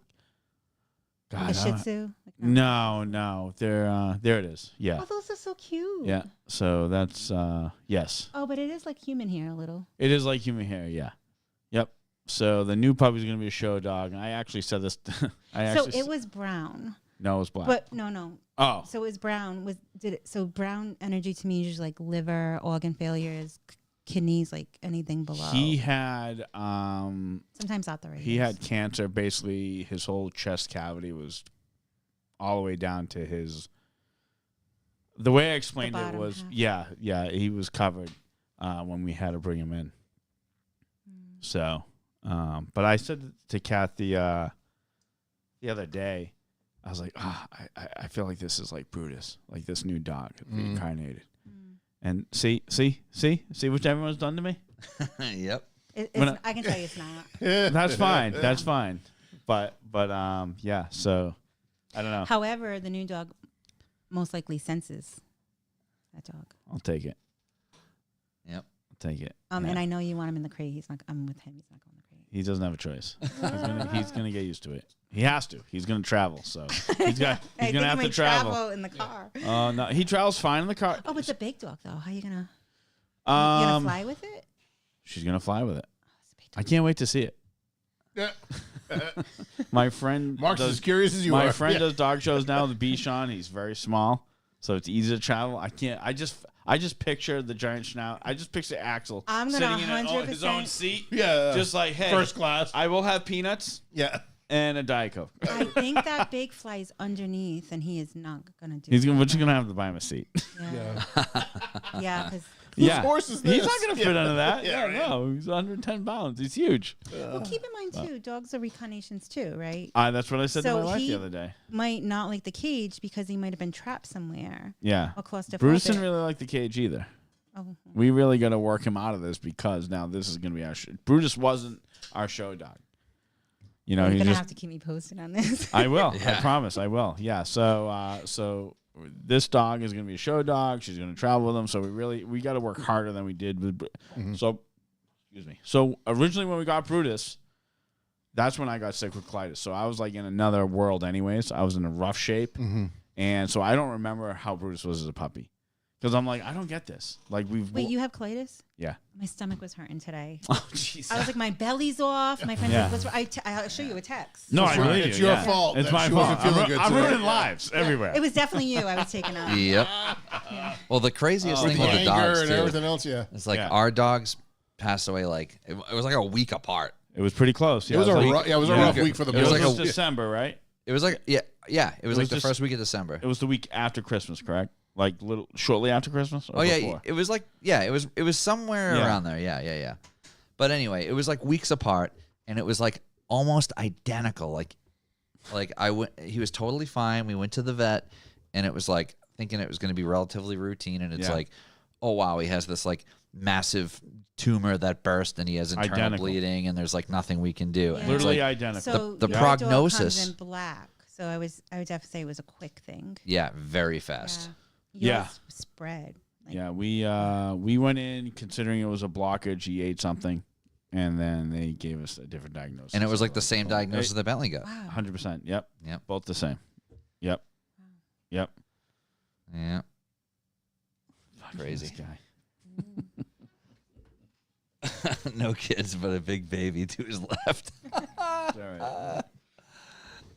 God, Like a I Shih don't- Tzu? Like, No, they're there. It is. Yeah, Oh, those are so cute. yeah. So that's yes, Oh, but it is like human hair a little. it is like human hair. Yeah, yep. So the new puppy's gonna be a show dog, and I actually said this. So it was brown, no, it was black. but no. Oh, So it was brown. So brown energy to me is usually like liver, organ failures, kidneys, like anything below. he had Sometimes arthritis. he had cancer. Basically, his whole chest cavity was all the way down to his. The way I explained it bottom was, half. yeah, he was covered when we had to bring him in. So, but I said to Kathy the other day, I was like, I feel like this is like Brutus, like this new dog reincarnated. And see what everyone's done to me. Yep. I can tell you it's not. That's fine. That's fine. But yeah. So I don't know. However, the new dog most likely senses that dog. I'll take it. Yep. I'll take it. And Yeah. I know you want him in the crate. He's not. I'm with him. He's not going in the crate. He doesn't have a choice. He's gonna get used to it. He has to. He's gonna travel, so he's gonna have to travel. In the car. No, he travels fine in the car. Oh, it's a big dog though. How you gonna? You gonna fly with it? She's gonna fly with it. I can't wait to see it. Yeah. My friend Mark's does, as curious as you my are. friend Yeah. does dog shows now with Bichon. He's very small, so it's easy to travel. I can't. I just picture the giant snout. I just picture Axel I'm gonna sitting in his own 100%. seat. Yeah. Just like, hey, First class. I will have peanuts Yeah. and a Diet Coke. I think that big flies underneath, and he is not gonna do. We're just gonna have to buy him a seat. Yeah, yeah, because. Yeah, horse is he's this? not gonna fit under that. Yeah, Yeah, right. no, he's 110 pounds. He's huge. Well, keep in mind too, dogs are reincarnations too, right? That's what I said to So my wife he- the other day. Might not like the cage because he might have been trapped somewhere. Yeah, Or claustrophobic. Bruce didn't really like the cage either. Oh, We really got to work him out of this because now this is going to be our show. Brutus wasn't our show dog. You know, you're he's gonna just. have to keep me posted on this. I will. I Yeah. promise. I will. Yeah. So this dog is going to be a show dog. She's going to travel with him. So we got to work harder than we did with. So, excuse me. So originally when we got Brutus, that's when I got sick with colitis. So I was like in another world, anyways. I was in a rough shape, and so I don't remember how Brutus was as a puppy. Because I'm like, I don't get this. Like Wait, you have colitis? Yeah. My stomach was hurting today. Oh, jeez. I was like, my belly's off. My friend's Yeah. like, what's wrong? I'll show you a text. No, I It's your- believe it's you, your yeah. fault It's that my she fault. wasn't feeling good I'm today. ruining lives everywhere. It was definitely you. I was taking out. Yep. Well, the craziest With thing the with the anger dogs and too, everything else, yeah. it's like Yeah. our dogs passed away like it was like a week apart. It was pretty close. Yeah, It was a like- rough, it was a yeah. rough week for the It was It like was a- December, right? It was like yeah. It was like was the just- first week of December. It was the week after Christmas, correct? Like shortly after Christmas? Or Oh yeah, before? it was like it was somewhere Yeah. around there. Yeah. But anyway, it was like weeks apart, and it was like almost identical. Like I went, he was totally fine. We went to the vet, and it was like thinking it was going to be relatively routine, and it's Yeah. like, oh wow, he has this like massive tumor that burst, and he has internal Identical. bleeding, and there's like nothing we can do. And it's Literally like, identical. So The your dog prognosis- comes in black. So I would definitely say it was a quick thing. yeah, very fast. Yeah. Yeah. Yours spread. Like, Yeah, we went in considering it was a blockage. He ate something, and then they gave us a different diagnosis. And it was like the same diagnosis that Bentley got. Wow. 100%. Yep. Yep. Both the same. Yep. Yep. Yeah. Fuck Crazy. this guy. No kids, but a big baby to his left. It's all right.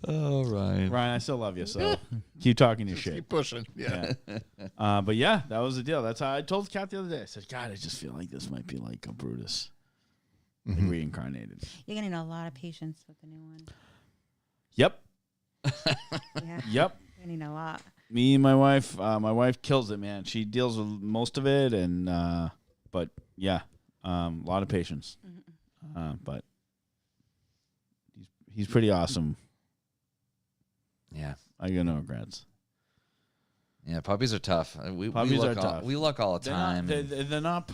Oh, Ryan. Ryan, I still love you, so keep talking your shit. Keep pushing. Yeah. But yeah, that was the deal. That's how I told Kat the other day. I said, God, I just feel like this might be like a Brutus like reincarnated. You're going to need a lot of patience with the new one. Yep. Yeah. Yep. You're going to need a lot. Me and my wife kills it, man. She deals with most of it, and but yeah, a lot of patience. But he's pretty awesome. Yeah. I got no regrets. Yeah, puppies are tough. We Puppies look are all, tough. We look all the They're time. not. They're not.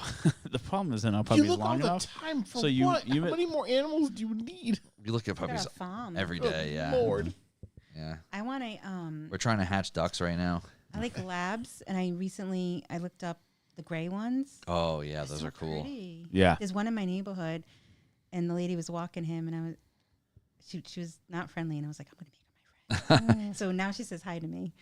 The problem is they're not puppies You look all long the enough. time for So you- what? you- How many more animals do you need? we look at Got puppies a farm. every day. Yeah. Lord. Yeah. I want to, We're trying to hatch ducks right now. I like labs, and I looked up the gray ones. Oh yeah, They're those so are cool. pretty. Yeah. There's one in my neighborhood, and the lady was walking him, and she was not friendly, and I was like, I'm going to make her my friend. So now she says hi to me.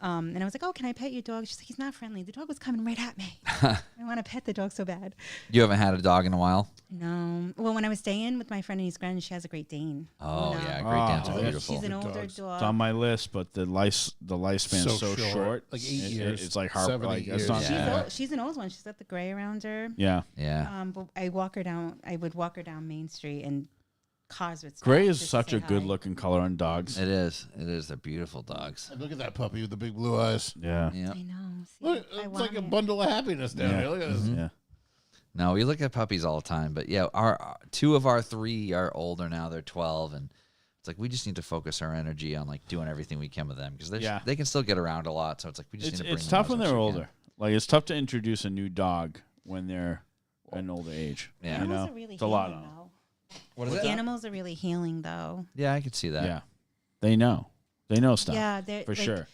And I was like, oh, can I pet your dog? She's like, he's not friendly. The dog was coming right at me. I want to pet the dog so bad. You haven't had a dog in a while? No. Well, when I was staying with my friend and his friend, she has a Great Dane. Oh No. yeah, Great Danes are Oh, beautiful. She's an Good older dogs. dog. It's on my list, but the lifespan is so short. Like 8 It- years. It's like hard. 7, Like 8 it's years. not. She's, Yeah. she's an old one. She's got the gray around her. Yeah. Yeah. But I walk her down. I would walk her down Main Street, and cars would stop Gray is just to such say a good hi. looking color on dogs. It is. It is. They're beautiful dogs. Look at that puppy with the big blue eyes. Yeah. Yeah. I know. See, Look, I it's want like a it. bundle of happiness down Yeah. here. Look at this. Yeah. No, we look at puppies all the time, but yeah, our 2 of our 3 are older now. They're 12, and it's like we just need to focus our energy on like doing everything we can with them because Yeah. they can still get around a lot. So it's like we just It's need to bring them tough out when as they're much as we older. Like it's tough to introduce a new dog when they're an older age. Yeah. You Animals know, are really it's a lot healing, on. though. What is The it? animals are really healing, though. Yeah, I could see that. Yeah. They know. They know stuff. Yeah, they're for like, sure.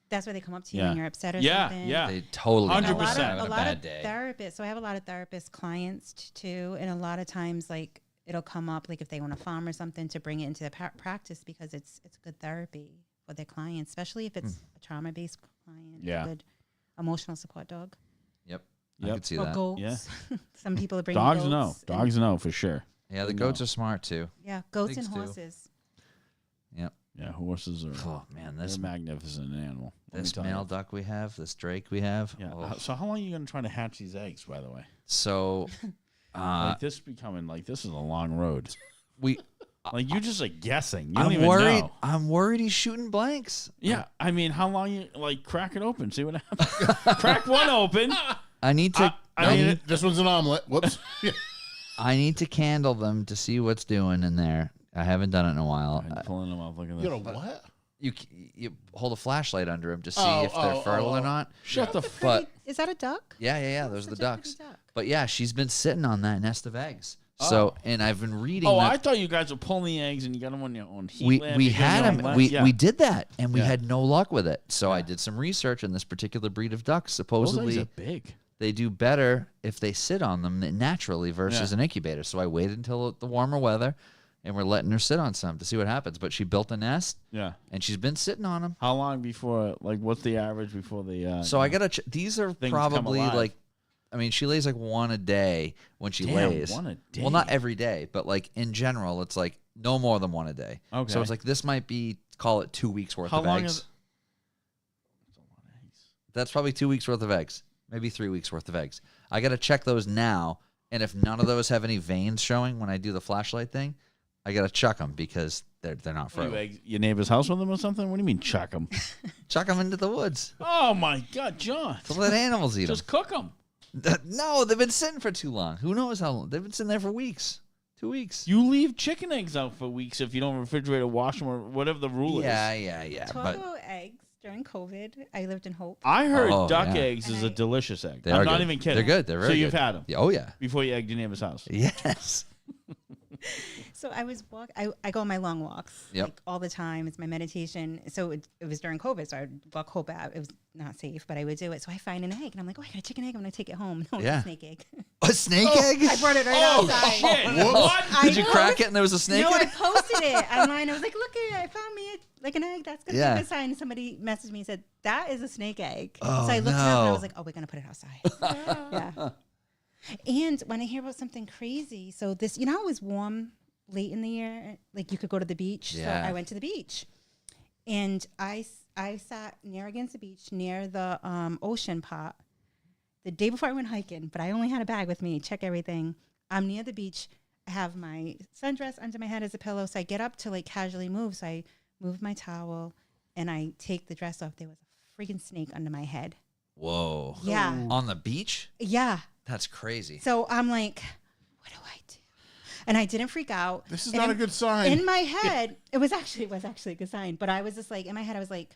That's why they come up to you Yeah. when you're upset or Yeah. something. Yeah. They totally know 100%. when they're A having a lot bad of day. therapists. So I have a lot of therapist clients too, and a lot of times, like it'll come up like if they want to farm or something to bring it into their practice because it's good therapy for their clients, especially if it's a trauma-based client. Yeah. A good emotional support dog. Yep. I Yep. could see Or that. goats. Yeah. Some people are bringing Dogs goats. know. and- Dogs know for sure. Yeah, the goats are smart too. Yeah, goats Pigs and too. horses. Yep. Yeah, horses are Oh man, they're this a magnificent animal. let me this tell male you. duck we have, this drake we have. Yeah. oh. So how long are you going to try to hatch these eggs, by the way? So Like this becoming like this is a long road. we. Like you just like guessing. You don't I'm even worried. know. I'm worried he's shooting blanks. Yeah. I mean, how long you like crack it open? See what happens. Crack one open. I need to. I mean, This one's an omelet. Whoops. I need to candle them to see what's doing in there. I haven't done it in a while. I'm pulling them off. Look at You this. know what? You hold a flashlight under them to see Oh, if they're oh, fertile oh, or not. Shut the But Is that a duck? yeah. Those are the Such a pretty ducks. duck. But yeah, she's been sitting on that nest of eggs. So and I've been reading. Oh, that I thought you guys were pulling the eggs and you got them on your own heat we lamp. we You got had your own them. lamp. We Yeah. we did that and we Yeah. had no luck with it. So I did some research on this particular breed of ducks. Those eggs Supposedly are big. they do better if they sit on them naturally versus Yeah. an incubator. So I waited until the warmer weather, and we're letting her sit on some to see what happens. But she built a nest, Yeah. and she's been sitting on them. How long before? Like, what's the average before the? So I gotta. These are Things come probably alive. like, I mean, she lays like one a day when she Damn, lays. one a day. Well, not every day, but like in general, it's like no more than one a day. Okay. So it's like this might be call it 2 weeks worth How of long eggs. is? That's a lot of eggs. That's probably 2 weeks worth of eggs, maybe 3 weeks worth of eggs. I got to check those now, and if none of those have any veins showing when I do the flashlight thing, I got to chuck them because they're not What, you fertile. eggs, your neighbor's house with them or something? What do you mean chuck them? Chuck them into the woods Oh my God, John! to let animals eat them. Just cook them. No, they've been sitting for too long. Who knows how long? They've been sitting there for weeks, 2 weeks. You leave chicken eggs out for weeks if you don't refrigerate or wash them or whatever the rule Yeah. is. 12 But eggs during COVID. I lived in Hope. I heard Oh, duck yeah. eggs is a delicious egg. they I'm are not good. even kidding. They're good. They're very So you've good. had them Yeah, oh yeah. before you egged your neighbor's house. Yes. So I was I go on my long walks Yep. like all the time. It's my meditation. So it was during COVID, so I'd walk Hope out. It was not safe, but I would do it. So I find an egg, and I'm like, oh, I got a chicken egg. I'm gonna take it home. No, Yeah. it's a snake egg. A snake egg? I brought it right Oh outside. shit! What? Did you crack it and there was a snake No, I egg? posted it online. I was like, look at it. I found me like an egg. That's gonna Yeah. be a good sign. And somebody messaged me and said, that is a snake egg. Oh, so I looked it up and I no. was like, oh, we're gonna put it outside. Yeah. And when I hear about something crazy, so this, you know how it was warm late in the year? Like you could go to the beach. Yeah. So I went to the beach. And I sat near against the beach, near the ocean pot, the day before I went hiking, but I only had a bag with me, check everything. I'm near the beach. I have my sundress under my head as a pillow. So I get up to like casually move. So I move my towel and I take the dress off. There was a freaking snake under my head. Whoa. Yeah. On the beach? Yeah. That's crazy. So I'm like, what do I do? And I didn't freak out. This is And not a good sign. In my head, it was actually a good sign. But I was just like, in my head, I was like,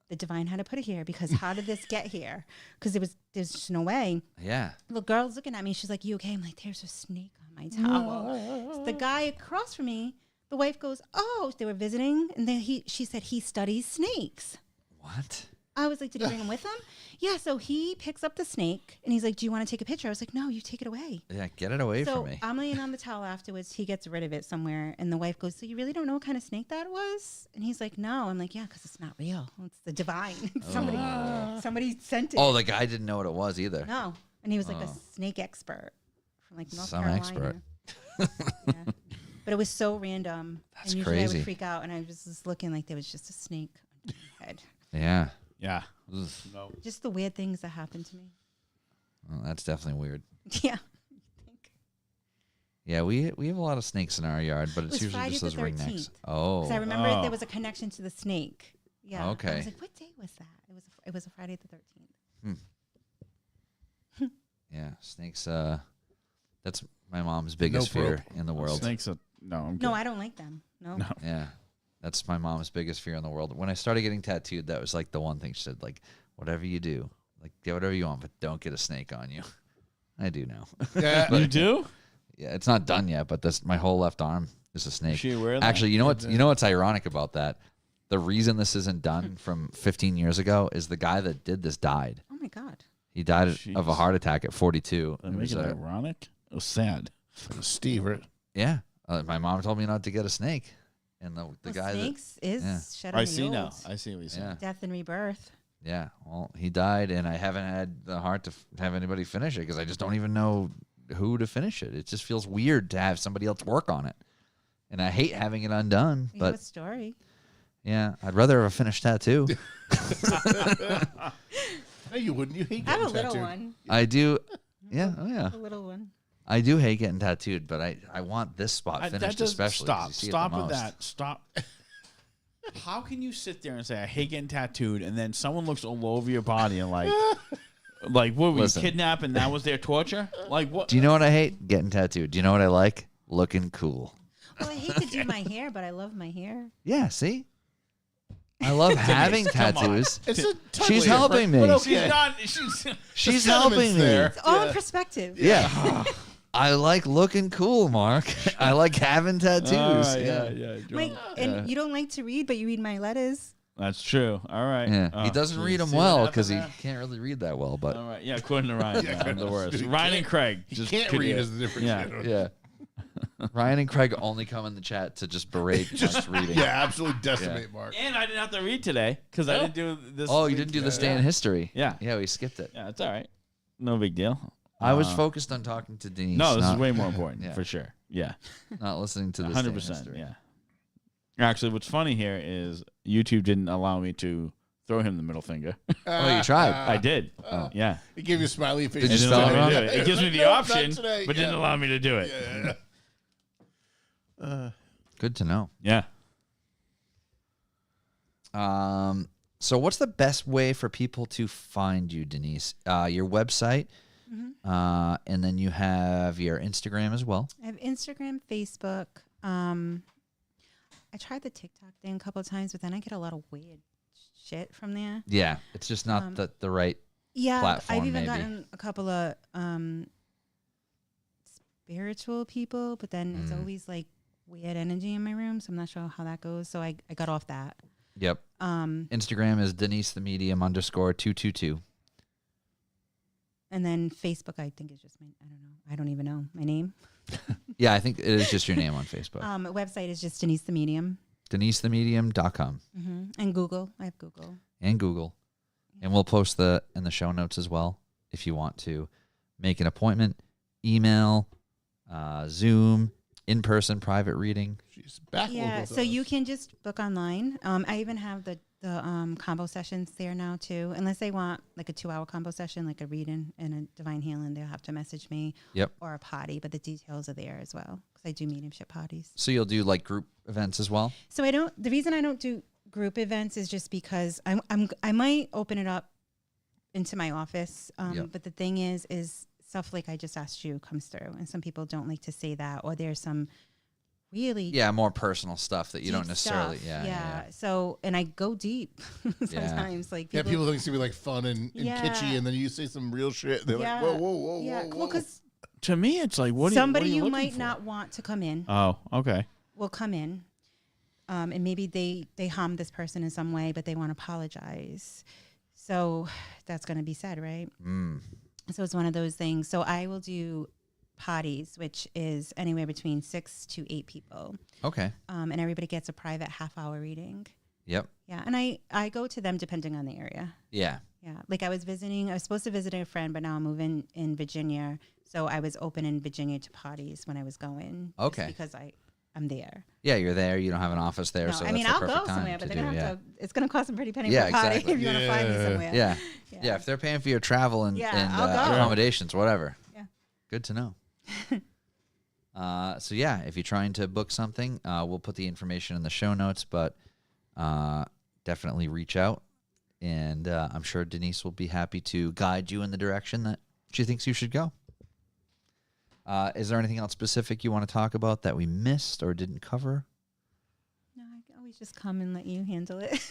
the divine had to put it here because how did this get here? Because there's just no way. Yeah. The girl's looking at me. She's like, you okay? I'm like, there's a snake on my towel. So the guy across from me, the wife goes, oh, they were visiting. And then she said he studies snakes. What? I was like, did he bring him with him? Yeah, so he picks up the snake and he's like, do you want to take a picture? I was like, no, you take it away. Yeah, get it away So from me. I'm laying on the towel afterwards. He gets rid of it somewhere. And the wife goes, so you really don't know what kind of snake that was? And he's like, no. I'm like, yeah, because it's not real. It's the divine. somebody sent it. Oh, the guy didn't know what it was either. No. And he was like a snake expert from like North Some Carolina. expert. Yeah. But it was so random. That's and usually I crazy. would freak out and I was just looking like there was just a snake on my head. Yeah. Yeah. Ugh. No. Just the weird things that happen to me. Well, that's definitely weird. Yeah. Yeah, we have a lot of snakes in our yard, but It it's was usually Friday just the those ringnecks. 13th. Oh. Because I remember Oh. there was a connection to the snake. Yeah. I Okay. was like, what day was that? It was a Friday the 13th. Yeah, snakes. That's my mom's biggest fear in the world. Snakes are no. I'm No, good. I don't like them. No. Yeah, that's my mom's biggest fear in the world. When I started getting tattooed, that was like the one thing she said, like, whatever you do, like, get whatever you want, but don't get a snake on you. I do now. Yeah. You do? Yeah, it's not done yet, but this my whole left arm is a snake. Is she aware of that? Actually, you know what's ironic about that? The reason this isn't done from 15 years ago is the guy that did this died. Oh my God. He died of a Jeez. heart attack at 42. That It make was it ironic? It was sad. Steve, right? Yeah. My mom told me not to get a snake. And the Well, guy snakes is yeah. shed on I the see now. old. I see what you're saying. Yeah. Death and rebirth. Yeah. Well, he died, and I haven't had the heart to have anybody finish it because I just don't even know who to finish it. It just feels weird to have somebody else work on it. And I hate having it undone. You have a But story. yeah, I'd rather have a finished tattoo. No, you wouldn't. You hate I have a getting little tattooed. one. I do. Yeah. Oh, yeah. A little one. I do hate getting tattooed, but I want this spot That finished doesn't- especially. 'cause you see it the Stop with most. that. Stop. How can you sit there and say I hate getting tattooed, and then someone looks all over your body and like what were you Listen. kidnapped and that was their torture? Like what? Do you know what I hate? Getting tattooed. Do you know what I like? Looking cool. Well, I hate to do my hair, but I love my hair. Yeah, see? I love having come on. tattoos. It's a She's totally helping different, me. but okay. She's not. She's. She's sentiment's helping me. there. It's all in Yeah. perspective. Yeah. I like looking cool, Mark. I like having tattoos. yeah. Mike, and you don't like to read, but you read my letters. That's true. All right. Yeah. Oh, He doesn't geez. read them See what well happened because he there? can't really read that well, but All right. Yeah, according to Ryan, Yeah, I'm the worst. he Ryan and can't- Craig He just can't could- read is the difference. Yeah. yeah. Ryan and Craig only come in the chat to just berate us reading. Yeah, absolutely decimate Mark. And I didn't have to read today because I didn't do this. Oh, you week. didn't do this day in history. Yeah. Yeah, we skipped it. Yeah, it's all right. No big deal. I was focused on talking to Denise. No, this is not, way more important Yeah. for sure. Yeah, not listening to this. day in 100%. history. Yeah. Actually, what's funny here is YouTube didn't allow me to throw him the middle finger. Oh, you tried. I did. Yeah. It gave you a smiley face. Did you It didn't spell allow it me wrong? to do it. It gives me the No, not option, today. but didn't Yeah. allow me to do it. Good to know. Yeah. So what's the best way for people to find you, Denise? Your website, and then you have your Instagram as well. I have Instagram, Facebook. I tried the TikTok thing a couple of times, but then I get a lot of weird shit from there. Yeah, it's just not the right. Yeah, Platform, I've even maybe. gotten a couple of spiritual people, but then it's always like weird energy in my room, so I'm not sure how that goes. So I got off that. Yep. Instagram is Denise the Medium _222. And then Facebook, I think is just my, I don't know. I don't even know my name. Yeah, I think it is just your name on Facebook. My website is just Denise the Medium. DeniseTheMedium.com And Google. I have Google. and Google. And we'll post in the show notes as well if you want to make an appointment, email, Zoom, in-person private reading. She's back. Yeah, so you can just book online. I even have the combo sessions there now too. Unless they want like a 2-hour combo session, like a reading and a divine healing, they'll have to message me. Yep. Or a potty, but the details are there as well because I do mediumship potties. So you'll do like group events as well? So I don't. The reason I don't do group events is just because I might open it up into my office. Yep. But the thing is stuff like I just asked you comes through, and some people don't like to say that, or there's some really Yeah, more personal stuff that you don't deep necessarily. stuff. Yeah. So, and I go deep sometimes. Like Yeah, people, people think it's gonna be like fun and Yeah. kitschy, and then you say some real shit. And they're yeah, like, whoa, yeah. whoa. Well, because To me, it's like, what somebody are you you looking might for? not want to come in Oh, okay. will come in, and maybe they harm this person in some way, but they want to apologize. So that's going to be said, right? So it's one of those things. So I will do potties, which is anywhere between 6 to 8 people, Okay. and everybody gets a private half-hour reading. Yep. Yeah, and I go to them depending on the area. Yeah. Yeah, like I was supposed to visit a friend, but now I'm moving in Virginia. So I was open in Virginia to potties when I was going. just Okay. because I'm there. Yeah, you're there. You don't have an office there, No, so I that's mean, the I'll perfect go time somewhere, but to they're do, gonna yeah. have to. It's gonna cost them pretty penny Yeah, for a potty exactly. if you want to find me Yeah. somewhere. Yeah. Yeah. Yeah, if they're paying for your travel and, Yeah, I'll go. accommodations, whatever. Yeah. Good to know. So yeah, if you're trying to book something, we'll put the information in the show notes, but definitely reach out, and I'm sure Denise will be happy to guide you in the direction that she thinks you should go. Is there anything else specific you want to talk about that we missed or didn't cover? No, I can always just come and let you handle it.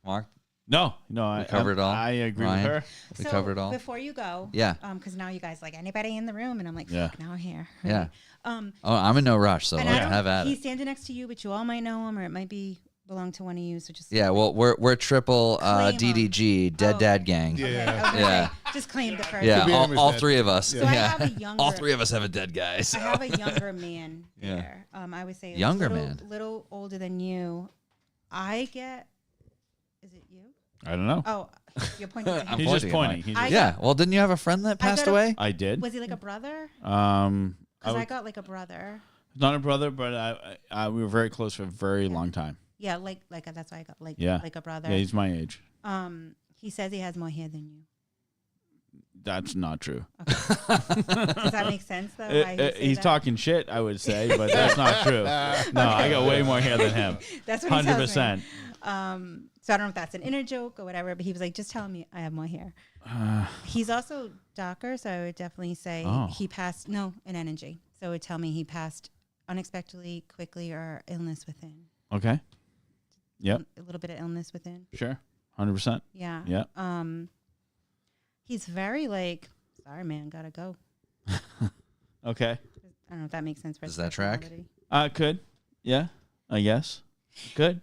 Mark, No, I covered it all? I agree Ryan? with her. we So, covered it all. Before you go, Yeah. because now you guys like anybody in the room, and I'm like, Yeah. fuck, now I'm here. Yeah. Right? Oh, I'm in no rush, so And let's have at he's it. standing next to you, but you all might know him, or it might be belong to one of you, so just Yeah, well, we're triple Claim 'em. DDG, Dead Oh, Dad okay. Gang. Okay, Yeah. I was gonna Yeah. say, just claim the person. Yeah, Could be him as all dead. three of us. So I yeah. have a younger. All three of us have a dead guy. I So. have a younger man Yeah. there. I would say Younger little, man. little older than you. I get. Is it you? I don't know. Oh, you're pointing. To him. He's just pointing at pointing. mine. He's I just- Yeah, well, didn't you have a friend that passed got a- away? I did. Was he like a brother? I Because I would- got like a brother. not a brother, but we were very close for a very long time. Yeah, like that's why I got like Yeah. like a brother. Yeah, he's my age. He says he has more hair than you. That's not true. Does that make sense though? Why he say He's that? talking shit, I would say, but that's not true. No, I got way more hair than him. That's what he tells me. 100%. So I don't know if that's an inner joke or whatever, but he was like, just tell me I have more hair. He's also darker, so I would definitely say Oh. he passed, no, an energy. So it would tell me he passed unexpectedly, quickly, or illness within. Okay. Yep. A little bit of illness within. Sure. 100%. Yeah. Yeah. He's very like, sorry, man, gotta go. Okay. I don't know if that makes sense. For his Does that track? personality. Could. Yeah. I guess. Good.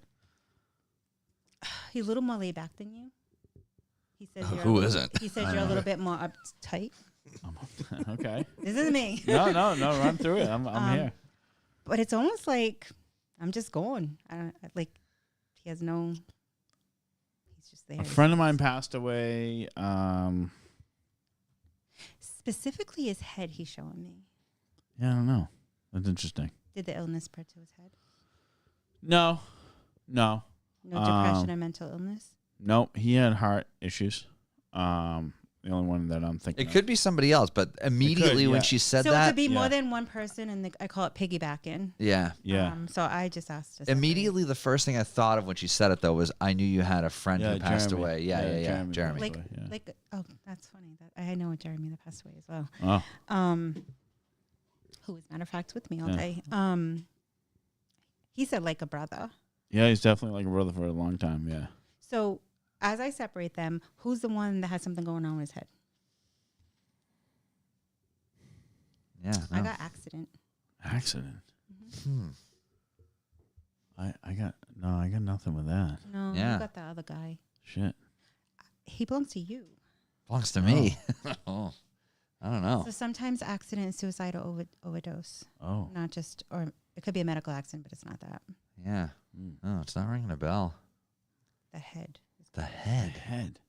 He's a little more laid back than you. He says you're Who a little- isn't? He says you're a little bit more uptight. Okay. This is me. No. Run through it. I'm here. But it's almost like I'm just going. I don't like. He has no. He's just there. A friend of mine passed away. Specifically, his head. He's showing me. Yeah, I don't know. That's interesting. Did the illness spread to his head? No. No depression or mental illness. Nope. He had heart issues. The only one that I'm thinking. It could be somebody else, but immediately when yeah. she said So it that, could be more yeah. than one person, and I call it piggybacking. yeah. Yeah. So I just asked. To separate. Immediately, the first thing I thought of when she said it though was I knew you had a friend Yeah, who passed Jeremy. away. Yeah, Yeah, Jeremy. Jeremy. Like, Yeah. oh, that's funny. That I know a Jeremy that passed away as well. Oh. Who, as a matter of fact, with me all Yeah. day. He said like a brother. Yeah, he's definitely like a brother for a long time. Yeah. So as I separate them, who's the one that has something going on with his head? Yeah. I no. got accident. Accident. Hmm. I got nothing with that. No, Yeah. you got the other guy. Shit. He belongs to you. Belongs to me. Oh. I don't know. So sometimes accident and suicide or overdose. Oh. Not just, or it could be a medical accident, but it's not that. Yeah. Mm. Oh, it's not ringing a bell. The head. The head. Head.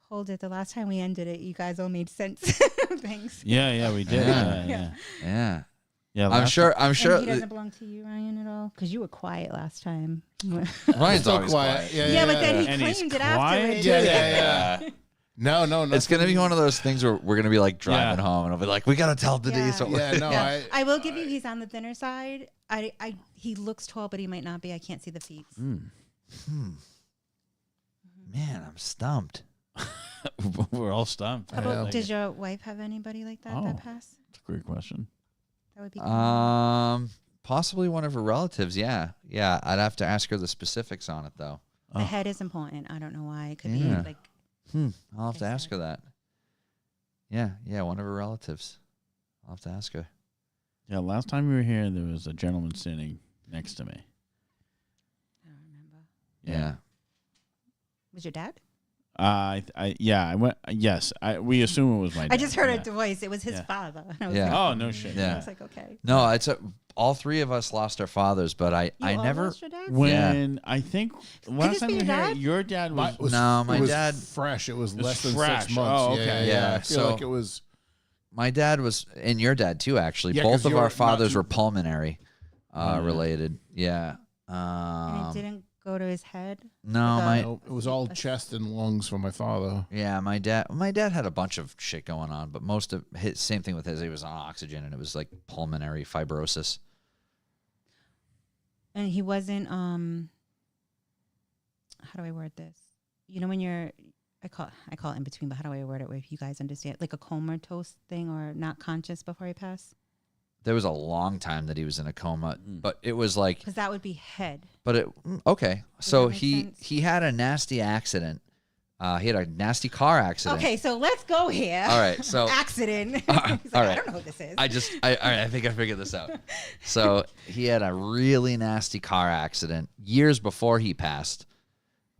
Hold it. The last time we ended it, you guys all made sense. Thanks. Yeah, we did. Yeah. Yeah. Yeah. I'm last sure. And he th- doesn't belong to you, Ryan, at all? Because you were quiet last time. Ryan's So always quiet. quiet. Yeah, but then he And he's claimed it quiet? afterwards. Yeah. No. It's gonna be one of those things where we're gonna be like driving Yeah. home, and I'll be like, "We gotta tell Denise." Yeah. what Yeah, we're-" no, Yeah. I will give you, he's on the thinner side. He looks tall, but he might not be. I can't see the feet. Mm. Man, I'm stumped. We're all stumped. How about, Like, did your wife have anybody like that Oh. that passed? That's a great question. That would be cool. Possibly one of her relatives. Yeah. I'd have to ask her the specifics on it though. The head is important. I don't know why. It could Yeah. be like, I'll have to ask her that. Yeah, one of her relatives. I'll have to ask her. Yeah, last time we were here, there was a gentleman sitting next to me. I don't remember. Yeah. Was your dad? I went. Yes, we assume it was my dad. I just heard yeah. a voice. It was his Yeah. father. And I was Yeah. like, Oh, no shit. Yeah. I was like, okay. No, all three of us lost our fathers, but I You all never. lost your dads? When I think last this time be we were your here, dad? your dad was. My it was dad- fresh. It was was less than fresh. 6 months. Oh, okay. Yeah, I feel so- like it was. My dad was, and your dad too, actually. Yeah, Both 'cause of you're our not fathers too- were pulmonary yeah. related. Yeah. And it didn't go to his head? No, Okay. my No, it was all chest and lungs for my father. yeah, my dad had a bunch of shit going on, but most of his same thing with his. He was on oxygen, and it was like pulmonary fibrosis. And he wasn't, how do I word this? You know, when you're, I call it in between, but how do I word it where you guys understand? Like a comatose thing or not conscious before he passed? There was a long time that he was in a coma, but it was like, Because that would be head. but it okay. So that make he sense? he had a nasty accident He had a nasty car accident. Okay, so let's go here. All right, so accident. He's like, all I right. don't know what this is. All right, I think I figured this out. So he had a really nasty car accident years before he passed,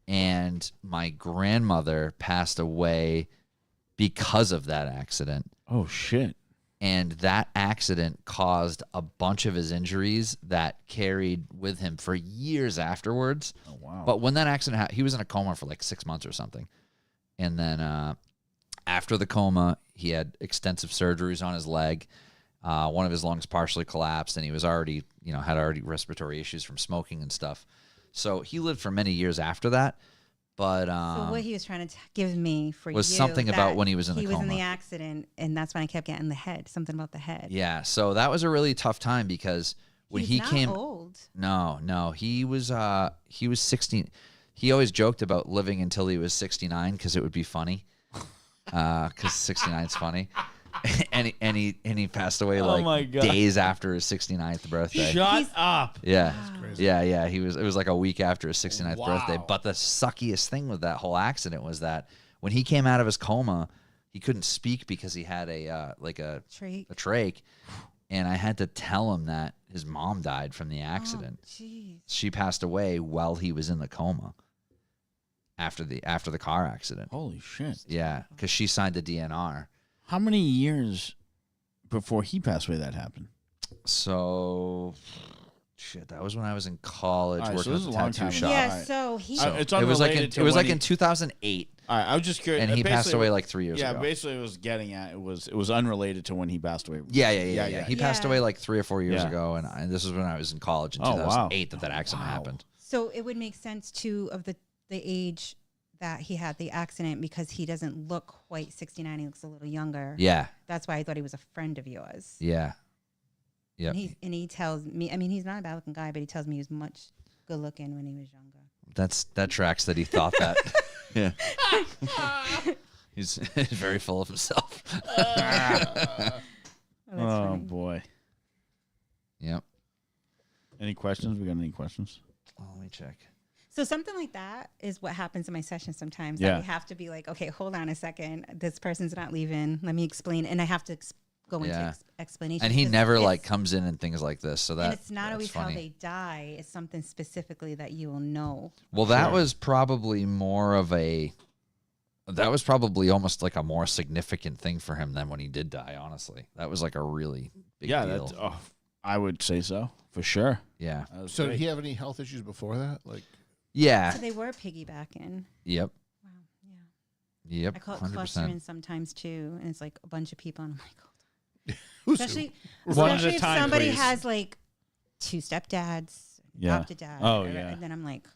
and my grandmother passed away because of that accident. Oh shit. And that accident caused a bunch of his injuries that carried with him for years afterwards. Oh wow. But when that accident happened, he was in a coma for like 6 months or something. And then after the coma, he had extensive surgeries on his leg. One of his lungs partially collapsed, and he was already, had already respiratory issues from smoking and stuff. So he lived for many years after that. But so what he was trying to give me for was you something about that when he was in the He was in coma. the accident, and that's when I kept getting the head. Something about the head. Yeah, so that was a really tough time because when He's he not came, old. no, he was 16. He always joked about living until he was 69 because it would be funny, because 69 is funny, and he passed away Oh like my God. days after his 69th birthday. Shut up. Yeah. crazy. Yeah. It was like a week after his 69th Wow. birthday. But the suckiest thing with that whole accident was that when he came out of his coma, he couldn't speak because he had a Trach. trach, and I had to tell him that his mom died from the accident. Jeez. She passed away while he was in the coma after the car accident. Holy shit. Yeah, because she signed the DNR. How many years before he passed away that happened? So, shit, that was when I was in college All right, so working this at is the a long tattoo time ago. shop. Yeah. Alright. So he. It's It was like unrelated to it was when like in 2008, All right, I was just curious. and he passed Basically- away like 3 years Yeah, ago. basically, it was getting at it was unrelated to when he passed away. Yeah. He passed Yeah. away like 3 or 4 years Yeah. ago, and this was when I was in college in Oh, wow. 2008 that accident Wow. happened. So it would make sense too of the age that he had the accident because he doesn't look quite 69. He looks a little younger. Yeah, That's why I thought he was a friend of yours. yeah, yeah. And he tells me, I mean, he's not a bad looking guy, but he tells me he was much good looking when he was younger. That tracks that he thought that. Yeah. He's very full of himself. Oh, that's Oh funny. boy. Yep. Any questions? We got any questions? Oh, let me check. So something like that is what happens in my sessions sometimes. Yeah. That we have to be like, okay, hold on a second. This person's not leaving. Let me explain. And I have to go into Yeah. explanation. And he because never it's- like comes in and things like this. So that and it's not that's always funny. how they die. It's something specifically that you will know. Well, that Sure. was probably more of a. That was probably almost like a more significant thing for him than when he did die. Honestly, that was like a really big Yeah, deal. that's. I would say so for sure. Yeah. That was So did great. he have any health issues before that? Like, Yeah. So they were piggybacking. Yep. Wow. Yeah. Yep. I call it 100%. clustering sometimes too. And it's like a bunch of people. And I'm like, hold who's on. Especially, One at a especially if time, somebody please. has like 2 stepdads, Yeah. adopted dad. Oh, or- yeah. And then I'm like,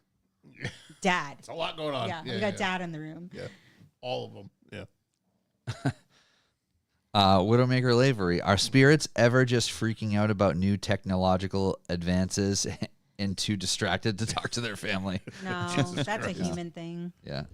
dad. It's a lot going on. Yeah, we got dad in the room. Yeah, all of them. Yeah. Widowmaker Lavery. Are spirits ever just freaking out about new technological advances and too distracted to talk to their family? No, that's a human thing. Yeah.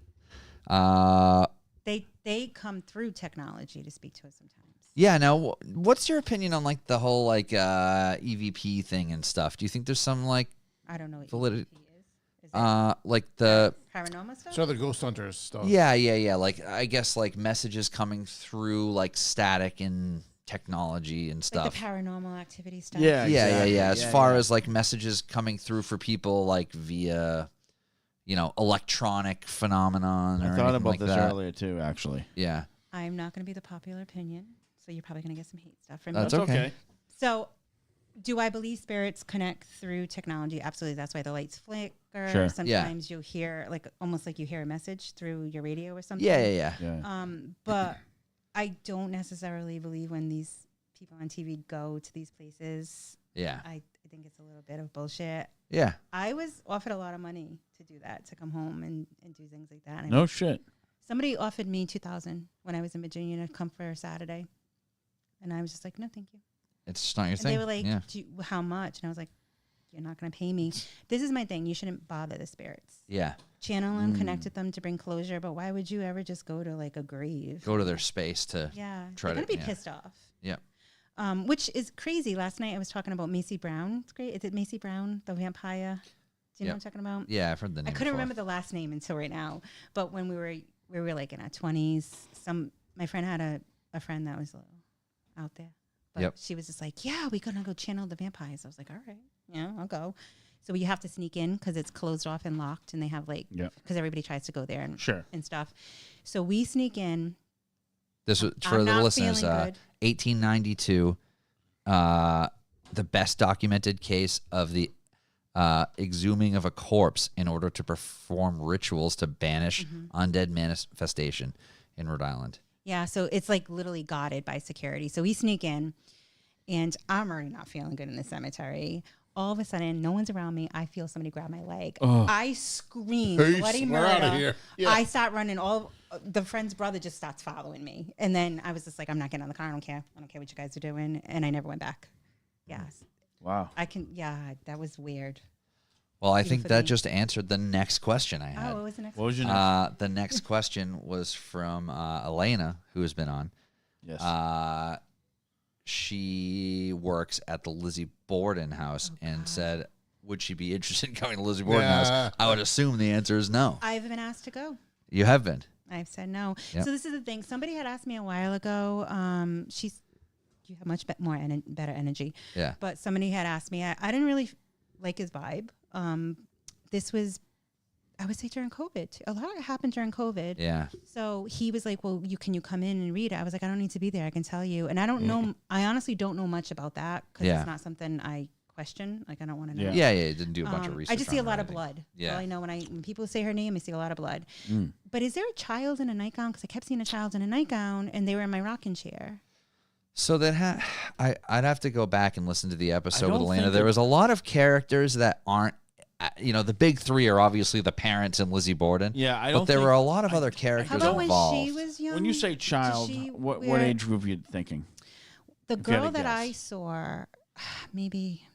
They come through technology to speak to us sometimes. Yeah. Now, what's your opinion on like the whole like EVP thing and stuff? Do you think there's some like I don't know what Validity- EVP is. Is it like the paranormal stuff? So the ghost hunters stuff. yeah. Like I guess like messages coming through like static and technology and like stuff. the paranormal activity stuff. Yeah. Yeah. Exactly. As Yeah, far yeah. as like messages coming through for people like via, electronic phenomenon or I thought anything about like this that. earlier too. Actually, Yeah. I'm not going to be the popular opinion, so you're probably going to get some hate stuff from me. That's okay. So, do I believe spirits connect through technology? Absolutely. That's why the lights flicker. Sure. Sometimes you'll hear almost like you hear a message through your radio or something. Yeah. Yeah. But I don't necessarily believe when these people on TV go to these places. Yeah. I think it's a little bit of bullshit. Yeah. I was offered a lot of money to do that, to come home and do things like that. And No shit. somebody offered me $2,000 when I was in Virginia to come for a Saturday. And I was just like, no, thank you. It's just not your And thing. they were like, yeah. how much? And I was like, you're not going to pay me. This is my thing. You shouldn't bother the spirits. Yeah. Channel them, connect with them to bring closure. But why would you ever just go to like a grave? Go to their space to. Yeah. Try They're to- going to be yeah. pissed off. Yeah. Which is crazy. Last night I was talking about Macy Brown. It's great. Is it Macy Brown, the vampire? Do you know Yep. what I'm talking about? Yeah. I've heard the name. I couldn't before. remember the last name until right now. But when we were we were like in our 20s. My friend had a friend that was a little out there. But Yep. she was just like, yeah, we're going to go channel the vampires. I was like, all right, yeah, I'll go. So you have to sneak in because it's closed off and locked, and they have like, because everybody tries to go there and stuff. So we sneak in. This was for I'm the not listeners. feeling good. 1892, the best documented case of the exhuming of a corpse in order to perform rituals to banish undead manifestation in Rhode Island. Yeah, so it's like literally guarded by security. So we sneak in, and I'm already not feeling good in the cemetery. All of a sudden, no one's around me. I feel somebody grab my leg. I scream, Peace, bloody we're outta murder. here. Yeah. I start running. The friend's brother just starts following me. And then I was just like, I'm not getting on the car. I don't care. I don't care what you guys are doing. And I never went back. Yes. Wow. That was weird. Well, I Even think for that me. just answered the next question I had. Oh, what was the next What was your The next question was from Elena, who has been on. Yes. She works at the Lizzie Borden house and said, would she be interested in coming to Lizzie Borden house? I would assume the answer is no. I've been asked to go. You have been. I've said no. Yep. So this is the thing. Somebody had asked me a while ago. You have much better energy. Yeah. But somebody had asked me. I didn't really like his vibe. This was, I would say, during COVID. A lot happened during COVID. Yeah. So he was like, "Well, can you come in and read it?" I was like, "I don't need to be there. I can tell you." And I don't know. I honestly don't know much about that because it's not something I question. Like I don't want to know. Yeah, you didn't do a bunch of research. I just see a on it or lot of anything. blood. Yeah. All I know when people say her name, I see a lot of blood. But is there a child in a nightgown? Because I kept seeing a child in a nightgown, and they were in my rocking chair. So that I'd have to go back and listen to the episode with don't Elena. think There that- was a lot of characters that aren't, the big three are obviously the parents and Lizzie Borden. Yeah, I But don't there think- were a lot of other How characters about involved. when she was young? when you say child, Did she what wear- age group are you thinking? The If you had girl to that I guess. saw, maybe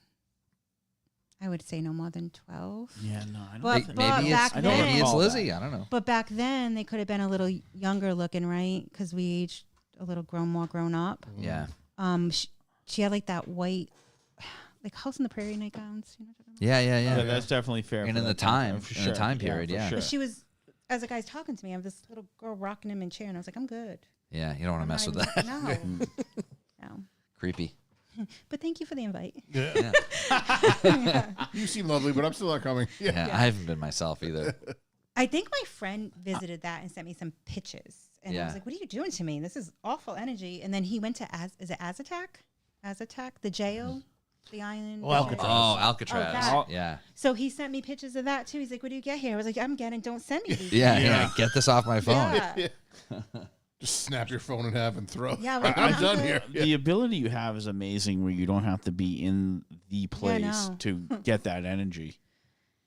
I would say no more than 12. Yeah, no, I don't But- think. but maybe back it's, then- maybe it's recall Lizzie. that. I don't know. But back then, they could have been a little younger looking, right? Because we aged a little more grown up. Yeah. She had like that white, like House on the Prairie nightgowns. You know what I'm talking Yeah. Yeah, that's definitely fair. And for in the that time, time- for in the sure. time period, for yeah. sure. But she was, as the guy's talking to me, I have this little girl rocking him in chair, and I was like, I'm good. Yeah, you don't want I'm to mess not with that. even- No. No. Creepy. But thank you for the invite. Yeah. You seem lovely, but I'm still not coming. Yeah. Yeah, I haven't been myself either. I think my friend visited that and sent me some pictures. And I Yeah. was like, what are you doing to me? This is awful energy. And then he went to, is it Azatec? Azatec, the jail, the island. Oh, the Alcatraz. jail. Oh, Alcatraz. that. Yeah. So he sent me pictures of that too. He's like, what do you get here? I was like, I'm getting, don't send me these. Yeah. Get this off my phone. Yeah. Just snap your phone in half and throw. Yeah, like, I'm I'm done good. here. The ability you have is amazing where you don't have to be in the place no. to get that energy.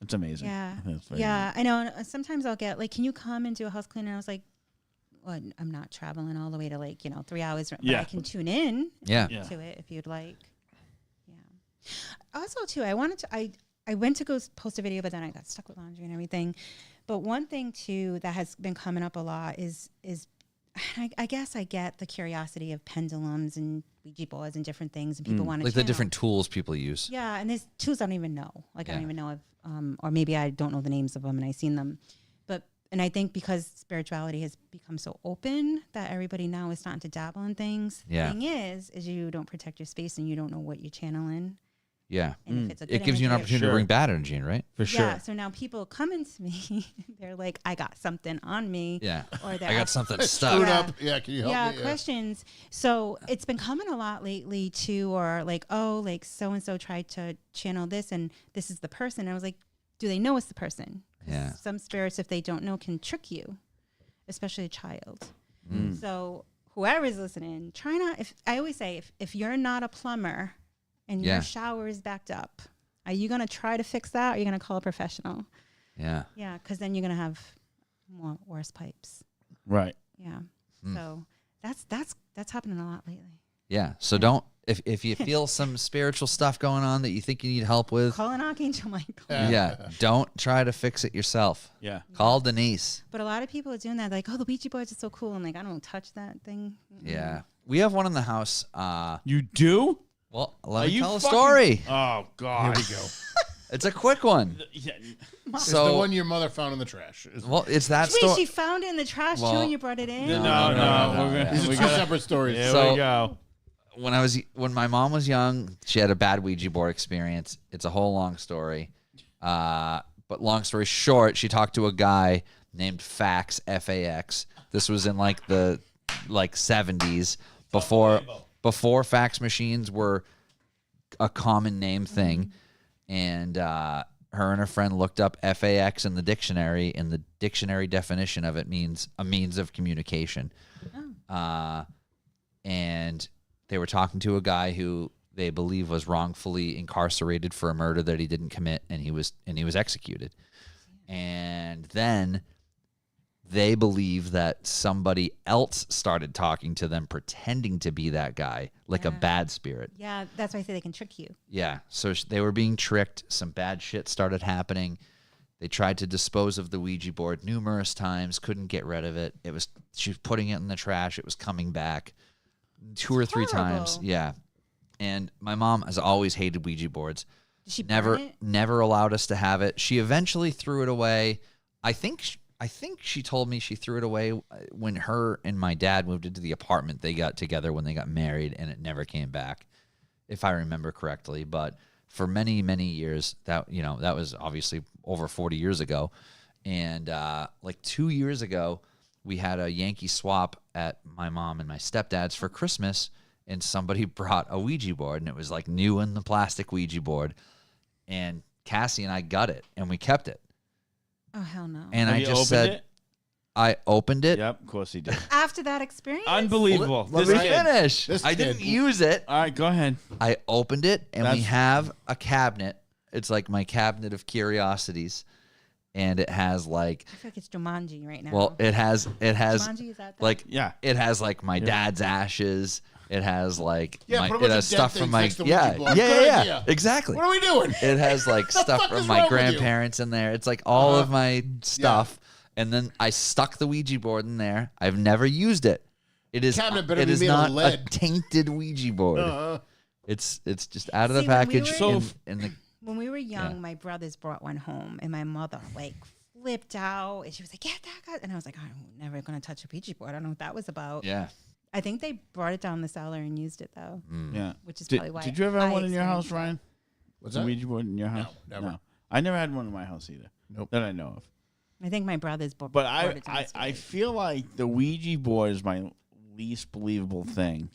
It's amazing. Yeah. That's very Yeah, I know. And sometimes I'll get like, can you come and do a house clean? And I was like, well, I'm not traveling all the way to 3 hours, but Yeah. I can tune in Yeah. Yeah. to it if you'd like. Yeah. Also, too, I went to go post a video, but then I got stuck with laundry and everything. But one thing too that has been coming up a lot is I guess I get the curiosity of pendulums and Ouija boards and different things, and people want to Like the different tools people use. Yeah, and there's tools I don't even know. Like I Yeah. don't even know if, or maybe I don't know the names of them and I've seen them. And I think because spirituality has become so open that everybody now is starting to dabble in things. Yeah. The thing is you don't protect your space and you don't know what you're channeling. Yeah. And if it's a good It gives you an energy or- opportunity to Sure. bring bad energy in, right? For sure. Yeah, so now people coming to me, they're like, I got something on me. Yeah. Or I they're got something Screwed stuck. Yeah. up. Yeah, can you help yeah, me? questions. So it's been coming a lot lately too, or like, oh, like so and so tried to channel this and this is the person. And I was like, do they know it's the person? 'Cause Yeah. some spirits, if they don't know, can trick you, especially a child. So whoever's listening, try not. I always say, if you're not a plumber and Yeah. your shower is backed up, are you gonna try to fix that? Or are you gonna call a professional? Yeah. Yeah, because then you're gonna have worse pipes. Right. Yeah. So that's happening a lot lately. Yeah. So don't, if you feel some spiritual stuff going on that you think you need help with, Call an Archangel Michael. yeah, don't try to fix it yourself. Yeah. Call Denise. But a lot of people are doing that. Like, oh, the Ouija boards are so cool. And like, I don't touch that thing. Yeah. We have one in the house. You do? Well, let Are me you tell a fucking- story. Oh God. Here we go. It's a quick one. Yeah. It's So the one your mother found in the trash. well, it's that Wait, story. she found it in the trash too, Well, and you brought it in. No. These are We two gotta- separate stories. Here So- we go. When my mom was young, she had a bad Ouija board experience. It's a whole long story. But long story short, she talked to a guy named Fax, Fax. This was in like the 70s before fax machines were a common name thing. And her and her friend looked up FAX in the dictionary, and the dictionary definition of it means a means of communication. And they were talking to a guy who they believe was wrongfully incarcerated for a murder that he didn't commit, and he was executed. And then they believe that somebody else started talking to them, pretending to be that guy, like a bad spirit. Yeah, that's why I say they can trick you. Yeah, so they were being tricked. Some bad shit started happening. They tried to dispose of the Ouija board numerous times, couldn't get rid of it. She was putting it in the trash. It was coming back 2 or 3 times. horrible. Yeah, and my mom has always hated Ouija boards. Did she burn it? Never allowed us to have it. She eventually threw it away. I think she told me she threw it away when her and my dad moved into the apartment they got together when they got married, and it never came back, if I remember correctly. But for many, many years, that was obviously over 40 years ago. And like 2 years ago, we had a Yankee swap at my mom and my stepdad's for Christmas, and somebody brought a Ouija board, and it was like new in the plastic Ouija board. And Cassie and I got it, and we kept it. Oh, hell no. And Have I you just opened said, it? I opened it. Yep, of course he did. After that experience? Unbelievable. Let This me kid. finish. This I didn't kid- use it. All right, go ahead. I opened it, and we That's- have a cabinet. It's like my cabinet of curiosities, and it has like, I feel like it's Jumanji right now. well, it has Jumanji, is that like, Yeah. it has like my dad's ashes. It has like, Yeah, put a it bunch of has dead stuff from things my, next to yeah, Ouija board. yeah, Good yeah, idea. exactly. What are we doing? It has like stuff fuck from is my wrong with you? grandparents in there. It's like all of my stuff. And then I stuck the Ouija board in there. I've never used it. It is Cabinet better it be is made of not a lead. tainted Ouija board. It's just out of the See, when we package. were- in the when we were young, Yeah. my brothers brought one home, and my mother like flipped out, and she was like, "Yeah, that guy," and I was like, "I'm never gonna touch a Ouija board. I don't know what that was about." yeah. I think they brought it down the cellar and used it though, Yeah. which is Did, probably why. did you ever have I one in your house, experienced Ryan? What's A that? Ouija board in your house? never. No. I never had one in my house either. Nope. That I know of. that. I think my brothers brought But it I downstairs. feel like the Ouija board is my least believable thing,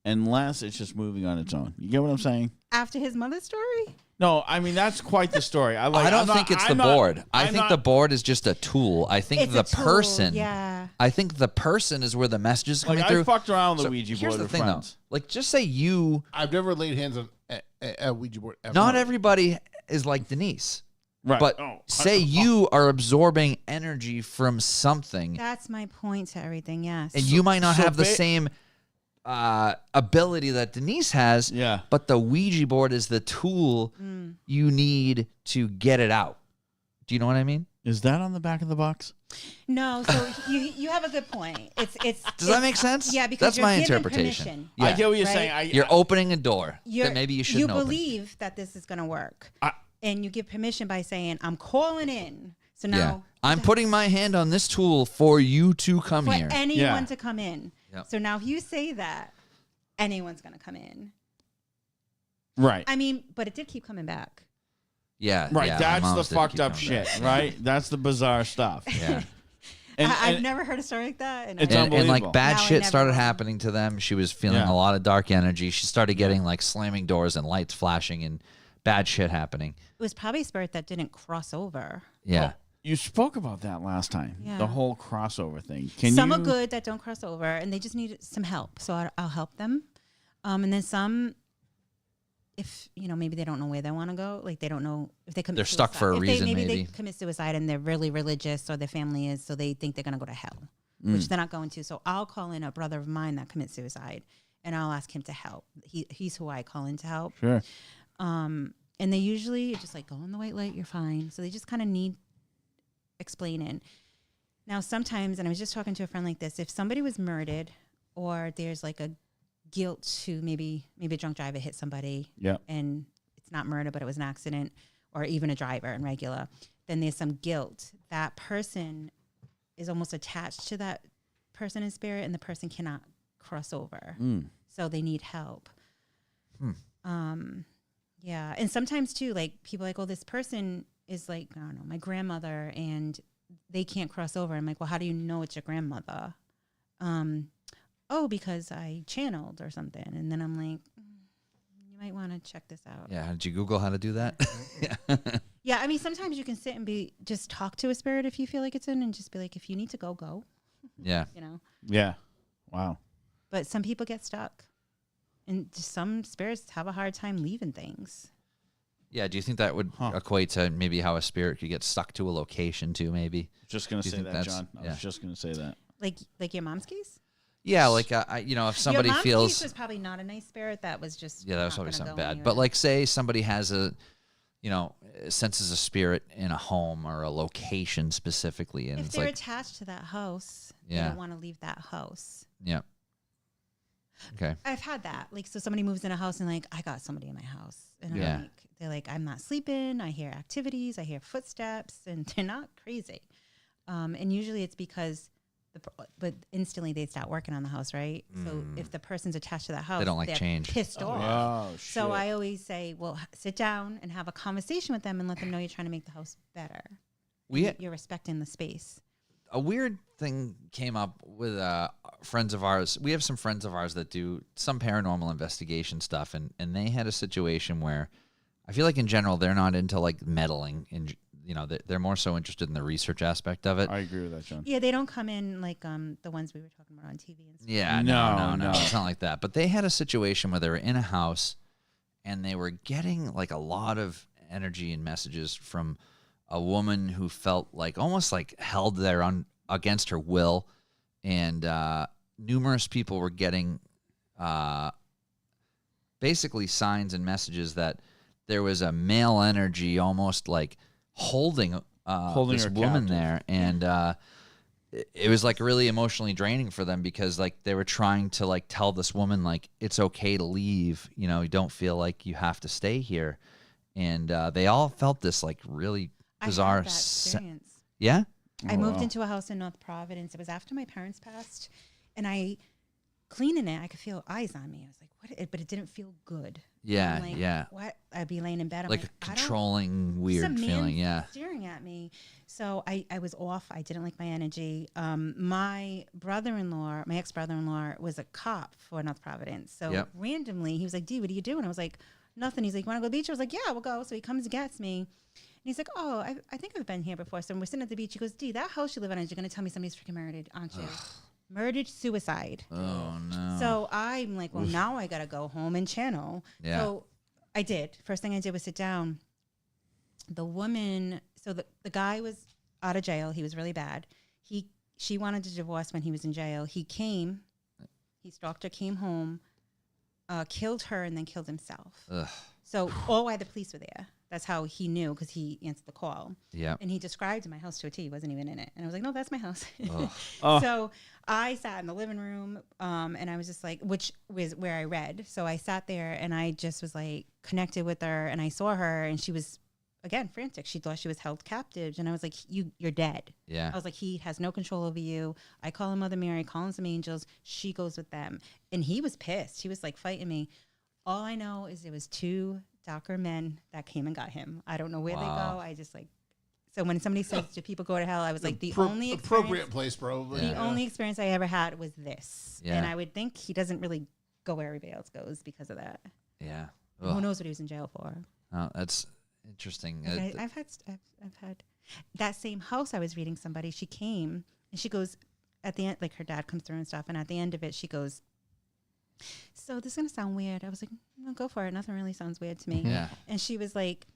unless it's just moving on its own. You get what I'm saying? After his mother's story. No, I mean that's quite the story. I don't think it's the board. I think the board is just a tool. I think It's the a tool, person. yeah. I think the person is where the message is coming like through. I fucked around with So the Ouija here's board the with thing, friends. though. Like, just say you. I've never laid hands on a Ouija board ever. Not everybody is like Denise. Right. But Oh, say you are absorbing energy from something, That's my point to everything. Yes. and you might not so have the ba- same ability that Denise has. Yeah. But the Ouija board is the tool you need to get it out. Do you know what I mean? Is that on the back of the box? No, so you have a good point. It's Does that make sense? Yeah, because That's you're my given interpretation. permission. Yeah. I get what you're Right? saying. You're opening a door You're, that maybe you you shouldn't open. believe that this is going to work, I- and you give permission by saying, "I'm calling in." So now, Yeah. I'm putting my hand on this tool for you to come for here. anyone Yeah. to come in. Yep. So now, if you say that, anyone's going to come in. Right. I mean, but it did keep coming back. Yeah. Right. yeah, my That's the mom's did fucked keep up coming shit. back. Right. That's the bizarre stuff. Yeah. I've never heard a story like that. And It's I- And like unbelievable. bad Now I shit never started will. happening to them. She was feeling Yeah. a lot of dark energy. She started getting like slamming doors and lights flashing and bad shit happening. it was probably a spirit that didn't cross over. Yeah. You spoke about that last time. Yeah. The whole crossover thing. Can Some you? are good that don't cross over, and they just need some help. So I'll help them. And then some, if maybe they don't know where they want to go, like they don't know if they commit. They're stuck suicide. for a If reason, maybe maybe. they commit suicide and they're really religious, or their family is, so they think they're gonna go to hell, which they're not going to. So I'll call in a brother of mine that commits suicide, and I'll ask him to help. He's who I call in to help. Sure. And they usually just like, go on the white light, you're fine. So they just kind of need explaining. Now, sometimes, and I was just talking to a friend like this, if somebody was murdered or there's like a guilt to maybe a drunk driver hit somebody Yeah. and it's not murder, but it was an accident, or even a driver and regular, then there's some guilt. That person is almost attached to that person in spirit, and the person cannot cross over. So they need help. Yeah. And sometimes too, like people are like, oh, this person is like, I don't know, my grandmother, and they can't cross over. I'm like, well, how do you know it's your grandmother? Oh, because I channeled or something. And then I'm like, you might want to check this out. Yeah. Did you Google how to do that? Yeah. I mean, sometimes you can sit and just talk to a spirit if you feel like it's in, and just be like, if you need to go, go. Yeah. You know? Yeah. Wow. But some people get stuck. And just some spirits have a hard time leaving things. Yeah. Do you think that would equate to maybe how a spirit could get stuck to a location too? Maybe. Just gonna Do you say think that, that's- John. I was just gonna say that. Like your mom's case? Yeah. Like if somebody your mom's feels. case was probably not a nice spirit. That was just Yeah, that was not probably gonna something go bad. anywhere. But like, say somebody has senses a spirit in a home or a location specifically, and if it's they're like, attached to that house, Yeah. they don't want to leave that house. yeah, okay, I've had that. Like, so somebody moves in a house and like, I got somebody in my house, and Yeah. I'm like, they're like, I'm not sleeping. I hear activities. I hear footsteps, and they're not crazy. And usually it's because but instantly they start working on the house, right? So if the person's attached to that house, don't like they're change. pissed off. Oh, So shit. I always say, well, sit down and have a conversation with them and let them know you're trying to make the house better. You're respecting the space. A weird thing came up with friends of ours. We have some friends of ours that do some paranormal investigation stuff, and they had a situation where I feel like in general they're not into like meddling, and they're more so interested in the research aspect of it. I agree with that, John. Yeah, they don't come in like the ones we were talking about on TV and stuff. Yeah, No. no, it's not like that. But they had a situation where they were in a house, and they were getting like a lot of energy and messages from a woman who felt like almost like held there against her will, and numerous people were getting basically signs and messages that there was a male energy almost like holding this her woman captive. there, and it was like really emotionally draining for them because like they were trying to like tell this woman like it's okay to leave, you don't feel like you have to stay here, and they all felt this like really bizarre I had that experience. yeah. I moved wow. into a house in North Providence. It was after my parents passed, and I cleaning it. I could feel eyes on me. I was like, "What?" But it didn't feel good. Yeah, I'm like, yeah. What? I'd be laying in bed. I'm Like like a I don't- controlling Just a weird man feeling, yeah. staring at me. So I was off. I didn't like my energy. My brother-in-law, my ex-brother-in-law, was a cop for North Providence. So Yep. randomly, he was like, "D, what are you doing?" I was like, "Nothing." He's like, "Want to go to the beach?" I was like, "Yeah, we'll go." So he comes and gets me. And he's like, "Oh, I think I've been here before." So we're sitting at the beach. He goes, "D, that house you live in, you're going to tell me somebody's freaking murdered, aren't you?" Murdered, suicide. Oh no. So I'm like, well, now I got to go home and channel. Yeah. So I did. First thing I did was sit down. The woman, so the guy was out of jail. He was really bad. She wanted to divorce when he was in jail. He stalked her, came home, killed her, and then killed himself. Ugh. So all while the police were there. That's how he knew, because he answered the call. Yeah. And he described my house to a T. He wasn't even in it. And I was like, no, that's my house. Oh. So I sat in the living room, and I was just like, which was where I read. So I sat there and I just was like connected with her, and I saw her, and she was, again, frantic. She thought she was held captive. And I was like, you're dead. Yeah. I was like, he has no control over you. I call him Mother Mary, call him some angels. She goes with them. And he was pissed. He was like fighting me. All I know is there was 2 darker men that came and got him. I don't know where they Wow. go. I just like, so when somebody says, do people go to hell? I was like, the only appropriate experience, place, probably. the only experience I ever had was this. Yeah. And I would think he doesn't really go where everybody else goes because of that. Yeah. Who Ugh. knows what he was in jail for? Oh, that's interesting. Like, I've had that same house. I was reading somebody. She came and she goes at the end, like her dad comes through and stuff. And at the end of it, she goes, "So this is gonna sound weird." I was like, "No, go for it. Nothing really sounds weird to me." Yeah. And she was like,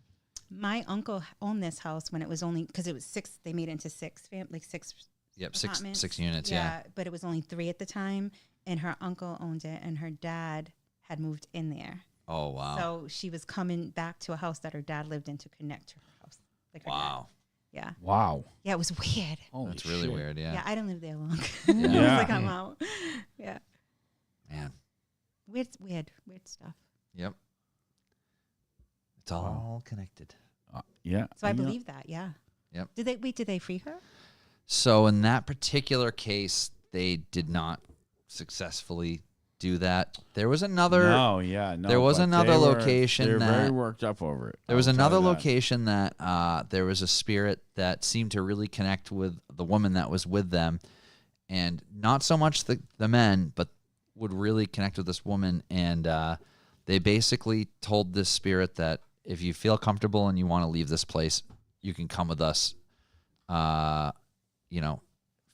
"My uncle owned this house when it was only because it was 6. They made it into 6 6 Yep. apartments. 6 units. Yeah. But it was only 3 at the time. And her uncle owned it, and her dad had moved in there. Oh wow. So she was coming back to a house that her dad lived in to connect to her house. Like her dad. Wow. Yeah. Wow. Yeah, it was weird. Holy That's really shit. weird. Yeah. Yeah. I didn't live there long. Yeah. I was Yeah. like, I'm out. Yeah. Man. Weird stuff. Yep. It's all connected. Yeah. So I you know, believe that. Yeah. Yep. Did they free her? So in that particular case, they did not successfully do that. There was another. No, yeah, no. There was but another they were- location They were very that- worked up over it. There was I will tell another you that. location that there was a spirit that seemed to really connect with the woman that was with them, and not so much the men, but would really connect with this woman. And they basically told this spirit that if you feel comfortable and you want to leave this place, you can come with us.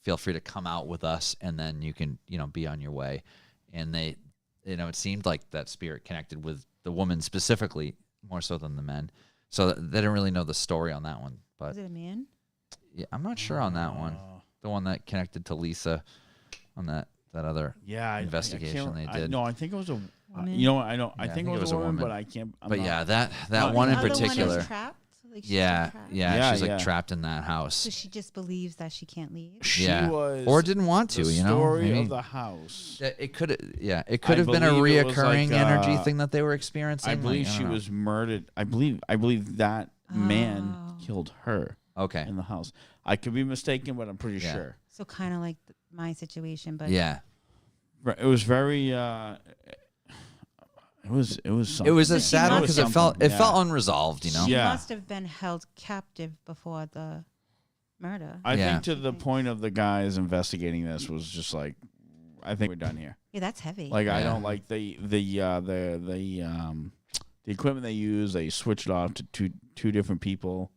Feel free to come out with us, and then you can, be on your way. And they, it seemed like that spirit connected with the woman specifically more so than the men. So they didn't really know the story on that one. But Was it a man? yeah, I'm not sure on that one. The one that connected to Lisa on that other. investigation they did. No, I think it was a. Woman? You know, I know. I Yeah, think it was a woman, but I can't. I'm But not- yeah, that No, one in The other particular. One is trapped? Like she's Yeah, trapped? yeah, she's Yeah. trapped in that house. So she just believes that she can't leave. she yeah, was or didn't want to. the You know, story Maybe- of the house. It could, it could have been a believe it was reoccurring like, energy thing that they were experiencing. I believe don't she know. was murdered. I believe that man Oh. killed her Okay. in the house. I could be mistaken, but I'm pretty Yeah. sure. So kind of like my situation, but Yeah, It was very. It was. Something. it was a But she sad one must- because it felt Yeah. unresolved. You know. she Yeah. must have been held captive before the murder. I Yeah. think to the point of the guys investigating this was just like, I think we're done here. Yeah, that's heavy. Like I Yeah. don't like the equipment they use. They switched off to two different people,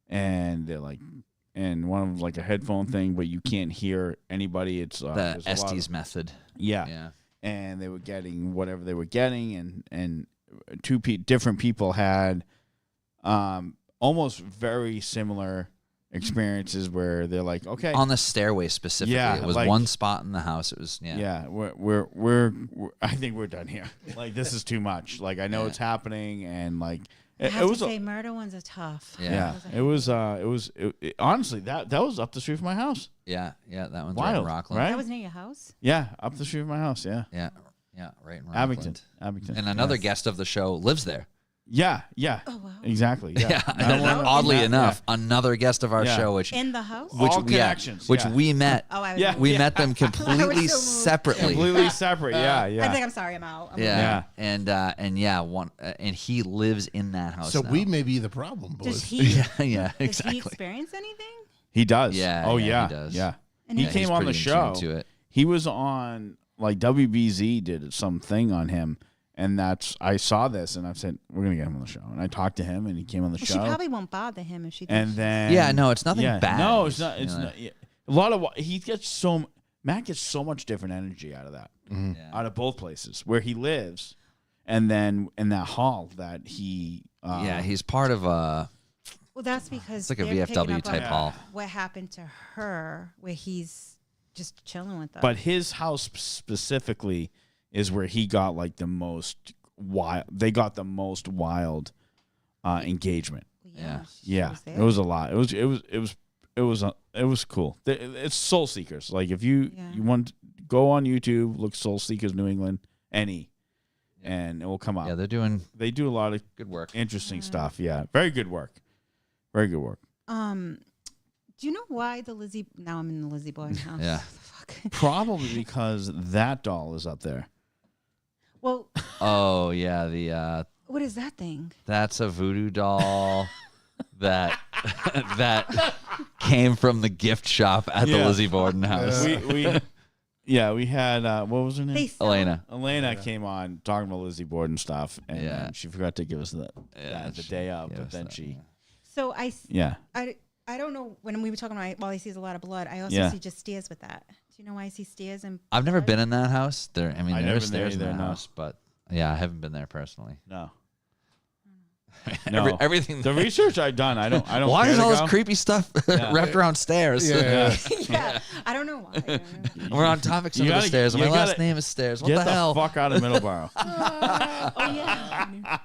and they're like, and one of them's like a headphone thing, but you can't hear anybody. It's The there's a lot Estes of- method. yeah. Yeah. And they were getting whatever they were getting, and different people had almost very similar experiences where they're like, okay, On the stairway specifically, Yeah, it was like- one spot in the house. It was yeah, we're I think we're done here. Like this is too much. Like I know Yeah. it's happening, and like I it have was to say, murder ones are tough. Yeah. honestly that was up the street from my house. Yeah, that one's right in Wild, Rockland. right? That was near your house. Yeah, up the street from my house. Yeah, Yeah, right in Rockland. Abington, And another Yes. guest of the show lives there. Yeah, Oh wow. exactly. Yeah, Yeah, I don't wanna- oddly yeah, enough, another guest of our Yeah. show, which In the house. All connections, yeah. we met. Oh, I was. Yeah. We met them completely so moved. separately. completely separate. Yeah, I think I'm sorry. I'm out. Yeah, and he lives in that house. So now. we may be the problem, boys. Does he? yeah, Does he exactly. experience anything? He does. Yeah, Oh yeah, yeah. he does. Yeah. And He Yeah, came he's on the pretty in tune show. to it. He was on like WBZ did something on him, and I saw this and I said we're gonna get him on the show, and I talked to him and he came on the Well, show. she probably won't bother him if she. Thinks and she's- then Yeah, no, it's nothing bad. No, it's He's, not. It's you know, not. Yeah. A lot of he gets Matt gets so much different energy out of that, Yeah. out of both places where he lives, and then in that hall that he. Yeah, he's part of a. Well, that's because It's like a they're picking VFW up on type hall. What happened to her, where he's just chilling with them. But his house specifically is where he got like the most wild. They got the most wild engagement. Yeah. she Yeah, was it there. was a lot. It was cool. It's Soul Seekers. Like if you Yeah. you want go on YouTube, look Soul Seekers New England and it will come up. Yeah, they're doing They do a lot of good work. interesting stuff. Yeah, very good work. Very good work. Do you know why the Lizzie? Now I'm in the Lizzie Boy house. Yeah. Fuck. Probably because that doll is up there. Well, Oh yeah, the what is that thing? that's a voodoo doll that that came from the gift shop at the Yeah. Lizzie Borden house. We had what was her name? They sell Elena. Elena came on talking about Lizzie Borden stuff, and Yeah. then she forgot to give us the she day of. gave But us then that, she, So yeah, I don't know when we were talking about while he sees a lot of blood. I also Yeah. see just stairs with that. Do you know why I see stairs and? I've never blood? been in that house. There, I mean, I've there never are been there stairs in either, that no. house, but yeah, I haven't been there personally. no, no. Everything. The research I've done, I don't. Why care is to all this go. creepy stuff wrapped around stairs? Yeah. Yeah, I don't know why. I don't know. We're on topics You under the gotta- stairs. you My last gotta name is Stairs. What Get the hell? fuck out of Middleborough. Oh yeah.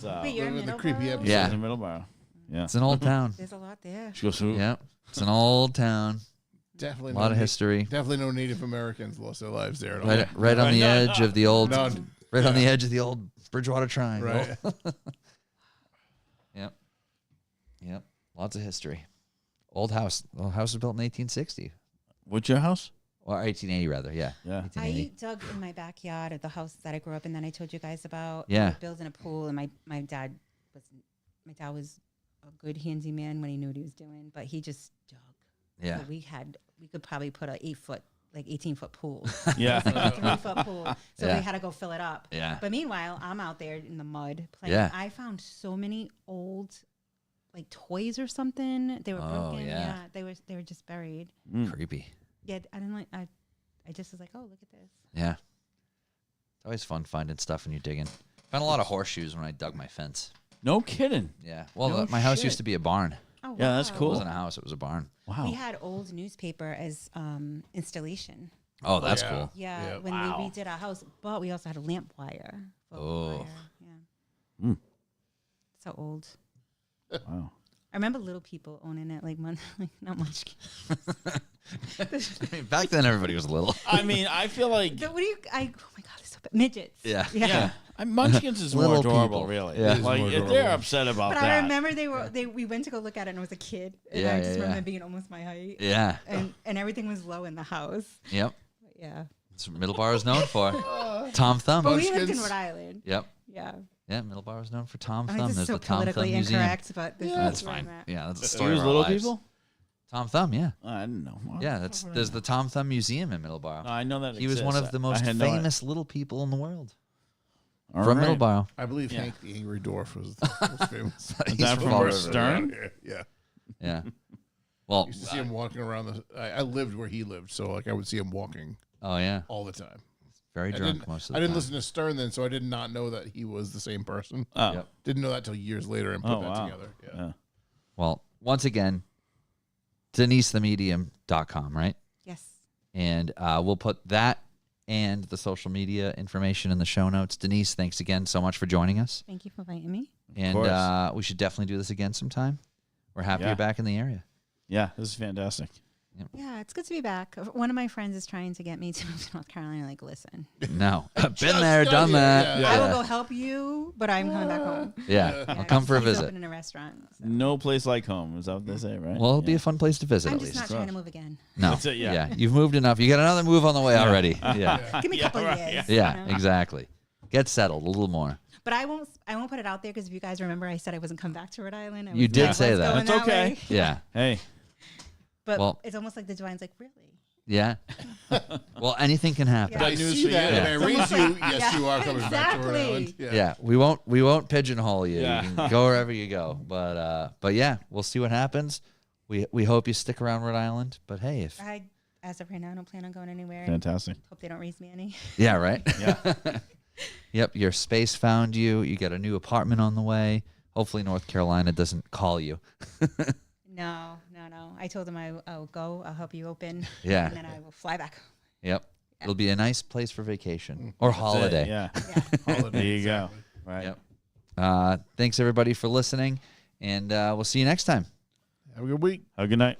So, Wait, you're in One of the creepy Middleborough? episodes. Yeah. in Middleborough. Yeah. It's an old town. There's a lot there. She goes, "Ooh." Yep. It's an old town. Definitely A lot of history. Definitely no Native Americans lost their lives there at all. Right on the edge of the old. None. Right on the edge of the old Bridgewater Triangle. Right. Yep. Lots of history. Old house. The house was built in 1860. What's your house? Or 1880, rather. Yeah. Yeah. 1880. I dug in my backyard at the house that I grew up in that I told you guys about. Yeah. Building a pool, and my dad was a good handyman when he knew what he was doing, but he just dug. Yeah. So we could probably put a 18-foot pool. Yeah. It was like a 3-foot pool. So Yeah. we had to go fill it up. Yeah. But meanwhile, I'm out there in the mud playing. Yeah. I found so many old like toys or something. They were Oh, broken. yeah. They were just buried. Creepy. Yeah, I didn't like I just was like, oh, look at this. Yeah. It's always fun finding stuff when you're digging. Found a lot of horseshoes when I dug my fence. No kidding. Yeah. Well, No my house shit. used to be a barn. Oh, Yeah, that's It cool. wasn't a house. It was a barn. Wow. We had old newspaper as installation. Oh, that's yeah. cool. Yeah, Yeah. when Wow. we redid our house, but we also had a lamp wire. Oh. Wire. Yeah. Mm. So old. Wow. I remember little people owning it, like not much. Back then, everybody was little. I mean, I feel like Oh my god, it's so bad. Midgets. Yeah. yeah. Munchkins is more Little adorable, people. really. Yeah. It is Like more if they're adorable. upset about But that. I remember we went to go look at it and I was a kid. And Yeah, I yeah, just yeah. remember being almost my height. Yeah. And everything was low in the house. Yep. But yeah. That's what Middleborough is known for. Tom Thumb. But we lived in Munchkins. Rhode Island. Yep. Yeah. Yeah, Middleborough is known for Tom I mean, Thumb. this is There's so the Tom Thumb politically Museum. incorrect, but this That's is where fine. I'm at. Yeah, that's the Do story you of use our little lives. people? Tom Thumb, yeah. I didn't know. Well, Yeah, there's the Tom Thumb Museum in Middleborough. No, I know that He was one exists. of the I most had no- famous little people in the world. All From right. Middleborough. I believe Yeah. Hank the Angry Dwarf was the most famous. Is that from Fall Bert River. Stern? Yeah. Yeah. Well, Used to see him walking around I lived where he lived, so like I would see him walking oh yeah, all the time. very I drunk didn't, most of the I didn't time. listen to Stern then, so I did not know that he was the same person. Oh. Yep. Didn't know that till years later and put Oh, that wow. together. Yeah. Yeah. Well, once again, DeniseTheMedium.com, right? Yes. And we'll put that and the social media information in the show notes. Denise, thanks again so much for joining us. Thank you for inviting me. And course. we should definitely do this again sometime. We're happy Yeah. you're back in the area. Yeah, this is fantastic. Yeah, it's good to be back. One of my friends is trying to get me to move to North Carolina. Like, listen, No, I've been just there, done done it, that. yeah. I will go help you, but I'm coming back home. Yeah, Yeah, I'll come for a he's visit. opening a restaurant. So. No place like home. Is that what they say, right? Well, it'll be a fun place to visit I'm at just least. not trying to move again. No, That's it, yeah. You've moved enough. You got another move on the way already. Yeah, Give me a Yeah, couple right, of years. yeah, you know? exactly. Get settled a little more. But I won't put it out there because if you guys remember, I said I wasn't coming back to Rhode Island. You did I say was that. going That's okay. way. Yeah, Hey, But Well- it's almost like the Dwayne's like, really? yeah. Well, anything can happen. Yeah. But I Good news see for that, you. and I Yeah. raised It's you. almost like- Yes, yeah. you are coming back to Rhode Exactly. Island. Yeah, we won't pigeonhole you. Yeah. You can go wherever you go. But yeah, we'll see what happens. We hope you stick around Rhode Island. But hey, if As of right now, I don't plan on going anywhere. fantastic. Hope they don't raise me any. yeah, right. Yeah. Yep, your space found you. You got a new apartment on the way. Hopefully, North Carolina doesn't call you. No. I told them I'll go. I'll help you open. Yeah. And then I will fly back. Yep, it'll be a nice place for vacation or holiday. Yeah. Yeah. Holiday, There you go. exactly. Right. Yep. Thanks everybody for listening, and we'll see you next time. Have a good week. Have a good night.